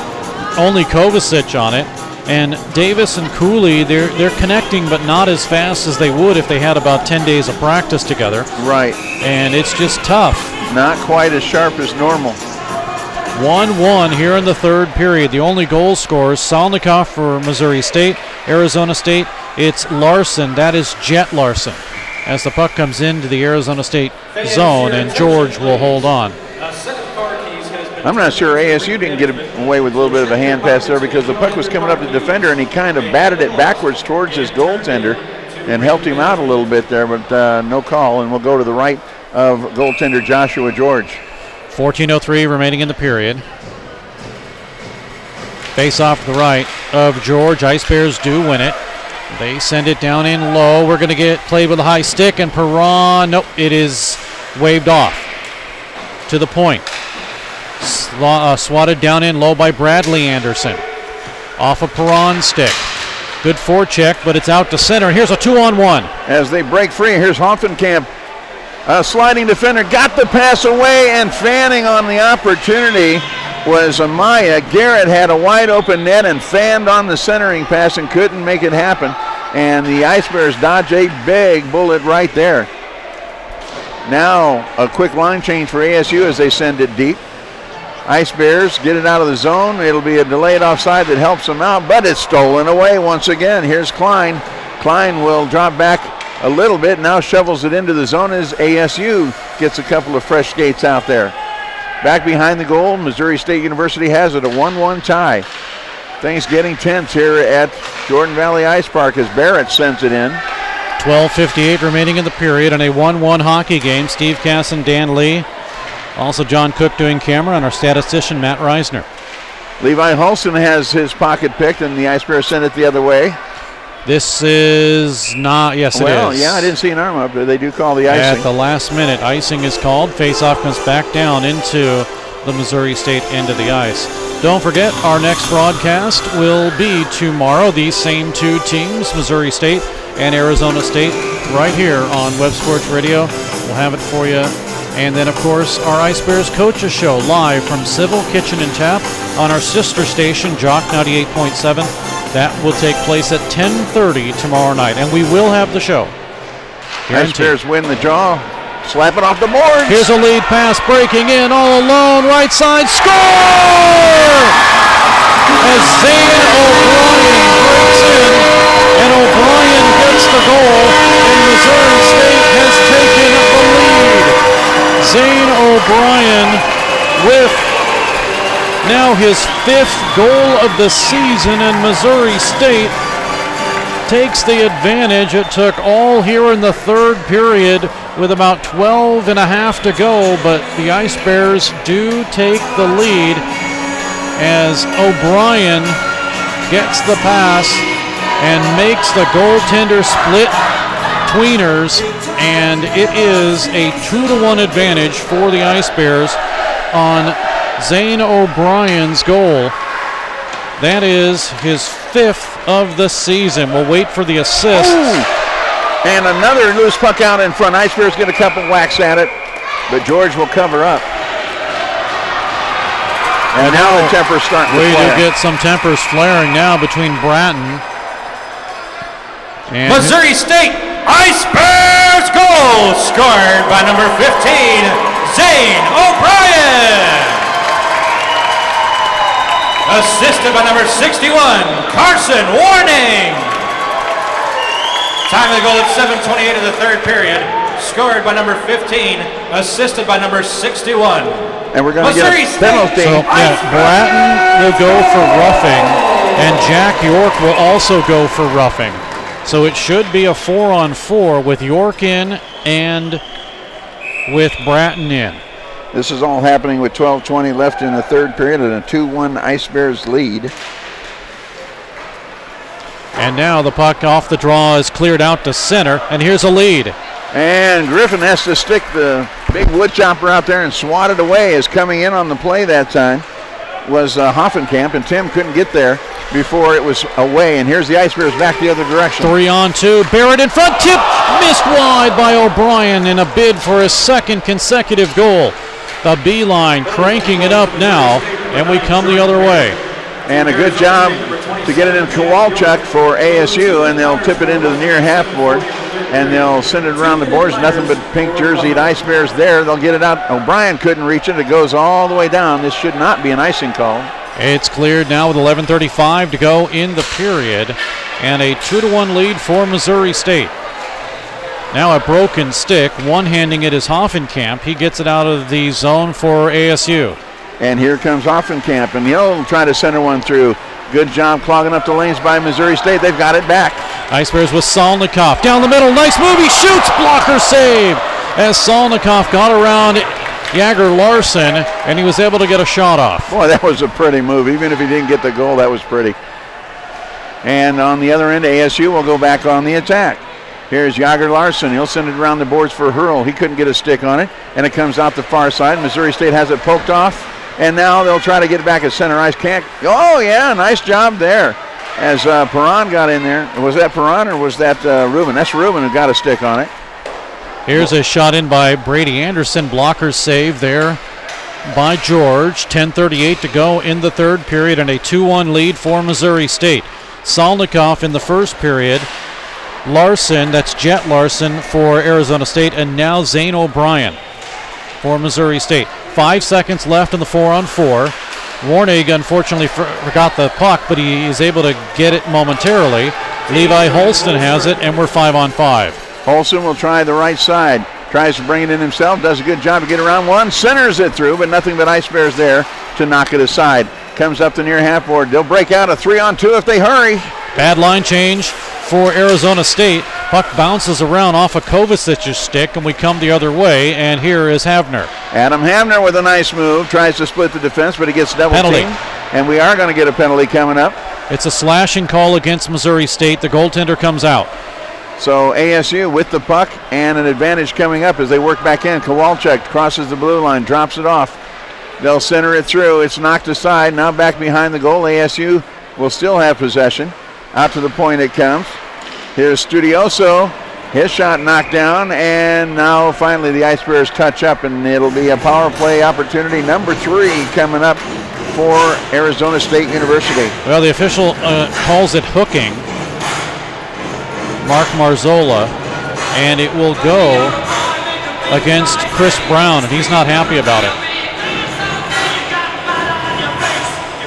only Kovacic on it. And Davis and Cooley, they're connecting, but not as fast as they would if they had about 10 days of practice together. Right. And it's just tough. Not quite as sharp as normal. 1-1 here in the third period. The only goal scorers, Solnikoff for Missouri State. Arizona State, it's Larson. That is Jet Larson. as the puck comes into the Arizona State zone, and George will hold on. I'm not sure ASU didn't get away with a little bit of a hand pass there because the puck was coming up to the defender and he kind of batted it backwards towards his goaltender and helped him out a little bit there, but no call, and we'll go to the right of goaltender Joshua George. 14:03 remaining in the period. Face off to the right of George. Ice Bears do win it. They send it down in low. We're going to get played with a high stick, and Perron, nope, it is waved off to the point. Swatted down in low by Bradley Anderson. Off of Perron's stick. Good forecheck, but it's out to center. Here's a 2-on-1. As they break free, here's Hoffenkamp. Sliding defender got the pass away, and fanning on the opportunity was Amaya. Garrett had a wide open net and fanned on the centering pass and couldn't make it happen. And the Ice Bears dodge a big bullet right there. Now a quick line change for ASU as they send it deep. Ice Bears get it out of the zone. It'll be a delayed offside that helps them out, but it's stolen away once again. Here's Klein. Klein will drop back a little bit, now shovels it into the zone as ASU gets a couple of fresh skates out there. Back behind the goal, Missouri State University has it, a 1-1 tie. Things getting tense here at Jordan Valley Ice Park as Barrett sends it in. 12:58 remaining in the period in a 1-1 hockey game. Steve Cass and Dan Lee. Also John Cook doing camera, and our statistician Matt Reisner. Levi Hulston has his pocket picked, and the Ice Bears send it the other way. This is not, yes, it is. Well, yeah, I didn't see an arm up, but they do call the icing. At the last minute, icing is called. Face-off comes back down into the Missouri State end of the ice. Don't forget, our next broadcast will be tomorrow. These same two teams, Missouri State and Arizona State, right here on Web Sports Radio. We'll have it for you. And then, of course, our Ice Bears Coaches Show live from Civil Kitchen and Tap on our sister station, Jock 98.7. That will take place at 10:30 tomorrow night, and we will have the show. Ice Bears win the draw. Slap it off the boards. Here's a lead pass breaking in all alone. Right side. Score! As Zane O'Brien breaks in, and O'Brien gets the goal, and Missouri State has taken the lead. Zane O'Brien with now his 5th goal of the season, and Missouri State takes the advantage. It took all here in the third period with about 12 and a half to go, but the Ice Bears do take the lead as O'Brien gets the pass and makes the goaltender split tweeners, and it is a 2-1 advantage for the Ice Bears on Zane O'Brien's goal. That is his 5th of the season. We'll wait for the assist. Ooh. And another loose puck out in front. Ice Bears get a couple whacks at it, but George will cover up. And now the tempers starting to flare. We do get some tempers flaring now between Bratton and Missouri State Ice Bears goal scored by number 15, Zane O'Brien. Assisted by number 61, Carson Warning. Time of the goal at 7:28 of the third period. Scored by number 15, assisted by number 61. And we're going to get a penalty. So, Bratton will go for roughing, and Jack York will also go for roughing. So it should be a 4-on-4 with York in and with Bratton in. This is all happening with 12:20 left in the third period and a 2-1 Ice Bears lead. And now the puck off the draw is cleared out to center, and here's a lead. And Griffin has to stick the big wood chopper out there and swat it away. As coming in on the play that time was Hoffenkamp, and Tim couldn't get there before it was away. And here's the Ice Bears back the other direction. 3-on-2, Barrett in front, tip, missed wide by O'Brien in a bid for his 2nd consecutive goal. The B-line cranking it up now, and we come the other way. And a good job to get it in Kowalchuk for ASU, and they'll tip it into the near half board, and they'll send it around the boards. Nothing but pink jerseyed Ice Bears there. They'll get it out. O'Brien couldn't reach it. It goes all the way down. This should not be an icing call. It's cleared now with 11:35 to go in the period, and a 2-1 lead for Missouri State. Now a broken stick. One-handing it is Hoffenkamp. He gets it out of the zone for ASU. And here comes Hoffenkamp, and he'll try to center one through. Good job clogging up the lanes by Missouri State. They've got it back. Ice Bears with Solnikoff. Down the middle. Nice move. He shoots. Blocker save. As Solnikoff got around Jagger Larson, and he was able to get a shot off. Boy, that was a pretty move. Even if he didn't get the goal, that was pretty. And on the other end, ASU will go back on the attack. Here's Jagger Larson. He'll send it around the boards for Hurl. He couldn't get a stick on it, and it comes out the far side. Missouri State has it poked off, and now they'll try to get it back at center ice. Can't. Oh, yeah, nice job there. As Perron got in there. Was that Perron or was that Rubin? That's Rubin who got a stick on it. Here's a shot in by Brady Anderson. Blocker save there by George. 10:38 to go in the third period and a 2-1 lead for Missouri State. Solnikoff in the first period. Larson, that's Jet Larson for Arizona State, and now Zane O'Brien for Missouri State. 5 seconds left in the 4-on-4. Warnig unfortunately forgot the puck, but he is able to get it momentarily. Levi Holston has it, and we're 5-on-5. Holston will try the right side. Tries to bring it in himself. Does a good job to get around one. Centers it through, but nothing but Ice Bears there to knock it aside. Comes up the near half board. They'll break out a 3-on-2 if they hurry. Bad line change for Arizona State. Puck bounces around off of Kovacic's stick, and we come the other way, and here is Havner. Adam Havner with a nice move. Tries to split the defense, but he gets double Penalty. teamed. And we are going to get a penalty coming up. It's a slashing call against Missouri State. The goaltender comes out. So ASU with the puck and an advantage coming up as they work back in. Kowalczyk crosses the blue line, drops it off. They'll center it through. It's knocked aside. Now back behind the goal. ASU will still have possession. Out to the point it comes. Here's Studioso. His shot knocked down, and now finally the Ice Bears touch up, and it'll be a power play opportunity number 3 coming up for Arizona State University. Well, the official calls it hooking, Mark Marzola, and it will go against Chris Brown, and he's not happy about it.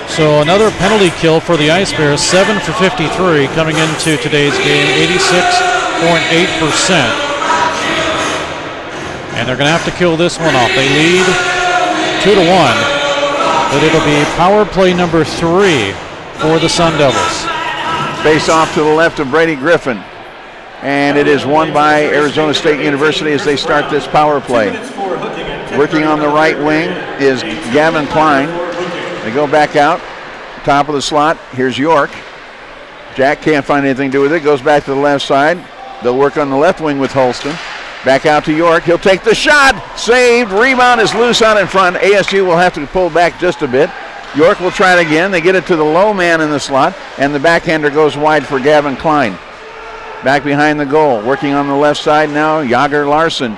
So another penalty kill for the Ice Bears, 7 for 53 coming into today's game, 86.8%. And they're going to have to kill this one off. They lead 2-1, but it'll be power play number 3 for the Sun Devils. Face off to the left of Brady Griffin. And it is won by Arizona State University as they start this power play. Working on the right wing is Gavin Klein. They go back out, top of the slot. Here's York. Jack can't find anything to do with it. Goes back to the left side. They'll work on the left wing with Holston. Back out to York. He'll take the shot. Saved. Rebound is loose out in front. ASU will have to pull back just a bit. York will try it again. They get it to the low man in the slot, and the backhander goes wide for Gavin Klein. Back behind the goal. Working on the left side now, Jagger Larson.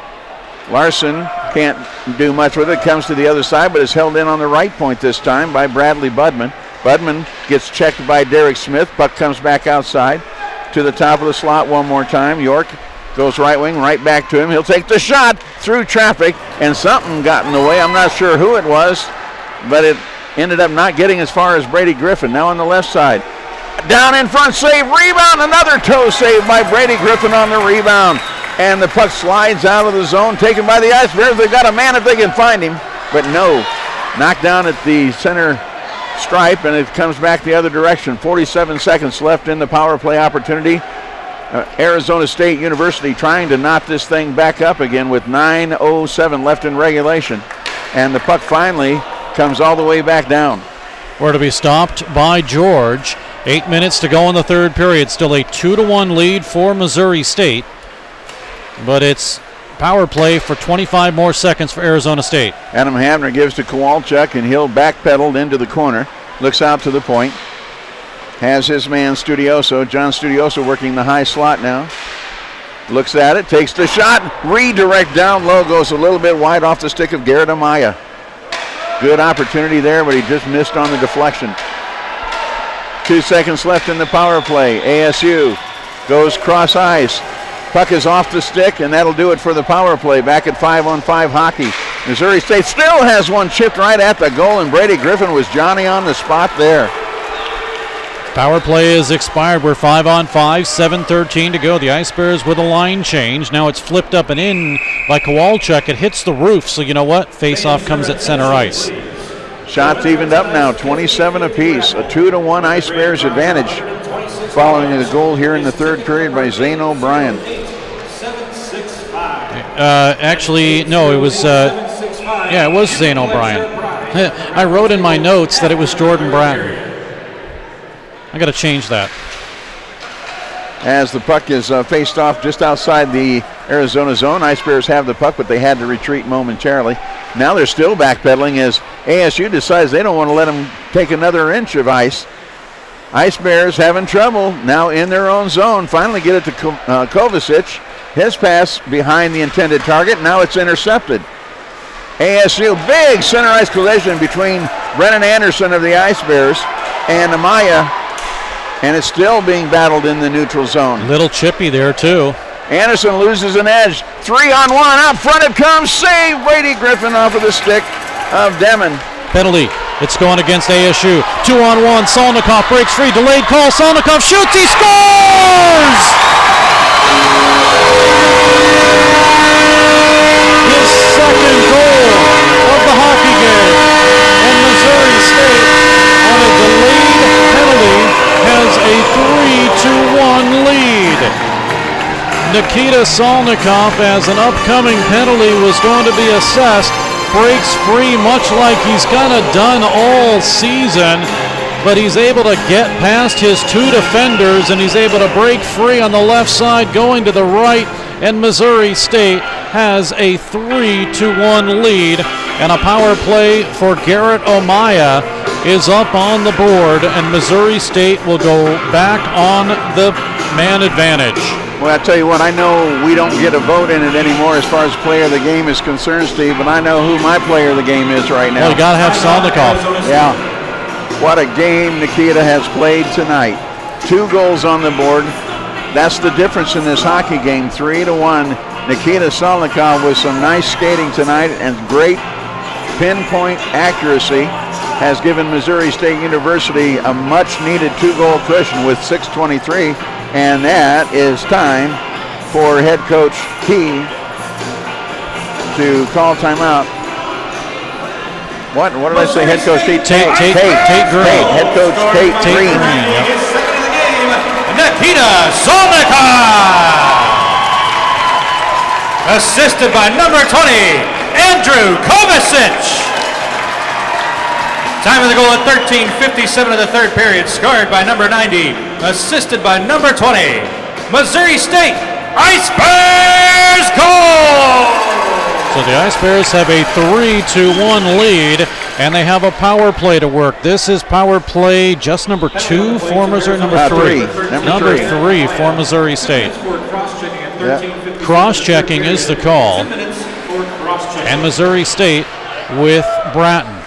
Larson can't do much with it. Comes to the other side, but is held in on the right point this time by Bradley Budman. Budman gets checked by Derek Smith. Puck comes back outside to the top of the slot one more time. York goes right wing, right back to him. He'll take the shot through traffic, and something got in the way. I'm not sure who it was, but it ended up not getting as far as Brady Griffin. Now on the left side. Down in front, save, rebound, another toe save by Brady Griffin on the rebound. And the puck slides out of the zone, taken by the Ice Bears. They've got a man if they can find him, but no. Knocked down at the center stripe, and it comes back the other direction. 47 seconds left in the power play opportunity. Arizona State University trying to knot this thing back up again with 9:07 left in regulation. And the puck finally comes all the way back down. We're to be stopped by George. 8 minutes to go in the third period. Still a 2-1 lead for Missouri State. But it's power play for 25 more seconds for Arizona State. Adam Havner gives to Kowalczyk, and he'll backpedal into the corner. Looks out to the point. Has his man Studioso. John Studioso working the high slot now. Looks at it, takes the shot. Redirect down low, goes a little bit wide off the stick of Garrett Amaya. Good opportunity there, but he just missed on the deflection. 2 seconds left in the power play. ASU goes cross ice. Puck is off the stick, and that'll do it for the power play. Back at 5-on-5 hockey. Missouri State still has one chipped right at the goal, and Brady Griffin was Johnny on the spot there. Power play is expired. We're 5-on-5, 7:13 to go. The Ice Bears with a line change. Now it's flipped up and in by Kowalczyk. It hits the roof, so you know what? Face-off comes at center ice. Shots evened up now, 27 apiece. A 2-1 Ice Bears advantage following a goal here in the third period by Zane O'Brien. Actually, no, it was, it was Zane O'Brien. I wrote in my notes that it was Jordan Bratton. I got to change that. As the puck is faced off just outside the Arizona zone, Ice Bears have the puck, but they had to retreat momentarily. Now they're still backpedaling as ASU decides they don't want to let them take another inch of ice. Ice Bears having trouble now in their own zone. Finally get it to Kovacic. His pass behind the intended target. Now it's intercepted. ASU, big center ice collision between Brennan Anderson of the Ice Bears and Amaya. And it's still being battled in the neutral zone. Little chippy there, too. Anderson loses an edge. 3-on-1. Out front it comes. Save Brady Griffin off of the stick of Demon. Penalty. It's going against ASU. 2-on-1. Solnikov breaks free. Delayed call. Solnikov shoots. He scores! His second goal of the hockey game. And Missouri State, on a delayed penalty, has a 3-1 lead. Nikita Solnikov, as an upcoming penalty was going to be assessed, breaks free much like he's kind of done all season, but he's able to get past his two defenders and he's able to break free on the left side going to the right, and Missouri State has a 3-1 lead, and a power play for Garrett Omaya is up on the board, and Missouri State will go back on the man advantage. Well, I tell you what, I know we don't get a vote in it anymore as far as player of the game is concerned, Steve, but I know who my player of the game is right now. Well, you got to have Solnikov. Yeah. What a game Nikita has played tonight. 2 goals on the board. That's the difference in this hockey game, 3-1. Nikita Solnikov with some nice skating tonight and great pinpoint accuracy has given Missouri State University a much-needed 2-goal cushion with 6:23, and that is time for head coach Key to call timeout. What did I say? Head coach Tate Green. Head coach Tate Green. Nikita Solnikov, assisted by number 20, Andrew Kovacic. Time of the goal at 13:57 of the third period, scored by number 90, assisted by number 20. Missouri State Ice Bears goal! So the Ice Bears have a 3-1 lead, and they have a power play to work. This is power play just number 2 for Missouri, number 3. Number 3 for Missouri State. Cross-checking is the call. And Missouri State with Bratton.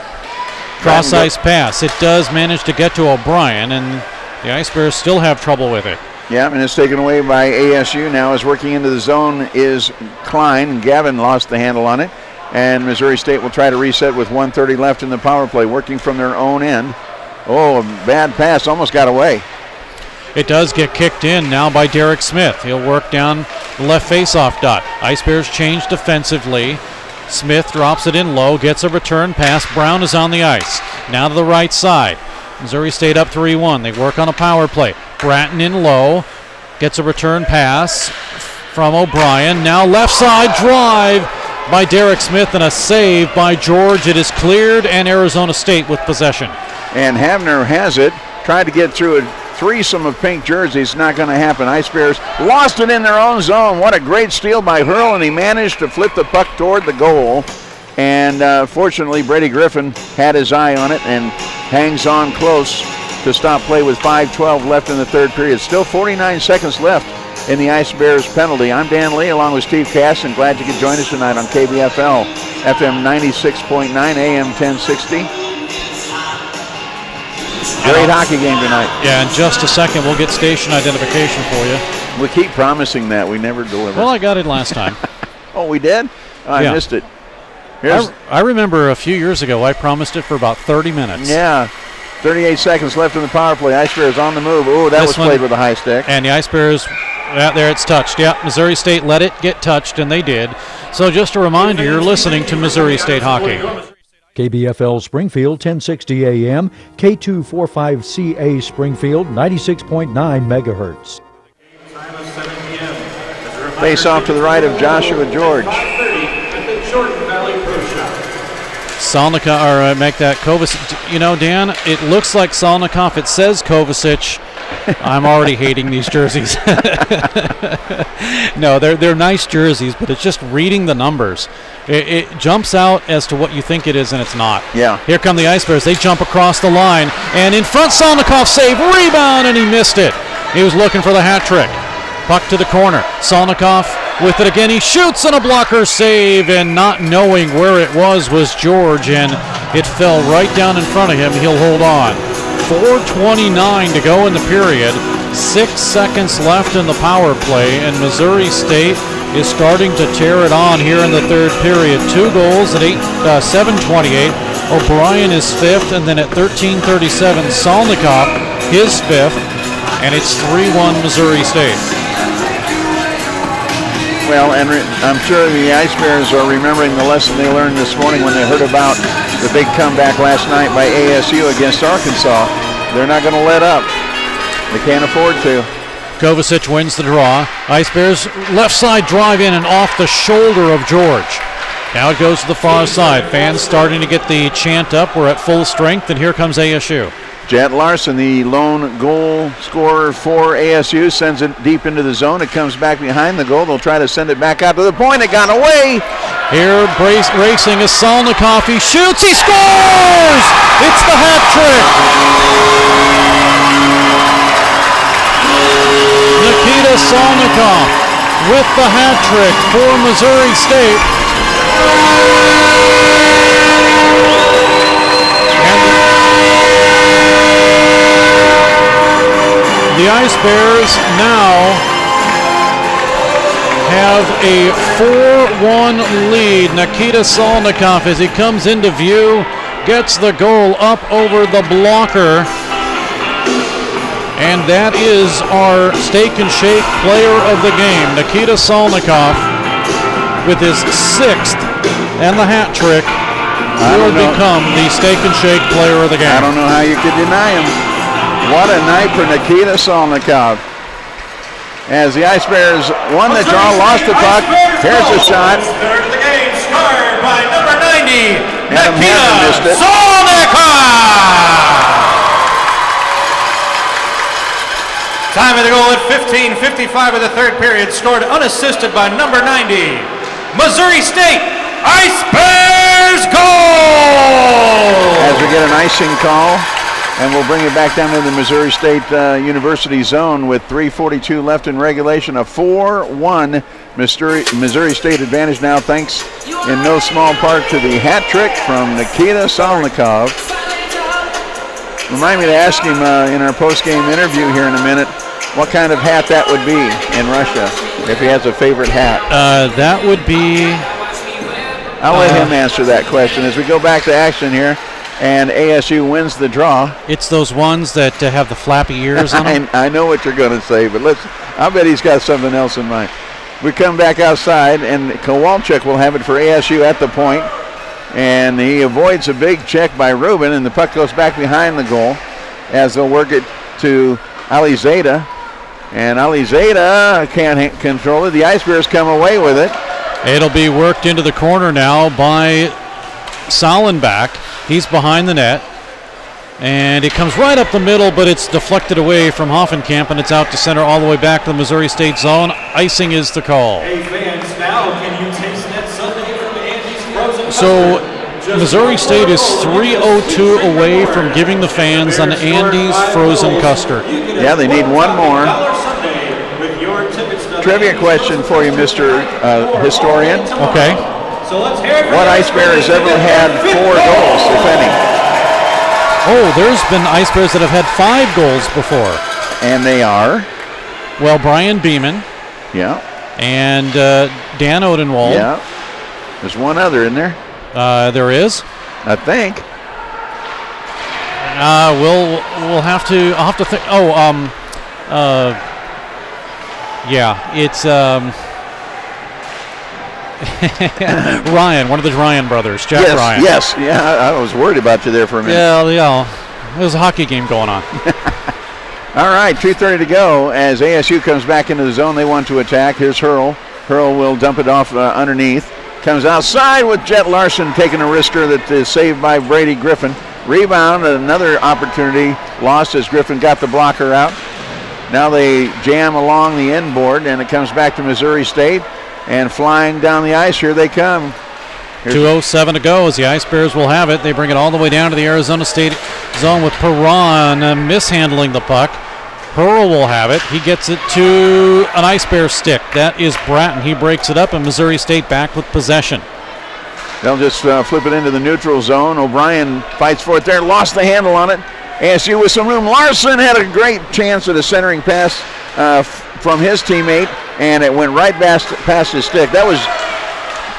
Cross-ice pass. It does manage to get to O'Brien, and the Ice Bears still have trouble with it. Yeah, and it's taken away by ASU now as working into the zone is Klein, and Gavin lost the handle on it. And Missouri State will try to reset with 1:30 left in the power play, working from their own end. Oh, a bad pass, almost got away. It does get kicked in now by Derek Smith. He'll work down the left face-off dot. Ice Bears change defensively. Smith drops it in low, gets a return pass. Brown is on the ice. Now to the right side. Missouri State up 3-1. They work on a power play. Bratton in low, gets a return pass from O'Brien. Now left side drive by Derek Smith and a save by George. It is cleared, and Arizona State with possession. And Havner has it. Tried to get through a threesome of pink jerseys. Not going to happen. Ice Bears lost it in their own zone. What a great steal by Hurl, and he managed to flip the puck toward the goal. And fortunately, Brady Griffin had his eye on it and hangs on close to stop play with 5:12 left in the third period. Still 49 seconds left in the Ice Bears penalty. I'm Dan Lee along with Steve Cass, and glad you could join us tonight on KBFL, FM 96.9, AM 1060. Great hockey game tonight. Yeah, in just a second we'll get station identification for you. We keep promising that. We never deliver. Well, I got it last time. Oh, we did? Oh, I missed it. I remember a few years ago I promised it for about 30 minutes. Yeah. 38 seconds left in the power play. Ice Bears on the move. Oh, that was played with a high stick. And the Ice Bears, there it's touched. Yeah, Missouri State let it get touched, and they did. So just a reminder, you're listening to Missouri State Hockey. KBFL Springfield, 1060 AM, K245CA Springfield, 96.9 megahertz. Face off to the right of Joshua George. Salnikov, or make that Kovacic. You know, Dan, it looks like Salnikov. It says Kovacic. I'm already hating these jerseys. No, they're nice jerseys, but it's just reading the numbers. It jumps out as to what you think it is, and it's not. Yeah. Here come the Ice Bears. They jump across the line, and in front, Salnikov save, rebound, and he missed it. He was looking for the hat trick. Puck to the corner. Salnikov with it again. He shoots, and a blocker save, and not knowing where it was George, and it fell right down in front of him. He'll hold on. 4:29 to go in the period. 6 seconds left in the power play, and Missouri State is starting to tear it on here in the third period. 2 goals at 7:28. O'Brien is 5th, and then at 13:37, Salnikov, his 5th, and it's 3-1 Missouri State. Well, and I'm sure the Ice Bears are remembering the lesson they learned this morning when they heard about the big comeback last night by ASU against Arkansas. They're not going to let up. They can't afford to. Kovacic wins the draw. Ice Bears left side drive in and off the shoulder of George. Now it goes to the far side. Fans starting to get the chant up. We're at full strength, and here comes ASU. Jet Larson, the lone goal scorer for ASU, sends it deep into the zone. It comes back behind the goal. They'll try to send it back out to the point. It got away. Here racing is Salnikov. He shoots. He scores! It's the hat trick. Nikita Salnikov with the hat trick for Missouri State. The Ice Bears now have a 4-1 lead. Nikita Salnikov, as he comes into view, gets the goal up over the blocker. And that is our Steak and Shake player of the game, Nikita Salnikov, with his 6th and the hat trick, will become the Steak and Shake player of the game. I don't know how you could deny him. What a night for Nikita Salnikov. As the Ice Bears won the draw, lost the puck. Here's a shot. Third of the game, scored by number 90, Nikita Salnikov. Time of the goal at 15:55 of the third period, scored unassisted by number 90. Missouri State, Ice Bears goal! As we get an icing call, and we'll bring it back down to the Missouri State University zone with 3:42 left in regulation. A 4-1 Missouri State advantage now, thanks in no small part to the hat trick from Nikita Salnikov. Remind me to ask him in our post-game interview here in a minute what kind of hat that would be in Russia, if he has a favorite hat. That would be... I'll let him answer that question as we go back to action here. And ASU wins the draw. It's those ones that have the flappy ears on them. I know what you're going to say, but I bet he's got something else in mind. We come back outside, and Kowalczyk will have it for ASU at the point. And he avoids a big check by Rubin, and the puck goes back behind the goal as they'll work it to Alizada. And Alizada can't control it. The Ice Bears come away with it. It'll be worked into the corner now by Salenbach. He's behind the net, and it comes right up the middle, but it's deflected away from Hoffenkamp, and it's out to center all the way back to the Missouri State zone. Icing is the call. Hey fans, now can you taste that Sunday from Angie's Frozen So Missouri State is 3:02 away from giving the fans an Andy's Frozen Custard. Yeah, they need one more. Trivia question for you, Mr. Historian. Okay. So let's hear it. What Ice Bear has ever had 4 goals, if any? Oh, there's been Ice Bears that have had 5 goals before. And they are? Well, Brian Beeman. Yeah. And Dan Odenwald. Yeah. There's one other in there. There is? I think. We'll have to. I'll have to think. Oh, yeah, it's Ryan, one of the Ryan brothers, Jack Ryan. Yes, yeah. I was worried about you there for a minute. Yeah. There's a hockey game going on. All right, 2:30 to go as ASU comes back into the zone. They want to attack. Here's Hurl. Hurl will dump it off underneath. Comes outside with Jet Larson taking a wrister that is saved by Brady Griffin. Rebound, another opportunity lost as Griffin got the blocker out. Now they jam along the end board, and it comes back to Missouri State. And flying down the ice, here they come. 2:07 to go as the Ice Bears will have it. They bring it all the way down to the Arizona State zone with Perron mishandling the puck. Pearl will have it. He gets it to an Ice Bear stick. That is Bratton. He breaks it up, and Missouri State back with possession. They'll just flip it into the neutral zone. O'Brien fights for it there, lost the handle on it. ASU with some room. Larson had a great chance at a centering pass from his teammate, and it went right past his stick. That was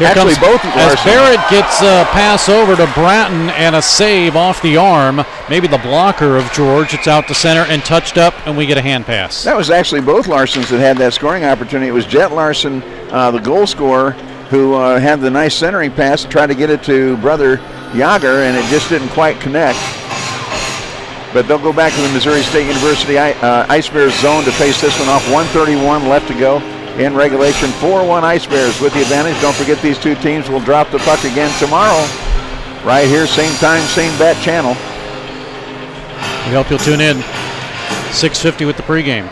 actually both Larson. As Barrett gets a pass over to Bratton and a save off the arm, maybe the blocker of George. It's out to center and touched up, and we get a hand pass. That was actually both Larsons that had that scoring opportunity. It was Jet Larson, the goal scorer, who had the nice centering pass and tried to get it to brother Yager, and it just didn't quite connect. But they'll go back to the Missouri State University Ice Bears zone to face this one off. 1:31 left to go in regulation. 4-1 Ice Bears with the advantage. Don't forget these two teams will drop the puck again tomorrow. Right here, same time, same bat channel. We hope you'll tune in. 6:50 with the pregame.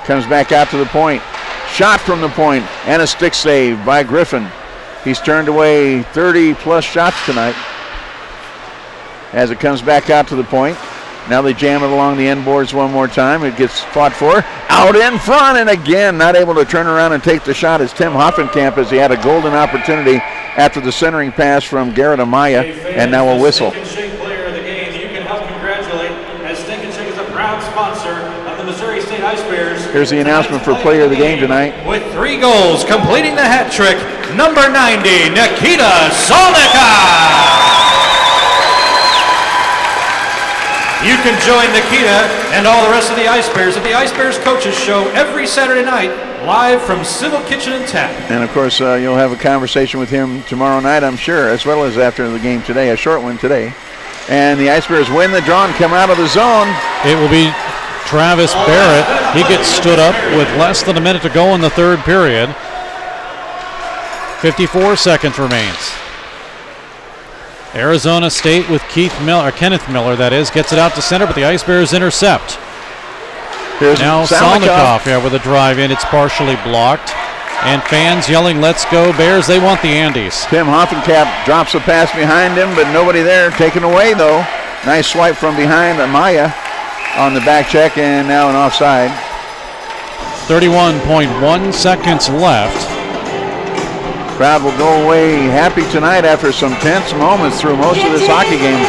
Comes back out to the point. Shot from the point and a stick save by Griffin. He's turned away 30-plus shots tonight. As it comes back out to the point. Now they jam it along the end boards one more time. It gets fought for. Out in front, and again not able to turn around and take the shot is Tim Hoffenkamp, as he had a golden opportunity after the centering pass from Garrett Amaya, and now a whistle. Stink and Shake player of the game, you can help congratulate, as Stink and Shake is a proud sponsor of the Missouri State Ice Bears. Here's the announcement for player of the game tonight. With 3 goals, completing the hat trick, number 90, Nikita Solnika. You can join Nikita and all the rest of the Ice Bears at the Ice Bears Coaches Show every Saturday night, live from Civil Kitchen and Tap. And of course, you'll have a conversation with him tomorrow night, I'm sure, as well as after the game today, a short one today. And the Ice Bears win the draw and come out of the zone. It will be Travis Barrett. He gets stood up with less than a minute to go in the third period. 54 seconds remains. Arizona State with Kenneth Miller, that is, gets it out to center, but the Ice Bears intercept. Here's now Salnikov, with a drive in. It's partially blocked. And fans yelling, "Let's go Bears." They want the Andes. Tim Hoffenkamp drops a pass behind him, but nobody there. Taken away, though. Nice swipe from behind Amaya on the back check, and now an offside. 31.1 seconds left. Crowd will go away happy tonight after some tense moments through most of this hockey game.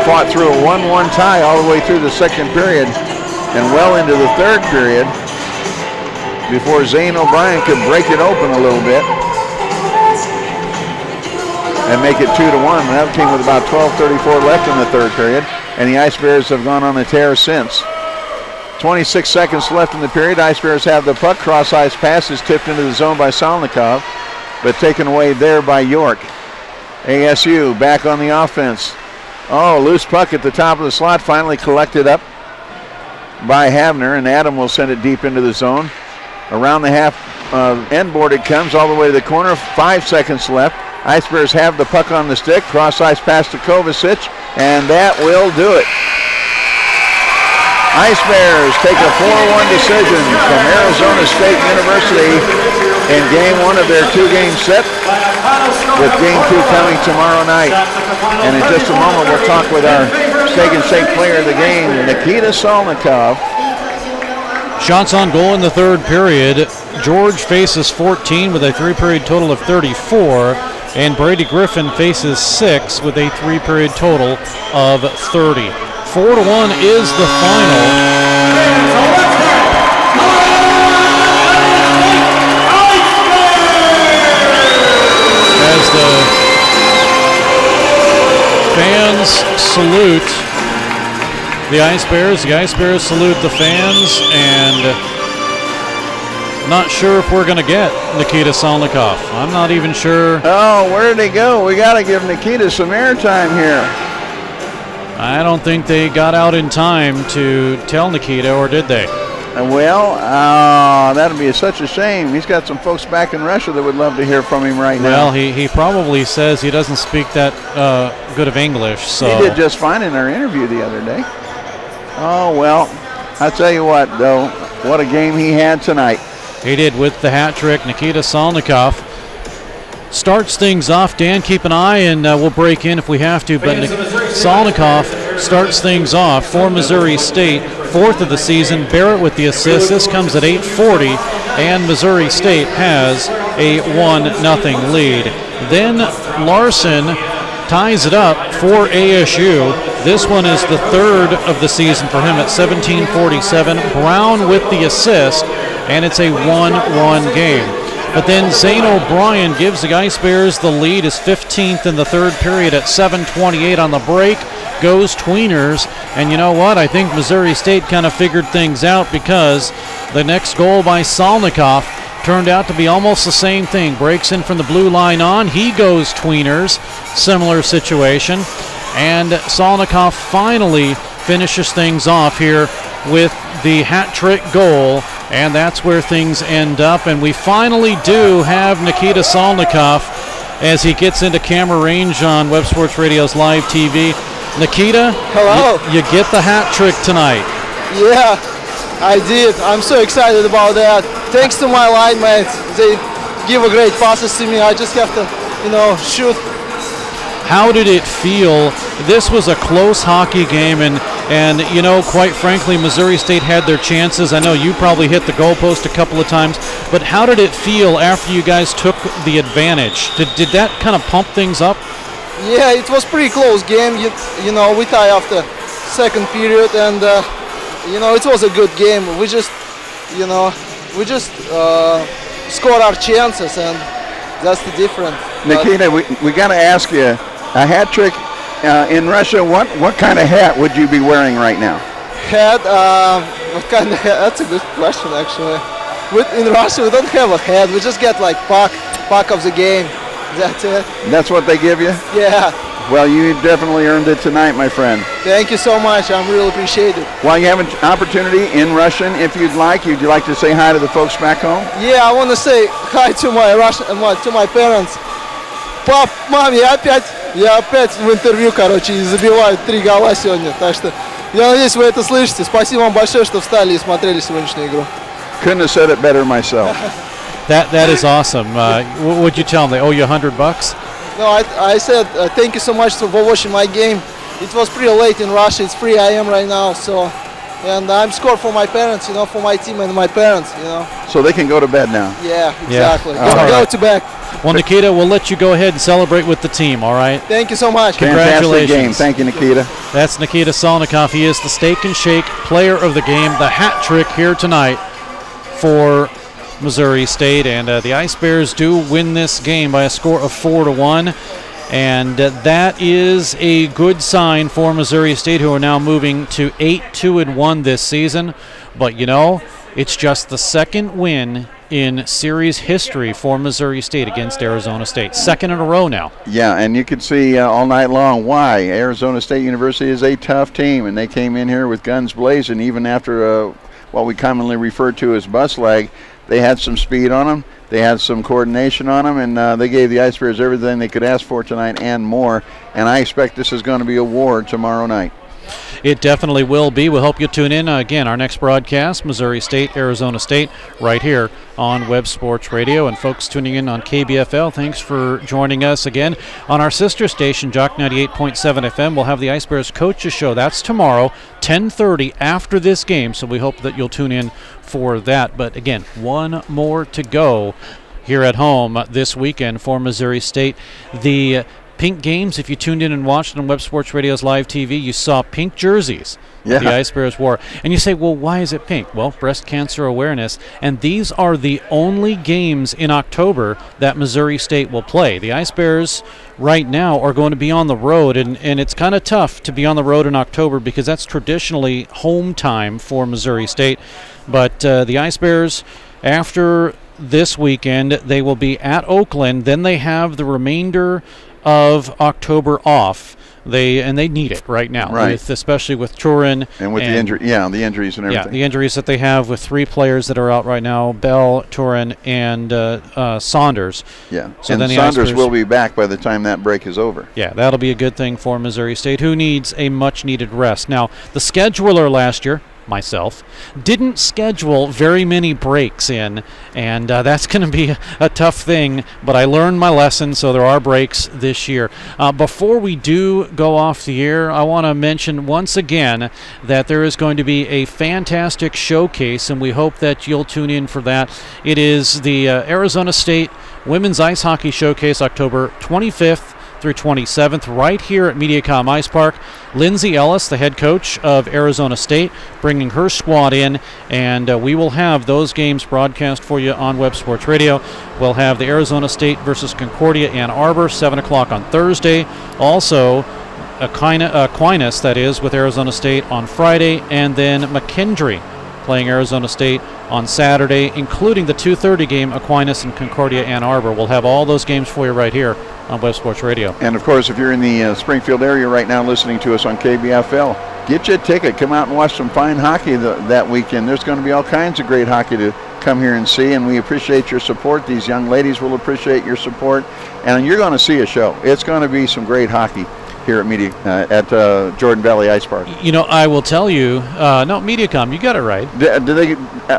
Fought through a 1-1 tie all the way through the second period and well into the third period before Zane O'Brien could break it open a little bit and make it 2-1. That came with about 12:34 left in the third period, and the Ice Bears have gone on a tear since. 26 seconds left in the period. Ice Bears have the puck. Cross-ice pass is tipped into the zone by Salnikov, but taken away there by York. ASU back on the offense. Oh, loose puck at the top of the slot, finally collected up by Havner, and Adam will send it deep into the zone. Around the half end board it comes, all the way to the corner. 5 seconds left. Ice Bears have the puck on the stick. Cross-ice pass to Kovacic, and that will do it. Ice Bears take a 4-1 decision from Arizona State University in game 1 of their 2-game set, with game 2 coming tomorrow night. And in just a moment, we'll talk with our Steak and Shake player of the game, Nikita Salnikov. Shots on goal in the third period. George faces 14 with a 3-period total of 34, and Brady Griffin faces 6 with a 3-period total of 30. 4-1 is the final. As the fans fans salute the Ice Bears. The Ice Bears salute the fans, and not sure if we're going to get Nikita Salnikov. I'm not even sure. Oh, where did he go? We got to give Nikita some airtime here. I don't think they got out in time to tell Nikita, or did they? That would be such a shame. He's got some folks back in Russia that would love to hear from him right now. Well, he probably says he doesn't speak that good of English. So he did just fine in our interview the other day. Oh, well, I tell you what, though, what a game he had tonight. He did with the hat trick. Nikita Salnikov starts things off. Dan, keep an eye, and we'll break in if we have to. But Salnikov starts things off for Missouri State, 4th of the season. Barrett with the assist. This comes at 8:40, and Missouri State has a 1-0 lead. Then Larson ties it up for ASU. This one is the 3rd of the season for him at 17:47. Brown with the assist, and it's a 1-1 game. But then Zane O'Brien gives the Ice Bears the lead, is 15th in the 3rd period at 7:28 on the break. Goes tweeners, and you know what? I think Missouri State kind of figured things out, because the next goal by Salnikov turned out to be almost the same thing. Breaks in from the blue line on. He goes tweeners. Similar situation. And Salnikov finally finishes things off here with the hat trick goal, and that's where things end up. And we finally do have Nikita Salnikov as he gets into camera range on Web Sports Radio's live TV. Nikita, hello. You get the hat trick tonight. Yeah, I did. I'm so excited about that. Thanks to my line mates. They give a great passes to me. I just have to, shoot. How did it feel? This was a close hockey game, and quite frankly, Missouri State had their chances. I know you probably hit the goalpost a couple of times, but how did it feel after you guys took the advantage? Did that kind of pump things up? Yeah, it was pretty close game. We tie after second period, and it was a good game. We just scored our chances, and that's the difference. Nikita, we got to ask you, a hat trick in Russia, what kind of hat would you be wearing right now? Hat? What kind of hat? That's a good question, actually. In Russia, we don't have a hat. We just get like puck of the game. That's it. That's what they give you? Yeah. Well, you definitely earned it tonight, my friend. Thank you so much. I'm really appreciate it. While you have an opportunity in Russian, if you'd like to say hi to the folks back home? Yeah, I want to say hi to my parents. Пап, мам, я опять в интервью, и забиваю 3 гола сегодня. Так что я надеюсь, вы это слышите. Спасибо вам большое, что встали и смотрели сегодняшнюю игру. Couldn't have said it better myself. That is awesome. What'd you tell them? They owe you $100? No, I said thank you so much for watching my game. It was pretty late in Russia. It's 3 a.m. right now, and I'm scored for my parents, for my team and my parents, So they can go to bed now. Yeah, exactly. Yeah. Go to bed. Well, Nikita, we'll let you go ahead and celebrate with the team, all right? Thank you so much. Congratulations. Fantastic game. Thank you, Nikita. That's Nikita Salnikov. He is the Steak and Shake player of the game, the hat trick here tonight for Missouri State. And the Ice Bears do win this game by a score of 4-1. And that is a good sign for Missouri State, who are now moving to 8-2-1 this season. But, it's just the second win in series history for Missouri State against Arizona State. Second in a row now. Yeah, and you could see all night long why. Arizona State University is a tough team, and they came in here with guns blazing. Even after what we commonly refer to as bus lag, they had some speed on them. They had some coordination on them, and they gave the Ice Bears everything they could ask for tonight and more. And I expect this is going to be a war tomorrow night. It definitely will be. We'll hope you tune in. Again, our next broadcast, Missouri State, Arizona State, right here on Web Sports Radio. And folks tuning in on KBFL, thanks for joining us again. On our sister station, Jock 98.7 FM, we'll have the Ice Bears Coaches Show. That's tomorrow, 10:30 after this game, so we hope that you'll tune in for that. But again, one more to go here at home this weekend for Missouri State. The pink games, if you tuned in and watched on Web Sports Radio's live TV, you saw pink jerseys Yeah. The Ice Bears wore. And you say, well, why is it pink? Well, breast cancer awareness. And these are the only games in October that Missouri State will play. The Ice Bears right now are going to be on the road, and it's kind of tough to be on the road in October because that's traditionally home time for Missouri State. But the Ice Bears, after this weekend, they will be at Oakland. Then they have the remainder of October off. They need it right now, especially with Turin and with the injury, the injuries and everything. Yeah, the injuries that they have with 3 players that are out right now: Bell, Turin, and Saunders. Yeah, so and then Saunders will be back by the time that break is over. Yeah, that'll be a good thing for Missouri State, who needs a much-needed rest. Now, the scheduler last year, myself, didn't schedule very many breaks in, and that's going to be a tough thing, but I learned my lesson, so there are breaks this year. Before we do go off the air, I want to mention once again that there is going to be a fantastic showcase, and we hope that you'll tune in for that. It is the Arizona State Women's Ice Hockey Showcase, October 25th through 27th, right here at MediaCom Ice Park. Lindsay Ellis, the head coach of Arizona State, bringing her squad in, and we will have those games broadcast for you on Web Sports Radio. We'll have the Arizona State versus Concordia Ann Arbor, 7 o'clock on Thursday. Also, Aquinas, that is, with Arizona State on Friday, and then McKendree playing Arizona State on Saturday, including the 2:30 game, Aquinas and Concordia Ann Arbor. We'll have all those games for you right here on Web Sports Radio. And, of course, if you're in the Springfield area right now listening to us on KBFL, get you a ticket. Come out and watch some fine hockey that weekend. There's going to be all kinds of great hockey to come here and see, and we appreciate your support. These young ladies will appreciate your support, and you're going to see a show. It's going to be some great hockey here at Jordan Valley Ice Park. You know, I will tell you, no, MediaCom, you got it right. Do they?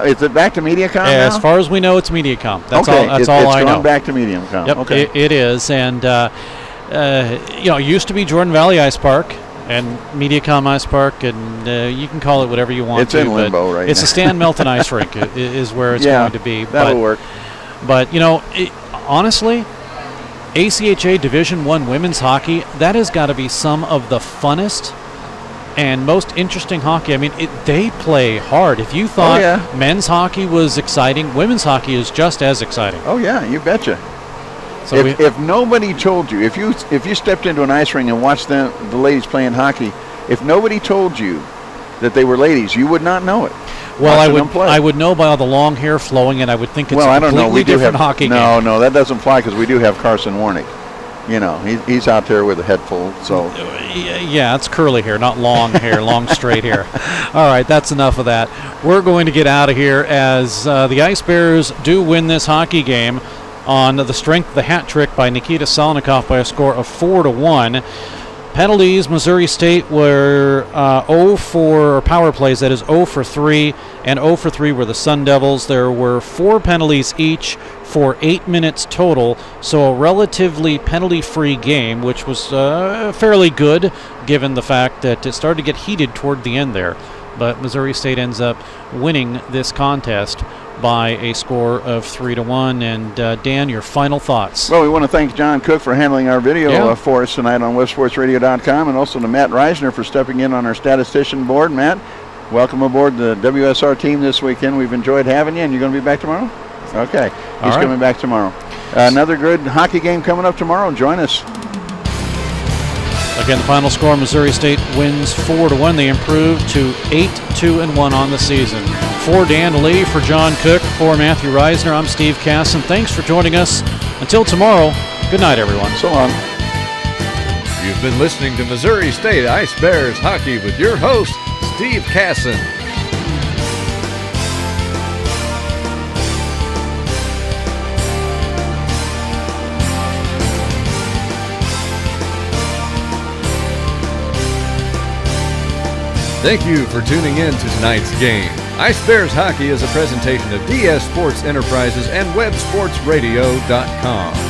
Is it back to MediaCom now? As far as we know, it's MediaCom. That's okay. That's all I know. It's gone back to MediaCom. Yep, okay. It is, and you know, it used to be Jordan Valley Ice Park and MediaCom Ice Park, and you can call it whatever you want. It's in limbo right now. It's a Stan Melton Ice Rink is where it's going to be. That'll work. But you know, honestly, ACHA Division I women's hockey, that has got to be some of the funnest and most interesting hockey. I mean, they play hard. If you thought men's hockey was exciting, women's hockey is just as exciting. Oh yeah, you betcha. So if nobody told you, if you stepped into an ice ring and watched the ladies playing hockey, if nobody told you that they were ladies, you would not know it. Well, I would know by all the long hair flowing, and I would think it's I a don't completely know. We do different have hockey no, game. no, that doesn't fly because we do have Carson Warnick. You know, he's out there with a head full. So yeah, it's curly hair, not long hair, long straight hair. All right, that's enough of that. We're going to get out of here as the Ice Bears do win this hockey game on the strength of the hat trick by Nikita Salnikov by a score of 4-1. Penalties, Missouri State were 0 for power plays, that is 0 for 3, and 0 for 3 were the Sun Devils. There were 4 penalties each for 8 minutes total, so a relatively penalty-free game, which was fairly good given the fact that it started to get heated toward the end there. But Missouri State ends up winning this contest by a score of 3-1. And Dan, your final thoughts? Well, we want to thank John Cook for handling our video for us tonight on WebSportsRadio.com, and also to Matt Reisner for stepping in on our statistician board. Matt, welcome aboard the WSR team this weekend. We've enjoyed having you, and you're going to be back tomorrow? Okay, he's coming back tomorrow. Another good hockey game coming up tomorrow. Join us. Again, the final score, Missouri State wins 4-1. They improve to 8-2-1 on the season. For Dan Lee, for John Cook, for Matthew Reisner, I'm Steve Casson. Thanks for joining us. Until tomorrow, good night, everyone. So long. You've been listening to Missouri State Ice Bears Hockey with your host, Steve Casson. Thank you for tuning in to tonight's game. Ice Bears Hockey is a presentation of DS Sports Enterprises and WebSportsRadio.com.